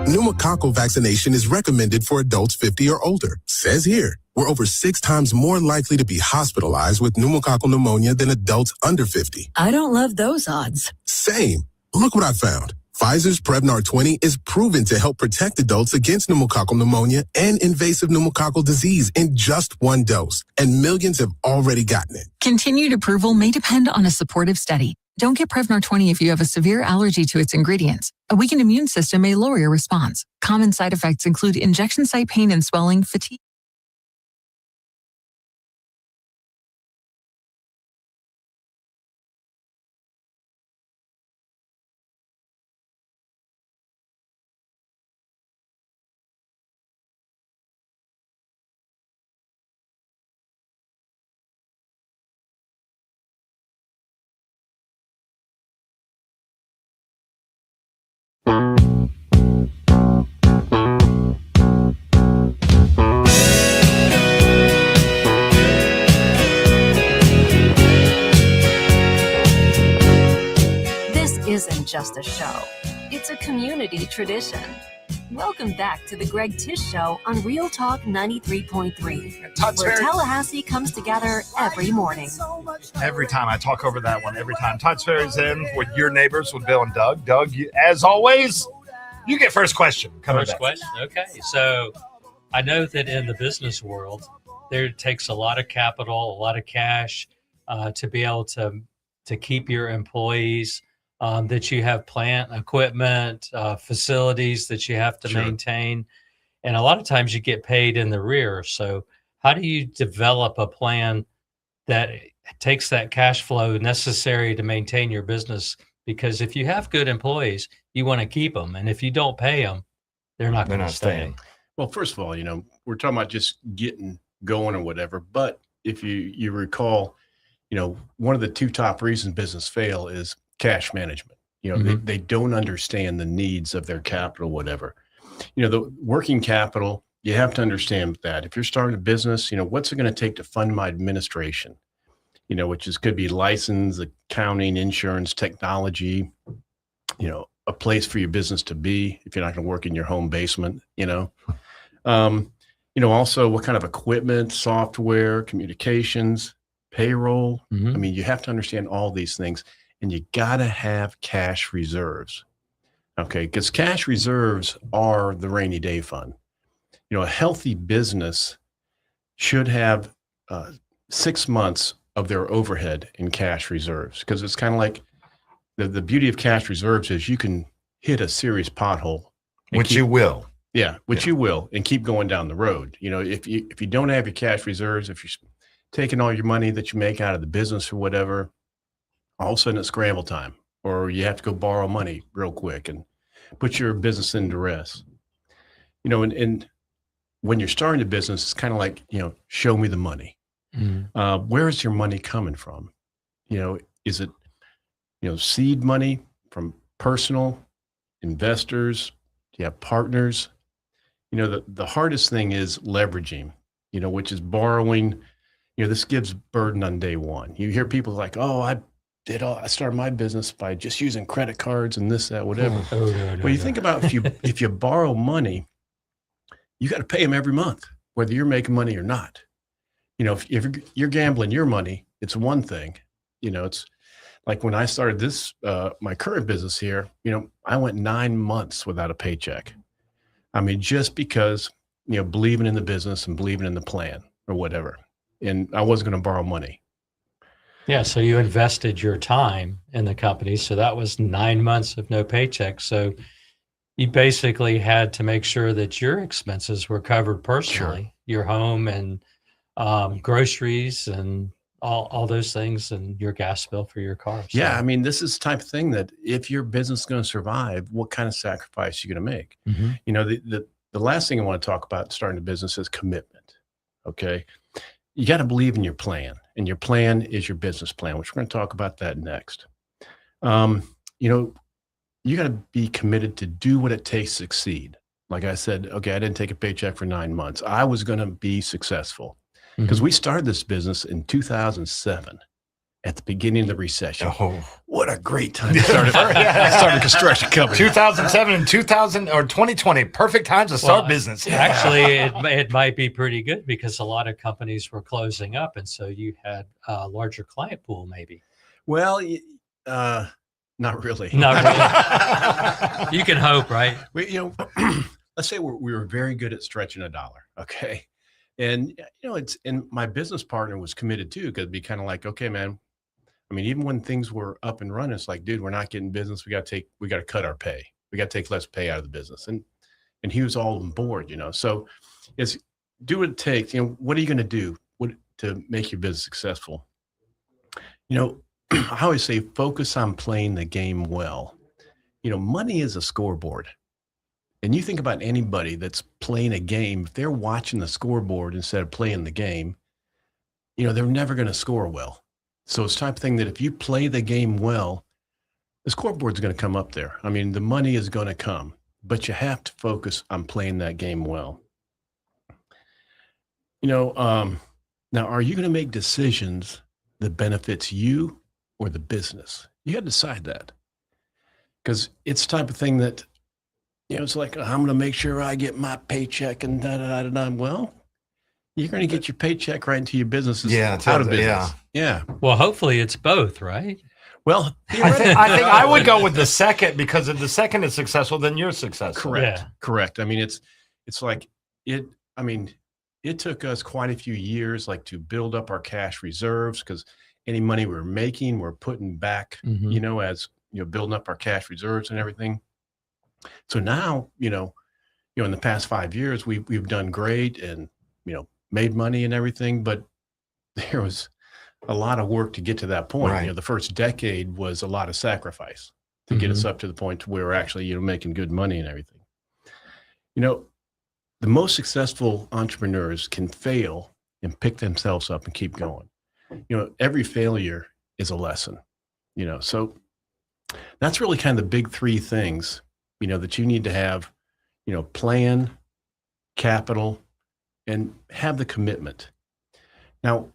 Pneumococcal vaccination is recommended for adults 50 or older. Says here, we're over 6 times more likely to be hospitalized with pneumococcal pneumonia than adults under 50. I don't love those odds. Same. Look what I found. Pfizer's Prevnar 20 is proven to help protect adults against pneumococcal pneumonia and invasive pneumococcal disease in just 1 dose, and millions have already gotten it. Continued approval may depend on a supportive study. Don't get Prevnar 20 if you have a severe allergy to its ingredients. A weakened immune system may lower your response. Common side effects include injection site pain and swelling, fatigue. just a show. It's a community tradition. Welcome back to the Greg Tish Show on Real Talk 93.3, where Tallahassee comes together every morning. Every time I talk over that one, every time Todd's Ferry's in with your neighbors with Bill and Doug. Doug, as always, you get first question. First question. Okay. So I know that in the business world, there takes a lot of capital, a lot of cash to be able to keep your employees, that you have plant equipment, facilities that you have to maintain. And a lot of times you get paid in the rear. So how do you develop a plan that takes that cash flow necessary to maintain your business? Because if you have good employees, you want to keep them. And if you don't pay them, they're not going to stay. Well, first of all, we're talking about just getting going or whatever. But if you recall, one of the two top reasons business fail is cash management. They don't understand the needs of their capital, whatever. The working capital, you have to understand that if you're starting a business, what's it going to take to fund my administration? Which could be license, accounting, insurance, technology, a place for your business to be if you're not going to work in your home basement, also what kind of equipment, software, communications, payroll. I mean, you have to understand all these things, and you got to have cash reserves. Okay. Because cash reserves are the rainy day fund. A healthy business should have 6 months of their overhead in cash reserves, because it's kind of like the beauty of cash reserves is you can hit a serious pothole, which you will. Yeah, which you will, and keep going down the road. If you don't have your cash reserves, if you're taking all your money that you make out of the business or whatever, all of a sudden it's scramble time, or you have to go borrow money real quick and put your business in duress. And when you're starting a business, it's kind of like, show me the money. Where is your money coming from? Is it, seed money from personal investors? Do you have partners? The hardest thing is leveraging, which is borrowing. This gives burden on day one. You hear people like, oh, I started my business by just using credit cards and this, that, whatever. You think about if you borrow money, you got to pay them every month, whether you're making money or not. If you're gambling your money, it's one thing. It's like when I started this, my current business here, I went 9 months without a paycheck. I mean, just because, believing in the business and believing in the plan or whatever. And I wasn't going to borrow money. Yeah. So you invested your time in the company. So that was 9 months of no paycheck. So you basically had to make sure that your expenses were covered personally, your home and groceries and all those things, and your gas bill for your car. So. Yeah. I mean, this is the type of thing that if your business is going to survive, what kind of sacrifice you're going to make? The last thing I want to talk about starting a business is commitment. Okay. You got to believe in your plan, and your plan is your business plan, which we're going to talk about that next. You got to be committed to do what it takes to succeed. Like I said, okay, I didn't take a paycheck for 9 months. I was going to be successful. Because we started this business in 2007 at the beginning of the recession. Oh, what a great time to start a construction company. 2007 and 2020, perfect times to start business. Actually, it might be pretty good because a lot of companies were closing up, and so you had a larger client pool, maybe. Well, not really. Not really. You can hope, right? Let's say we were very good at stretching a dollar. Okay. And, and my business partner was committed too, because it'd be kind of like, okay, man, I mean, even when things were up and running, it's like, dude, we're not getting business. We got to cut our pay. We got to take less pay out of the business. And he was all on board, so it's do what it takes. What are you going to do to make your business successful? I always say, focus on playing the game well. Money is a scoreboard. And you think about anybody that's playing a game, if they're watching the scoreboard instead of playing the game, they're never going to score well. So it's the type of thing that if you play the game well, the scoreboard's going to come up there. I mean, the money is going to come, but you have to focus on playing that game well. Now, are you going to make decisions that benefits you or the business? You got to decide that. because it's the type of thing that, it's like, I'm going to make sure I get my paycheck and da-da-da-da-da. Well, you're going to get your paycheck right into your business out of business. Yeah. Well, hopefully it's both, right? Well, I think I would go with the second, because if the second is successful, then you're successful. Correct. Yeah. Correct. I mean, it's like it. I mean, it took us quite a few years, like, to build up our cash reserves, because any money we're making, we're putting back, as building up our cash reserves and everything. So now, in the past 5 years, we've done great and made money and everything, but there was a lot of work to get to that point. Right. The first decade was a lot of sacrifice to get us up to the point to where we're actually, making good money and everything. The most successful entrepreneurs can fail and pick themselves up and keep going. Every failure is a lesson, so that's really kind of the big three things, that you need to have, plan, capital, and have the commitment. Now,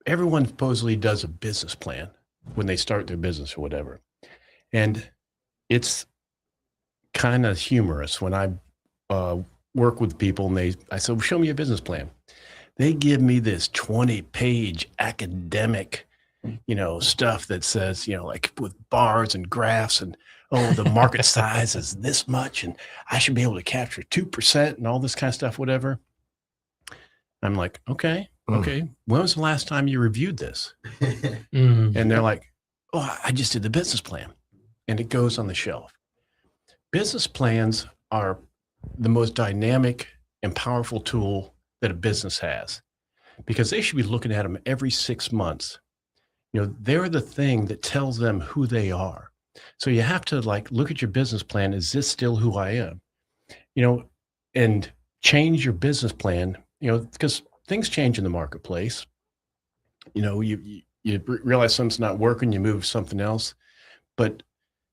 everyone supposedly does a business plan when they start their business or whatever. And it's kind of humorous when I work with people and I said, well, show me your business plan. They give me this 20-page academic, stuff that says, like, with bars and graphs and, the market size is this much and I should be able to capture 2% and all this kind of stuff, whatever. I'm like, okay. When was the last time you reviewed this? And they're like, oh, I just did the business plan. And it goes on the shelf. Business plans are the most dynamic and powerful tool that a business has, because they should be looking at them every 6 months. They're the thing that tells them who they are. So you have to, like, look at your business plan. Is this still who I am? And change your business plan, because things change in the marketplace. You realize something's not working, you move something else, but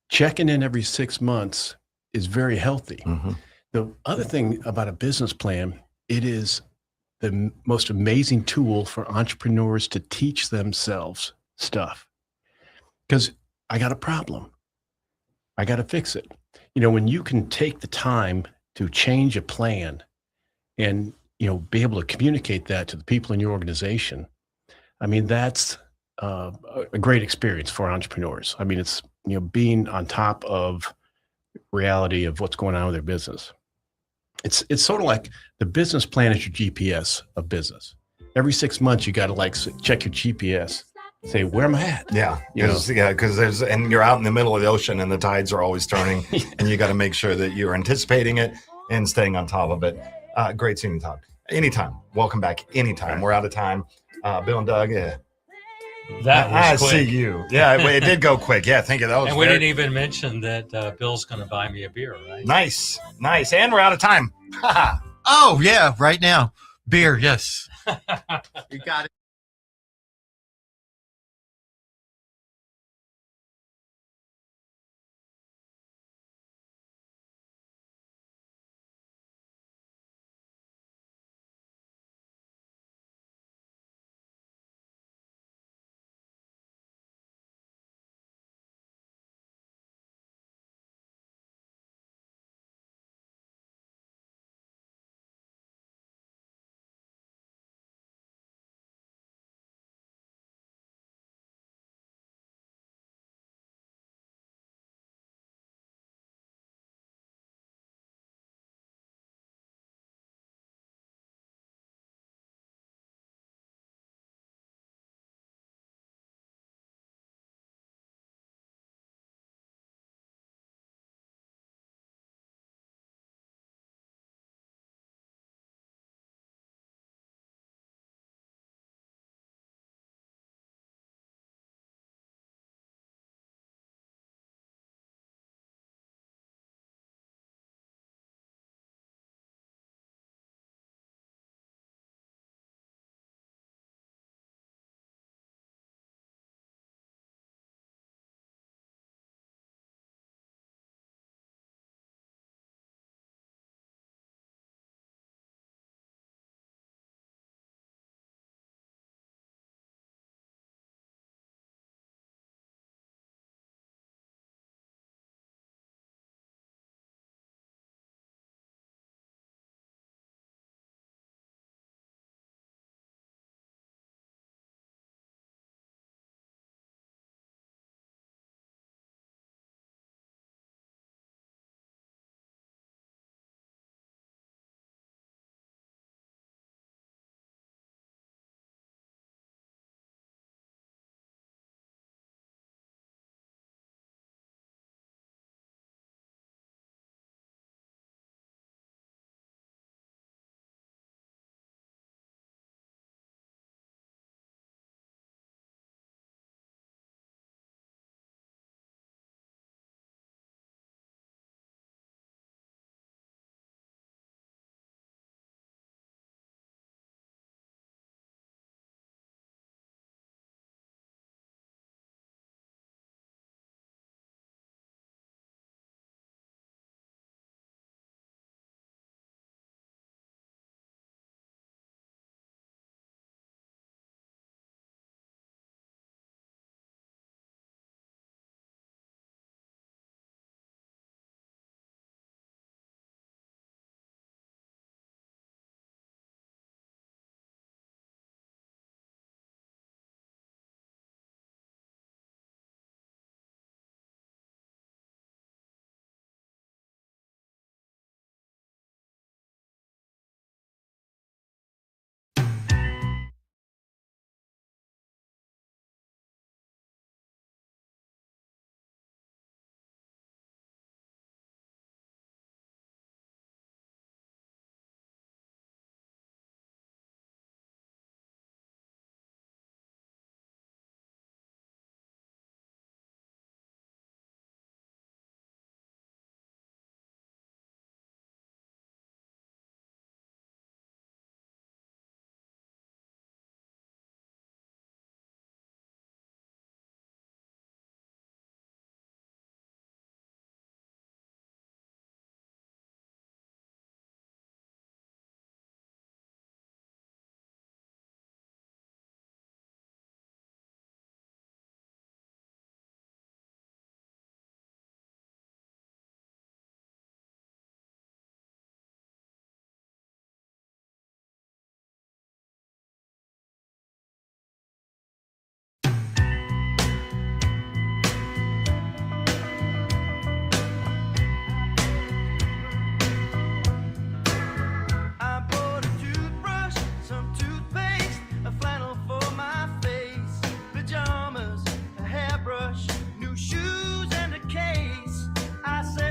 checking in every 6 months is very healthy. The other thing about a business plan, it is the most amazing tool for entrepreneurs to teach themselves stuff. Because I got a problem, I got to fix it. When you can take the time to change a plan and, be able to communicate that to the people in your organization, I mean, that's a great experience for entrepreneurs. I mean, it's, being on top of reality of what's going on with their business. It's sort of like the business plan is your GPS of business. Every 6 months, you got to, like, check your GPS, say, where am I at? Yeah. Because and you're out in the middle of the ocean and the tides are always turning and you got to make sure that you're anticipating it and staying on top of it. Great seeing you, Todd. Anytime. Welcome back. Anytime. We're out of time. Bill and Doug. Yeah. That was I quick. see you. Yeah, it did go quick. Yeah, thank you. That was and we didn't even mention that Bill's going to buy me a beer, right? Nice. And we're out of time. Oh, yeah, right now. Beer, yes. You got it.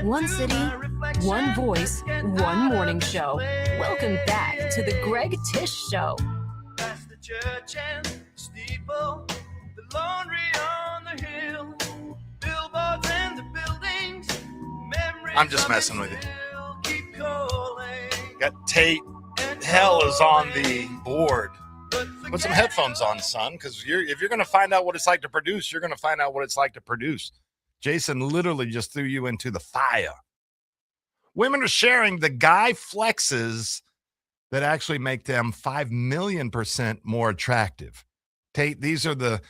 One city, one voice, one morning show. Welcome back to the Greg Tish Show. Past the church and the steeple, the laundry on the hill, billboards and the buildings, memories. I'm just messing with you. Got Tate. Hell is on the board. Put some headphones on, son, because if you're going to find out what it's like to produce, you're going to find out what it's like to produce. Jason literally just threw you into the fire. Women are sharing the guy flexes that actually make them 5,000,000% more attractive. Tate, these are the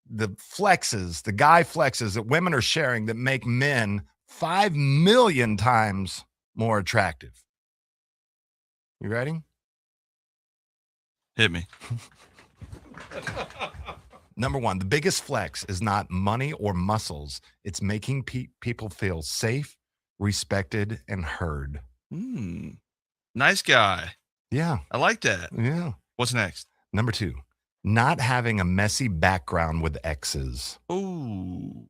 flexes, the guy flexes that women are sharing that make men 5,000,000 times more attractive. You ready? Hit me. Number one, the biggest flex is not money or muscles. It's making people feel safe, respected, and heard. Nice guy. Yeah. I like that. Yeah. What's next? Number two, not having a messy background with exes. Ooh.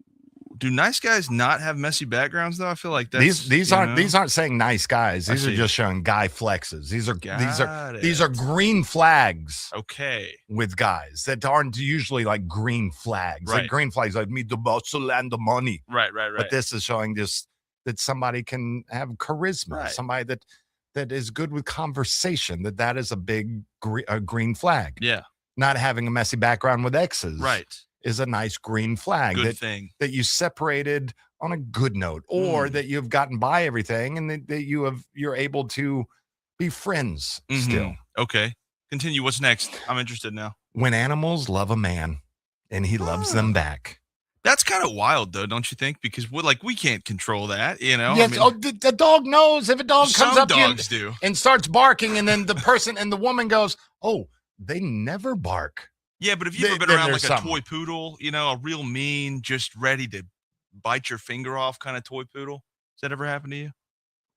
Do nice guys not have messy backgrounds though? I feel like that's these aren't saying nice guys. These are just showing guy flexes. These are green flags. Okay. With guys that aren't usually like green flags. Right. Like green flags like me the muscle and the money. Right. But this is showing just that somebody can have charisma. Right. Somebody that is good with conversation. That is a big green flag. Yeah. Not having a messy background with exes. Right. Is a nice green flag. Good thing. That you separated on a good note, or that you've gotten by everything and that you're able to be friends still. Okay. Continue. What's next? I'm interested now. When animals love a man and he loves them back. That's kind of wild though, don't you think? Because we can't control that, you know? Yes, the dog knows if a dog comes up dogs to you do. and starts barking, and then the person and the woman goes, "Oh, they never bark." Yeah, but if you've ever been around like a toy poodle, you know, a real mean, just ready to bite your finger off kind of toy poodle. Has that ever happened to you?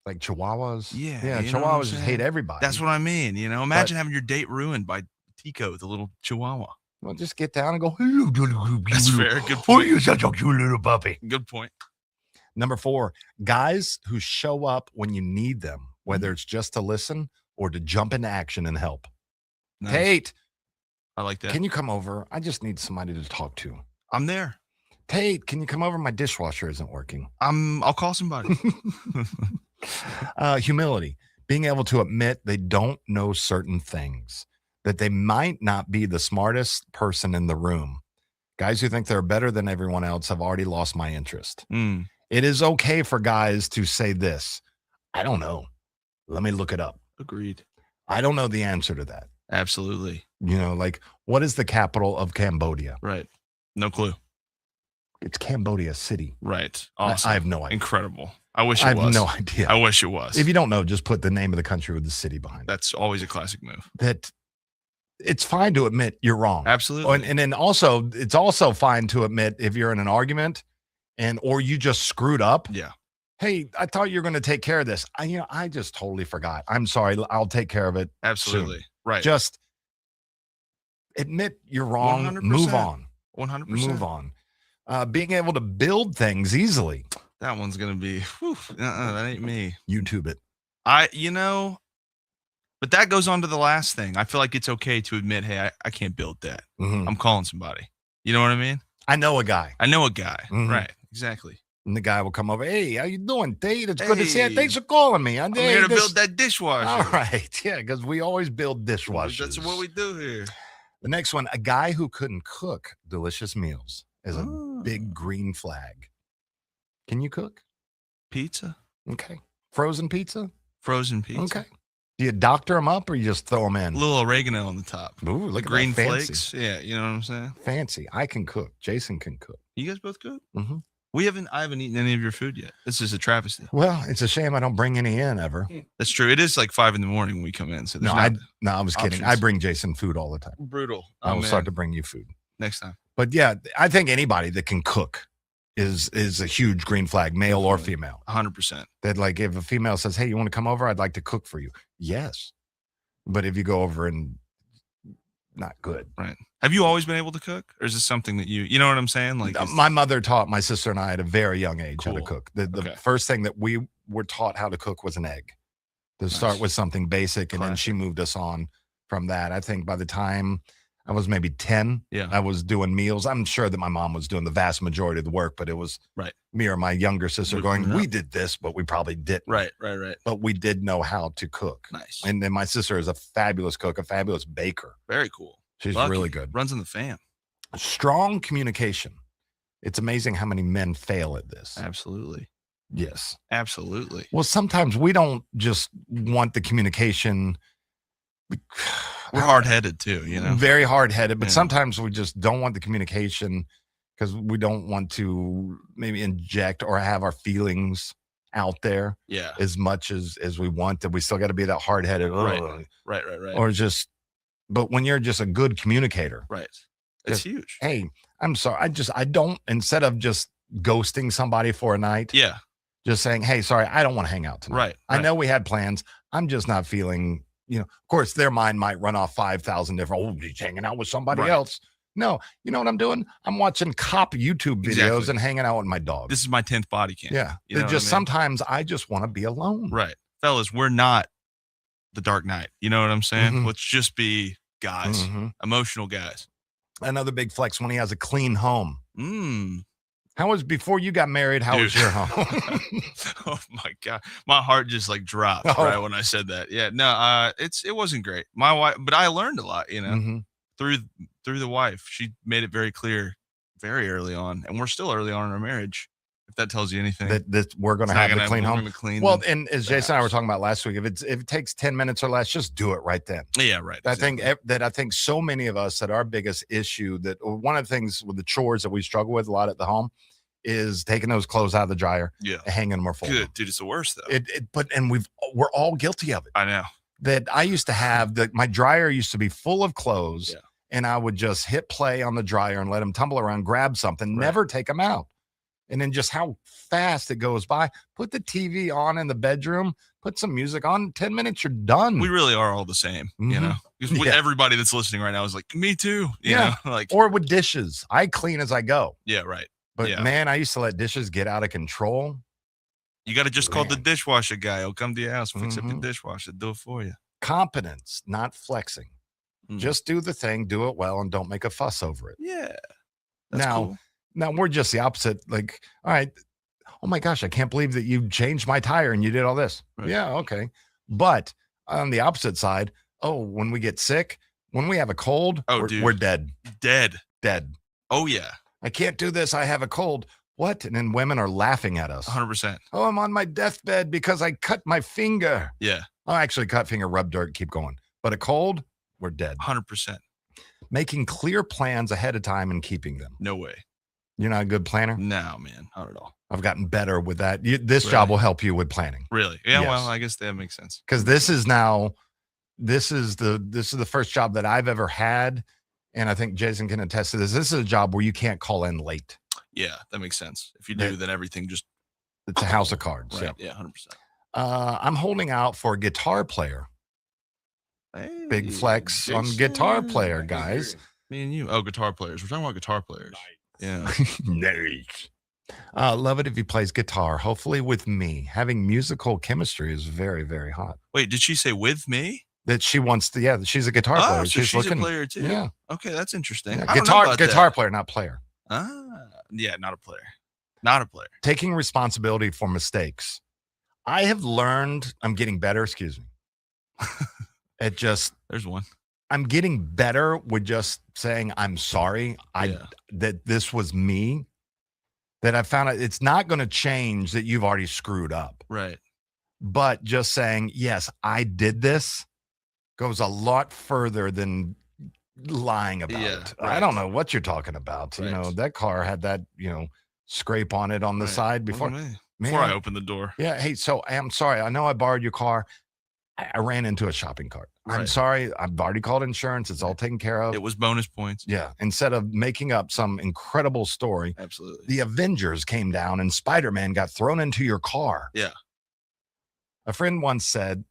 Like chihuahuas? Yeah. Chihuahuas just hate everybody. That's what I mean. You know, imagine having your date ruined by Tico, the little chihuahua. Well, just get down and go, hello. That's fair. Good point. Oh, you're such a cute little puppy. Good point. Number 4, guys who show up when you need them, whether it's just to listen or to jump into action and help. Nice. Tate. I like that. Can you come over? I just need somebody to talk to. I'm there. Tate, can you come over? My dishwasher isn't working. I'll call somebody. Humility. Being able to admit they don't know certain things, that they might not be the smartest person in the room. Guys who think they're better than everyone else have already lost my interest. It is okay for guys to say this. I don't know. Let me look it up. Agreed. I don't know the answer to that. Absolutely. You know, like, what is the capital of Cambodia? Right. No clue. It's Cambodia City. Right. Awesome. I have no idea. Incredible. I wish it was. I have no idea. I wish it was. If you don't know, just put the name of the country with the city behind it. That's always a classic move. That it's fine to admit you're wrong. Absolutely. And then also, it's also fine to admit if you're in an argument or you just screwed up. Yeah. Hey, I thought you were going to take care of this. I just totally forgot. I'm sorry. I'll take care of it. Absolutely. Soon. Right. Just admit you're wrong. 100%. Move on. 100%. Move on. Being able to build things easily. That one's going to be, that ain't me. YouTube it. But that goes on to the last thing. I feel like it's okay to admit, hey, I can't build that. Mm-hmm. I'm calling somebody. You know what I mean? I know a guy. Mm-hmm. Right. Exactly. And the guy will come over. Hey, how you doing, Tate? It's good to see you. Thanks for calling me. I'm here to build that dishwasher. All right. Yeah, because we always build dishwashers. That's what we do here. The next one, a guy who couldn't cook delicious meals is a big green flag. Can you cook? Pizza. Okay. Frozen pizza? Frozen pizza. Okay. Do you doctor them up or you just throw them in? A little oregano on the top. Ooh, look at green that, fancy. flakes. Yeah, you know what I'm saying? Fancy. I can cook. Jason can cook. You guys both cook? Mm-hmm. I haven't eaten any of your food yet. This is a travesty. Well, it's a shame I don't bring any in ever. That's true. It is like 5 a.m. when we come in. So I was kidding. I bring Jason food all the time. Brutal. I will start to bring you food next time. But yeah, I think anybody that can cook is a huge green flag, male or female. 100%. That like if a female says, "Hey, you want to come over? I'd like to cook for you." Yes. But if you go over and not good. Right. Have you always been able to cook, or is this something that you know what I'm saying? Like My mother taught my sister and I at a very young age how to Cool. cook. The Okay. first thing that we were taught how to cook was an egg. To start with something basic, and then she moved us on from that. I think by the time I was maybe 10, I was doing meals. I'm sure that my mom was doing the vast majority of the work, but it was me or my younger sister going, we did this, but we probably didn't. Right. But we did know how to cook. Nice. And then my sister is a fabulous cook, a fabulous baker. Very cool. She's Lucky. really good. Runs in the fam. Strong communication. It's amazing how many men fail at this. Absolutely. Yes. Absolutely. Well, sometimes we don't just want the communication. We're hard-headed too, you know. Very hard-headed, but sometimes we just don't want the communication because we don't want to maybe inject or have our feelings out there as much as we want. That we still got to be that hard-headed. Right. Or just, but when you're just a good communicator. Right. It's huge. Hey, I'm sorry. I don't, instead of just ghosting somebody for a night. Yeah. Just saying, hey, sorry, I don't want to hang out tonight. Right. I know we had plans. I'm just not feeling, of course, their mind might run off 5,000 different, he's hanging out with somebody else. No, you know what I'm doing? I'm watching cop YouTube videos and hanging out with my dog. This is my 10th body cam. Yeah. You know Just what I mean? sometimes I just want to be alone. Right. Fellas, we're not the Dark Knight. You know what I'm saying? Mhm. Let's just be guys, emotional guys. Another big flex when he has a clean home. Mm. How was before you got married? How was your home? Oh my God. My heart just like dropped right when I said that. Yeah, no, it wasn't great. My wife, but I learned a lot, through the wife. She made it very clear very early on, and we're still early on in our marriage. If that tells you anything, that we're going to have a clean home. Well, and as Jason and I were talking about last week, if it takes 10 minutes or less, just do it right then. Yeah, right. I think so many of us that our biggest issue one of the things with the chores that we struggle with a lot at the home is taking those clothes out of the dryer, and hanging them or folding. Good, dude. It's the worst though. We're all guilty of it. I know that I used to have my dryer used to be full of clothes, and I would just hit play on the dryer and let them tumble around, grab something, never take them out. And then just how fast it goes by. Put the TV on in the bedroom, put some music on, 10 minutes, you're done. We really are all the same, you know? Because everybody that's listening right now is like, me too. You know? Like, or with dishes. I clean as I go. Yeah, right. But man, I used to let dishes get out of control. You got to just call the dishwasher guy. He'll come to your house, fix up your dishwasher, do it for you. Competence, not flexing. Just do the thing, do it well, and don't make a fuss over it. Yeah. That's cool. Now we're just the opposite. Like, all right, oh my gosh, I can't believe that you changed my tire and you did all this. Right. Yeah, okay. But on the opposite side, when we get sick, when we have a cold, we're dead. Dead. Oh, yeah. I can't do this. I have a cold. What? And then women are laughing at us. 100%. Oh, I'm on my deathbed because I cut my finger. Yeah. Oh, actually, cut finger, rub dirt, keep going. But a cold, we're dead. 100%. Making clear plans ahead of time and keeping them. No way. You're not a good planner? No, man, not at all. I've gotten better with that. This job will help you with planning. Really? Yeah. Yes. Well, I guess that makes sense. Because this is the first job that I've ever had, and I think Jason can attest to this. This is a job where you can't call in late. Yeah, that makes sense. If you do, then everything just it's a house of cards. Right. Yeah, 100%. I'm holding out for a guitar player. Hey, big flex Jason. On guitar player, guys. Me and you. Oh, guitar players. We're talking about guitar players. Yeah. Nice. Love it if he plays guitar, hopefully with me. Having musical chemistry is very, very hot. Wait, did she say with me? That she wants to, she's a guitar player. So she's a player too. Yeah. Okay, that's interesting. Yeah. Guitar player, not player. Yeah, not a player. Not a player. Taking responsibility for mistakes. I have learned, I'm getting better, excuse me. There's one. I'm getting better with just saying I'm sorry. That this was me. That I found out it's not going to change that you've already screwed up. Right. But just saying, yes, I did this goes a lot further than lying about it. Right. I don't know what you're talking about. Right. You know, that car had that, scrape on it on the side before. Before I opened the door. Yeah. Hey, so I'm sorry. I know I borrowed your car. I ran into a shopping cart. I'm sorry. I've already called insurance. It's all taken care of. It was bonus points. Yeah. Instead of making up some incredible story. Absolutely. The Avengers came down and Spider-Man got thrown into your car. Yeah. A friend once said,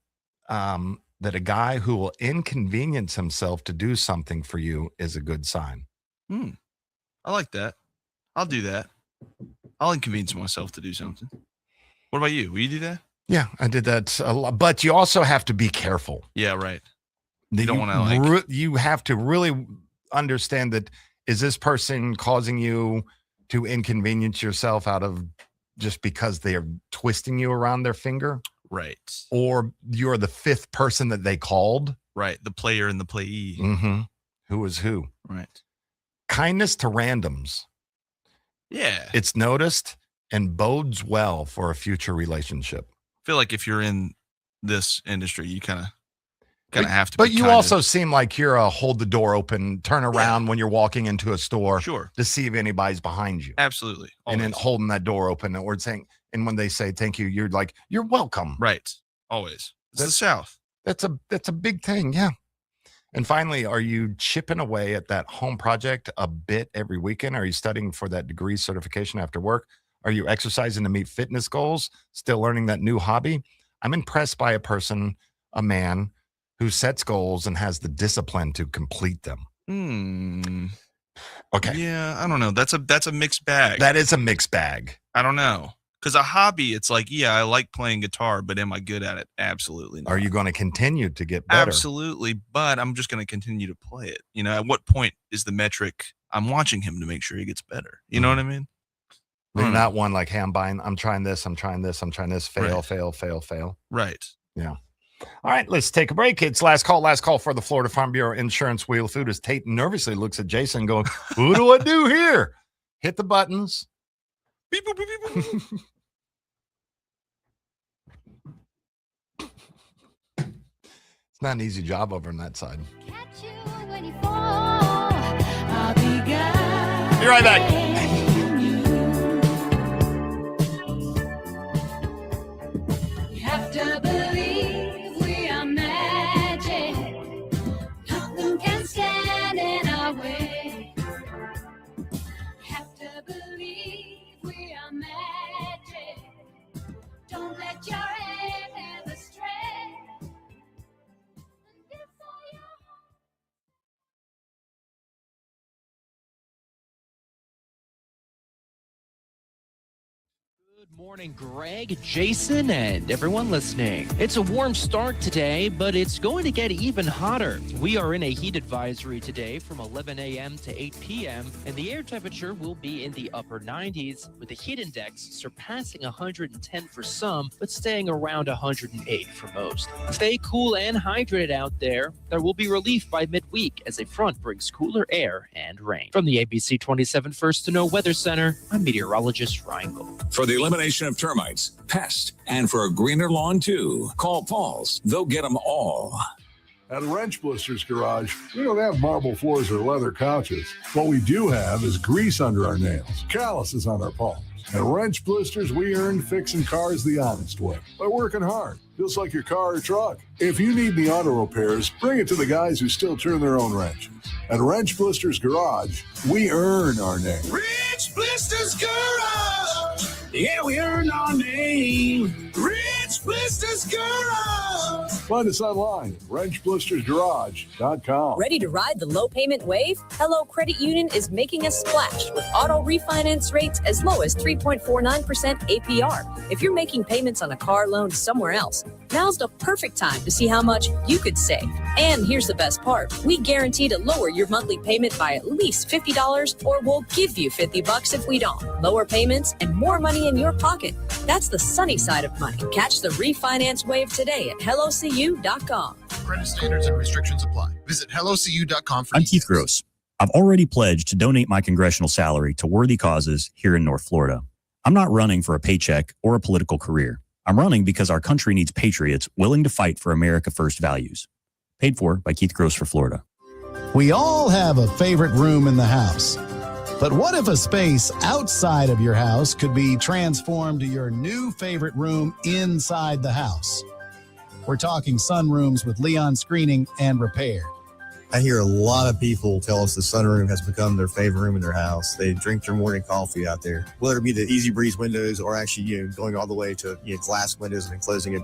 that a guy who will inconvenience himself to do something for you is a good sign. I like that. I'll do that. I'll inconvenience myself to do something. What about you? Will you do that? Yeah, I did that a lot. But you also have to be careful. Yeah, right. You don't want to you have to really understand that, is this person causing you to inconvenience yourself out of just because they are twisting you around their finger? Right. Or you're the fifth person that they called? Right. The player and the playee. Mm-hmm. Who is who? Right. Kindness to randoms. Yeah. It's noticed and bodes well for a future relationship. I feel like if you're in this industry, you kind of have to. But you also seem like you're a hold the door open, turn around when you're walking into a store, to see if anybody's behind you. Absolutely, and then holding that door open, or saying, and when they say thank you, you're like, you're welcome. Right, always. It's the South. That's a big thing, yeah. And finally, are you chipping away at that home project a bit every weekend? Are you studying for that degree certification after work? Are you exercising to meet fitness goals? Still learning that new hobby? I'm impressed by a man who sets goals and has the discipline to complete them. Okay. Yeah, I don't know. That's a mixed bag. That is a mixed bag. I don't know. Because a hobby, it's like, yeah, I like playing guitar, but am I good at it? Absolutely not. Are you going to continue to get better? Absolutely, but I'm just going to continue to play it. You know, at what point is the metric I'm watching him to make sure he gets better? You know what I mean? Not one like, hey, I'm trying this, fail, Right. fail. Right. Yeah. All right, let's take a break. It's last call for the Florida Farm Bureau Insurance Wheel of Food as Tate nervously looks at Jason going, what do I do here? Hit the buttons. Beep, boop, beep, beep, boop. It's not an easy job over on that side. Be right back. You have to believe we are magic. Nothing can stand in our way. You have to believe we are magic. Don't let your hand ever stray. Good morning, Greg, Jason, and everyone listening. It's a warm start today, but it's going to get even hotter. We are in a heat advisory today from 11 a.m. to 8 p.m., and the air temperature will be in the upper 90s, with the heat index surpassing 110 for some, but staying around 108 for most. Stay cool and hydrated out there. There will be relief by midweek as a front brings cooler air and rain. From the ABC 27 First to Know Weather Center, I'm meteorologist Ryan Gold. For the elimination of termites, pests, and for a greener lawn too, call Paul's. They'll get them all. At Wrench Blisters Garage, we don't have marble floors or leather couches. What we do have is grease under our nails, calluses on our palms. At Wrench Blisters, we earn fixing cars the honest way by working hard, just like your car or truck. If you need the auto repairs, bring it to the guys who still turn their own wrenches. At Wrench Blisters Garage, we earn our name. Rich Blisters Garage. Yeah, we earned our name. Rich Blisters Garage. Find us online at wrenchblistersgarage.com. Ready to ride the low payment wave? Hello Credit Union is making a splash with auto refinance rates as low as 3.49% APR. If you're making payments on a car loan somewhere else, now's the perfect time to see how much you could save. And here's the best part. We guarantee to lower your monthly payment by at least $50, or we'll give you $50 if we don't. Lower payments and more money in your pocket. That's the sunny side of money. Catch the refinance wave today at hellocu.com. Credit standards and restrictions apply. Visit hellocu.com for I'm Keith Gross. I've already pledged to donate my congressional salary to worthy causes here in North Florida. I'm not running for a paycheck or a political career. I'm running because our country needs patriots willing to fight for America First values. Paid for by Keith Gross for Florida. We all have a favorite room in the house. But what if a space outside of your house could be transformed to your new favorite room inside the house? We're talking sunrooms with Leon screening and repair. I hear a lot of people tell us the sunroom has become their favorite room in their house. They drink their morning coffee out there, whether it be the Easy Breeze windows or actually, going all the way to glass windows and closing it,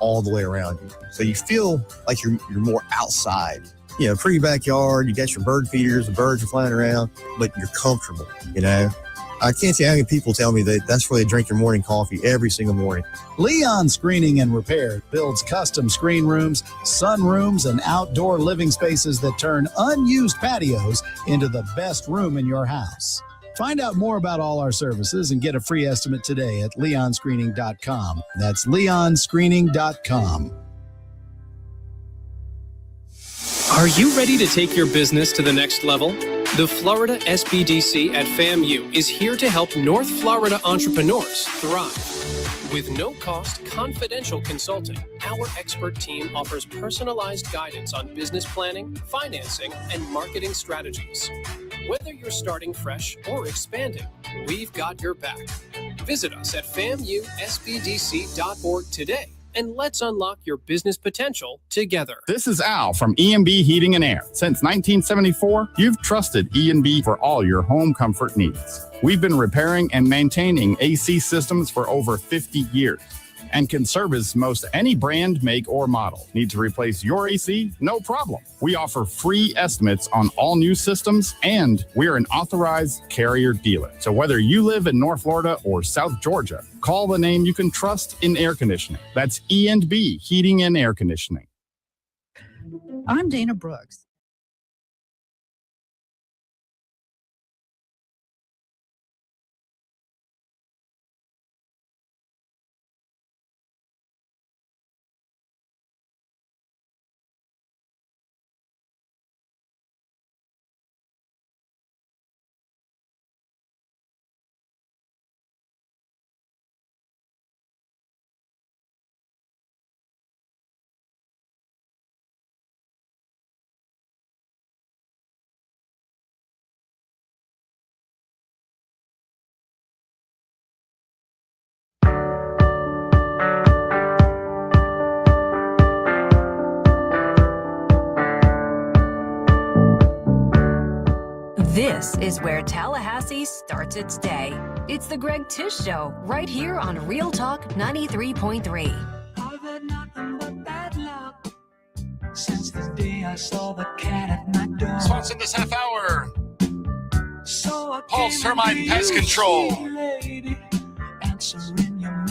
all the way around you. So you feel like you're more outside. Pretty backyard. You got your bird feeders, the birds are flying around, but you're comfortable. I can't say how many people tell me that that's where they drink their morning coffee every single morning. Leon Screening and Repair builds custom screen rooms, sunrooms, and outdoor living spaces that turn unused patios into the best room in your house. Find out more about all our services and get a free estimate today at leonscreening.com. That's leonscreening.com. Are you ready to take your business to the next level? The Florida SBDC at FAMU is here to help North Florida entrepreneurs thrive. With no-cost, confidential consulting, our expert team offers personalized guidance on business planning, financing, and marketing strategies. Whether you're starting fresh or expanding, we've got your back. Visit us at FAMUSBDC.org today. And let's unlock your business potential together. This is Al from E&B Heating and Air. Since 1974, you've trusted E&B for all your home comfort needs. We've been repairing and maintaining AC systems for over 50 years and can service most any brand, make, or model. Need to replace your AC? No problem. We offer free estimates on all new systems, and we're an authorized carrier dealer. So whether you live in North Florida or South Georgia, call the name you can trust in air conditioning. That's E&B Heating and Air Conditioning. I'm Dana Brooks. This is where Tallahassee starts its day. It's the Greg Tish Show, right here on Real Talk 93.3. I've had nothing but bad luck since the day I saw the cat at my door. Sponsored this half hour. So Paul's Termite and Pest Control.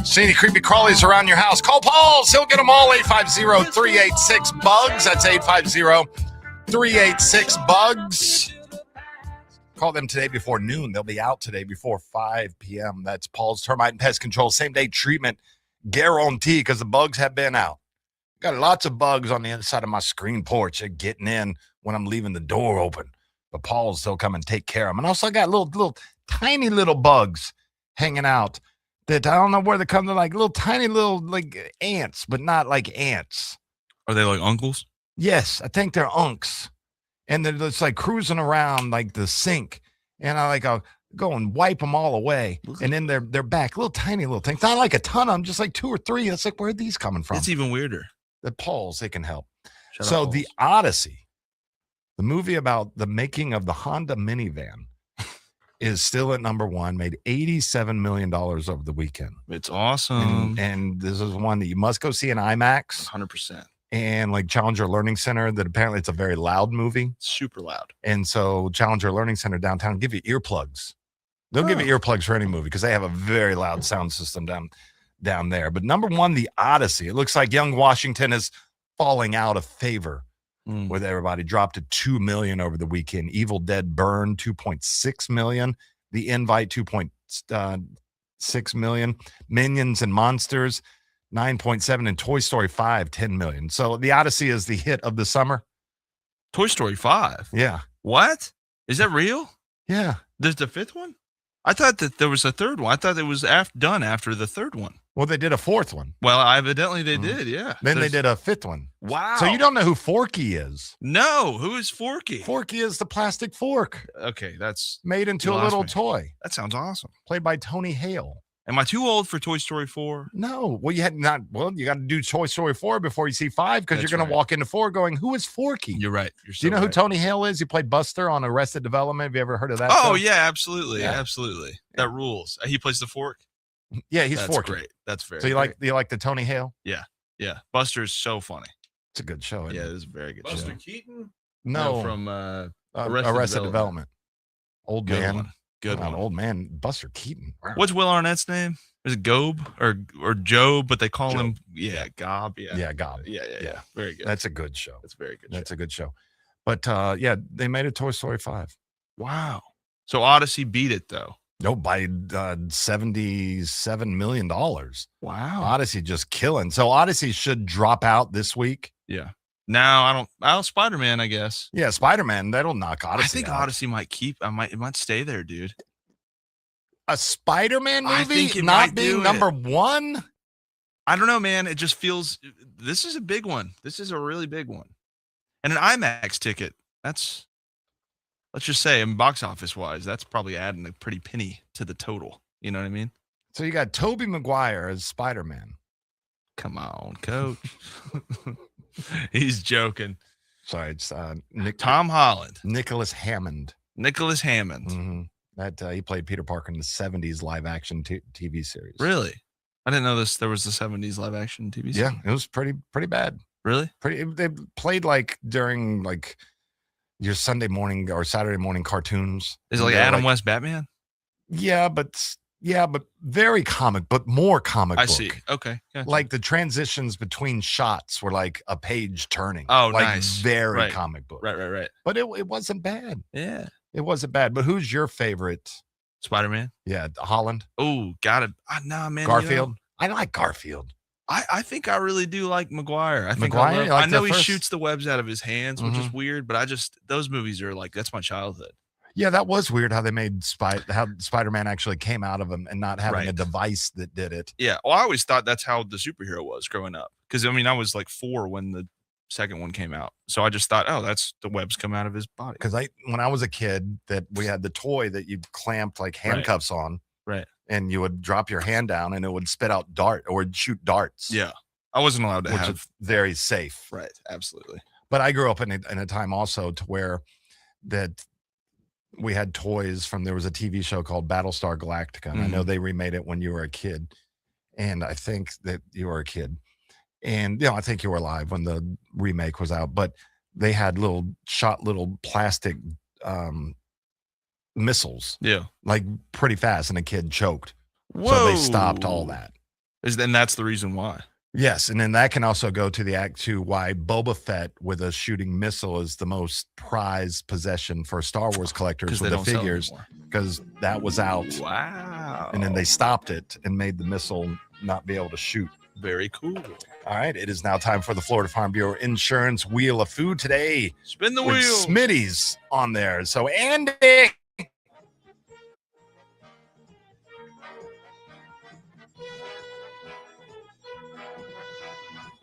See any creepy crawlies around your house? Call Paul's. He'll get them all. 850-386-BUGS. That's 850-386-BUGS. Call them today before noon. They'll be out today before 5 p.m. That's Paul's Termite and Pest Control. Same day treatment guarantee because the bugs have been out. Got lots of bugs on the inside of my screen porch. They're getting in when I'm leaving the door open. But Paul's still come and take care of them. And also I got little tiny little bugs hanging out that I don't know where they come. They're like little tiny little like ants, but not like ants. Are they like uncles? Yes, I think they're unks. And they're just like cruising around like the sink. And I'll go and wipe them all away. And then they're back. Little tiny little things. Not like a ton of them, just like 2 or 3. It's like, where are these coming from? It's even weirder. The Pauls, they can help. Shut so up, the Odyssey, the movie about the making of the Honda minivan, is still at number 1, made $87 million over the weekend. It's awesome. And this is one that you must go see in IMAX. 100%. And like Challenger Learning Center, that apparently it's a very loud movie. Super loud. And so Challenger Learning Center downtown give you earplugs. They'll give you earplugs for any movie because they have a very loud sound system down there. But number 1, the Odyssey. It looks like young Washington is falling out of favor with everybody. Dropped to 2 million over the weekend. Evil Dead Burn 2.6 million. The Invite 2.6 million. Minions and Monsters 9.7, and Toy Story 5 10 million. So the Odyssey is the hit of the summer. Toy Story 5. Yeah. What? Is that real? Yeah. There's the 5th one? I thought that there was a 3rd one. I thought it was done after the 3rd one. Well, they did a 4th one. Well, evidently they did, yeah. Then they did a 5th one. Wow. So you don't know who Forky is? No. Who is Forky? Forky is the plastic fork. Okay, that's made into a little toy. That sounds awesome. Played by Tony Hale. Am I too old for Toy Story 4? No. Well, you got to do Toy Story 4 before you see 5 because you're That's going to right. walk into 4 going, who is Forky? You're right. Do you know who right. Tony Hale is? He played Buster on Arrested Development. Have you ever heard of that? Oh, show? yeah, absolutely. Yeah. Absolutely. That rules. He plays the fork? Yeah, he's That's Forky. great. That's very So you great. like the Tony Hale? Yeah. Yeah. Buster's so funny. It's a good show. Yeah, it is a very good Buster show. Keaton? No, from Arrested Development. Old Good man. one. Good one. Old man. Buster Keaton. Wow. What's Will Arnett's name? Is it Gob or Joe? But they call him Gob. Yeah. Yeah, Gob. Yeah. Very good. That's a good show. That's a very good. That's a good show. But yeah, they made a Toy Story 5. Wow. So Odyssey beat it though. No, by $77 million. Wow. Odyssey just killing. So Odyssey should drop out this week. Yeah. Now Spider-Man, I guess. Yeah, Spider-Man, that'll knock Odyssey I think out. Odyssey it might stay there, dude. A Spider-Man movie I think it not might being do number it. 1? I don't know, man. It just feels this is a big one. This is a really big one. And an IMAX ticket. Let's just say, in box office wise, that's probably adding a pretty penny to the total. You know what I mean? So you got Tobey Maguire as Spider-Man. Come on, coach. He's joking. Sorry, it's Tom Holland. Nicholas Hammond. Mm-hmm. That he played Peter Parker in the 70s live action TV series. Really? I didn't know this. There was the 70s live action TV series. Yeah, it was pretty bad. Really? They played like during like your Sunday morning or Saturday morning cartoons. Is it like Adam West Batman? Yeah, but very comic, but more comic book. I see. Okay. Gotcha. Like the transitions between shots were like a page turning. Oh, like nice. Very Right. comic book. Right. But it wasn't bad. Yeah. It wasn't bad. But who's your favorite? Spider-Man? Yeah, Holland. Oh, got it. Nah, man. Garfield. I like Garfield. I think I really do like Maguire. I think Maguire? You like I know the he first- shoots the webs out of his hands, which is weird, but those movies are like, that's my childhood. Yeah, that was weird how they made how Spider-Man actually came out of him and not having a Right. device that did it. Yeah. Well, I always thought that's how the superhero was growing up. Because, I mean, I was like 4 when the second one came out. So I just thought, oh, that's the webs come out of his body. Because when I was a kid, that we had the toy that you clamped like handcuffs on. Right. And you would drop your hand down and it would spit out or would shoot darts. Yeah. I wasn't allowed to which have. is very safe. Right. Absolutely. But I grew up in a time also to where that we had toys from, there was a TV show called Battlestar Galactica. And I know they remade it when you were a kid. And I think that you were a kid. And, I think you were alive when the remake was out. But they had little plastic missiles. Yeah. Like pretty fast. And a kid choked. Whoa. So they stopped all that. And that's the reason why. Yes, and then that can also go to the act to why Boba Fett with a shooting missile is the most prized possession for Star Wars collectors with the figures, because that was out. Wow. And then they stopped it and made the missile not be able to shoot. Very cool. All right, it is now time for the Florida Farm Bureau Insurance Wheel of Food today. Spin the with wheel. Smitty's on there. So Andy.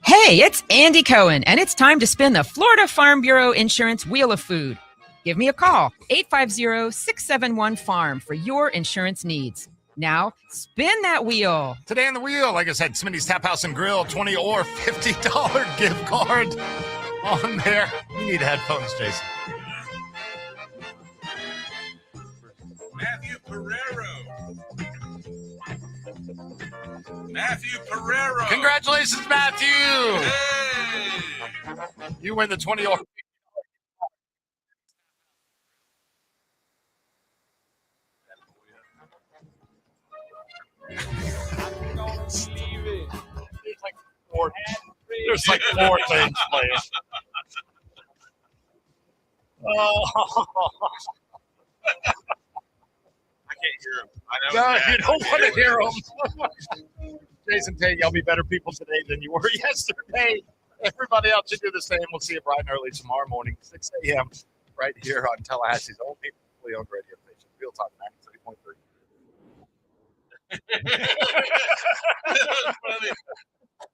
Hey, it's Andy Cohen, and it's time to spin the Florida Farm Bureau Insurance Wheel of Food. Give me a call, 850-671-FARM, for your insurance needs. Now, spin that wheel. Today on the wheel, like I said, Smitty's Tap House and Grill, $20 or $50 gift card on there. You need headphones, Jason. Matthew Pereiro. Matthew Pereiro. Congratulations, Matthew. Hey. You win the $20 or There's like four things playing. Oh. I can't hear him. I know. No, you don't want to hear them. Jason Tate, y'all be better people today than you were yesterday. Everybody else should do the same. We'll see you bright and early tomorrow morning, 6 a.m. right here on Tallahassee's only on radio.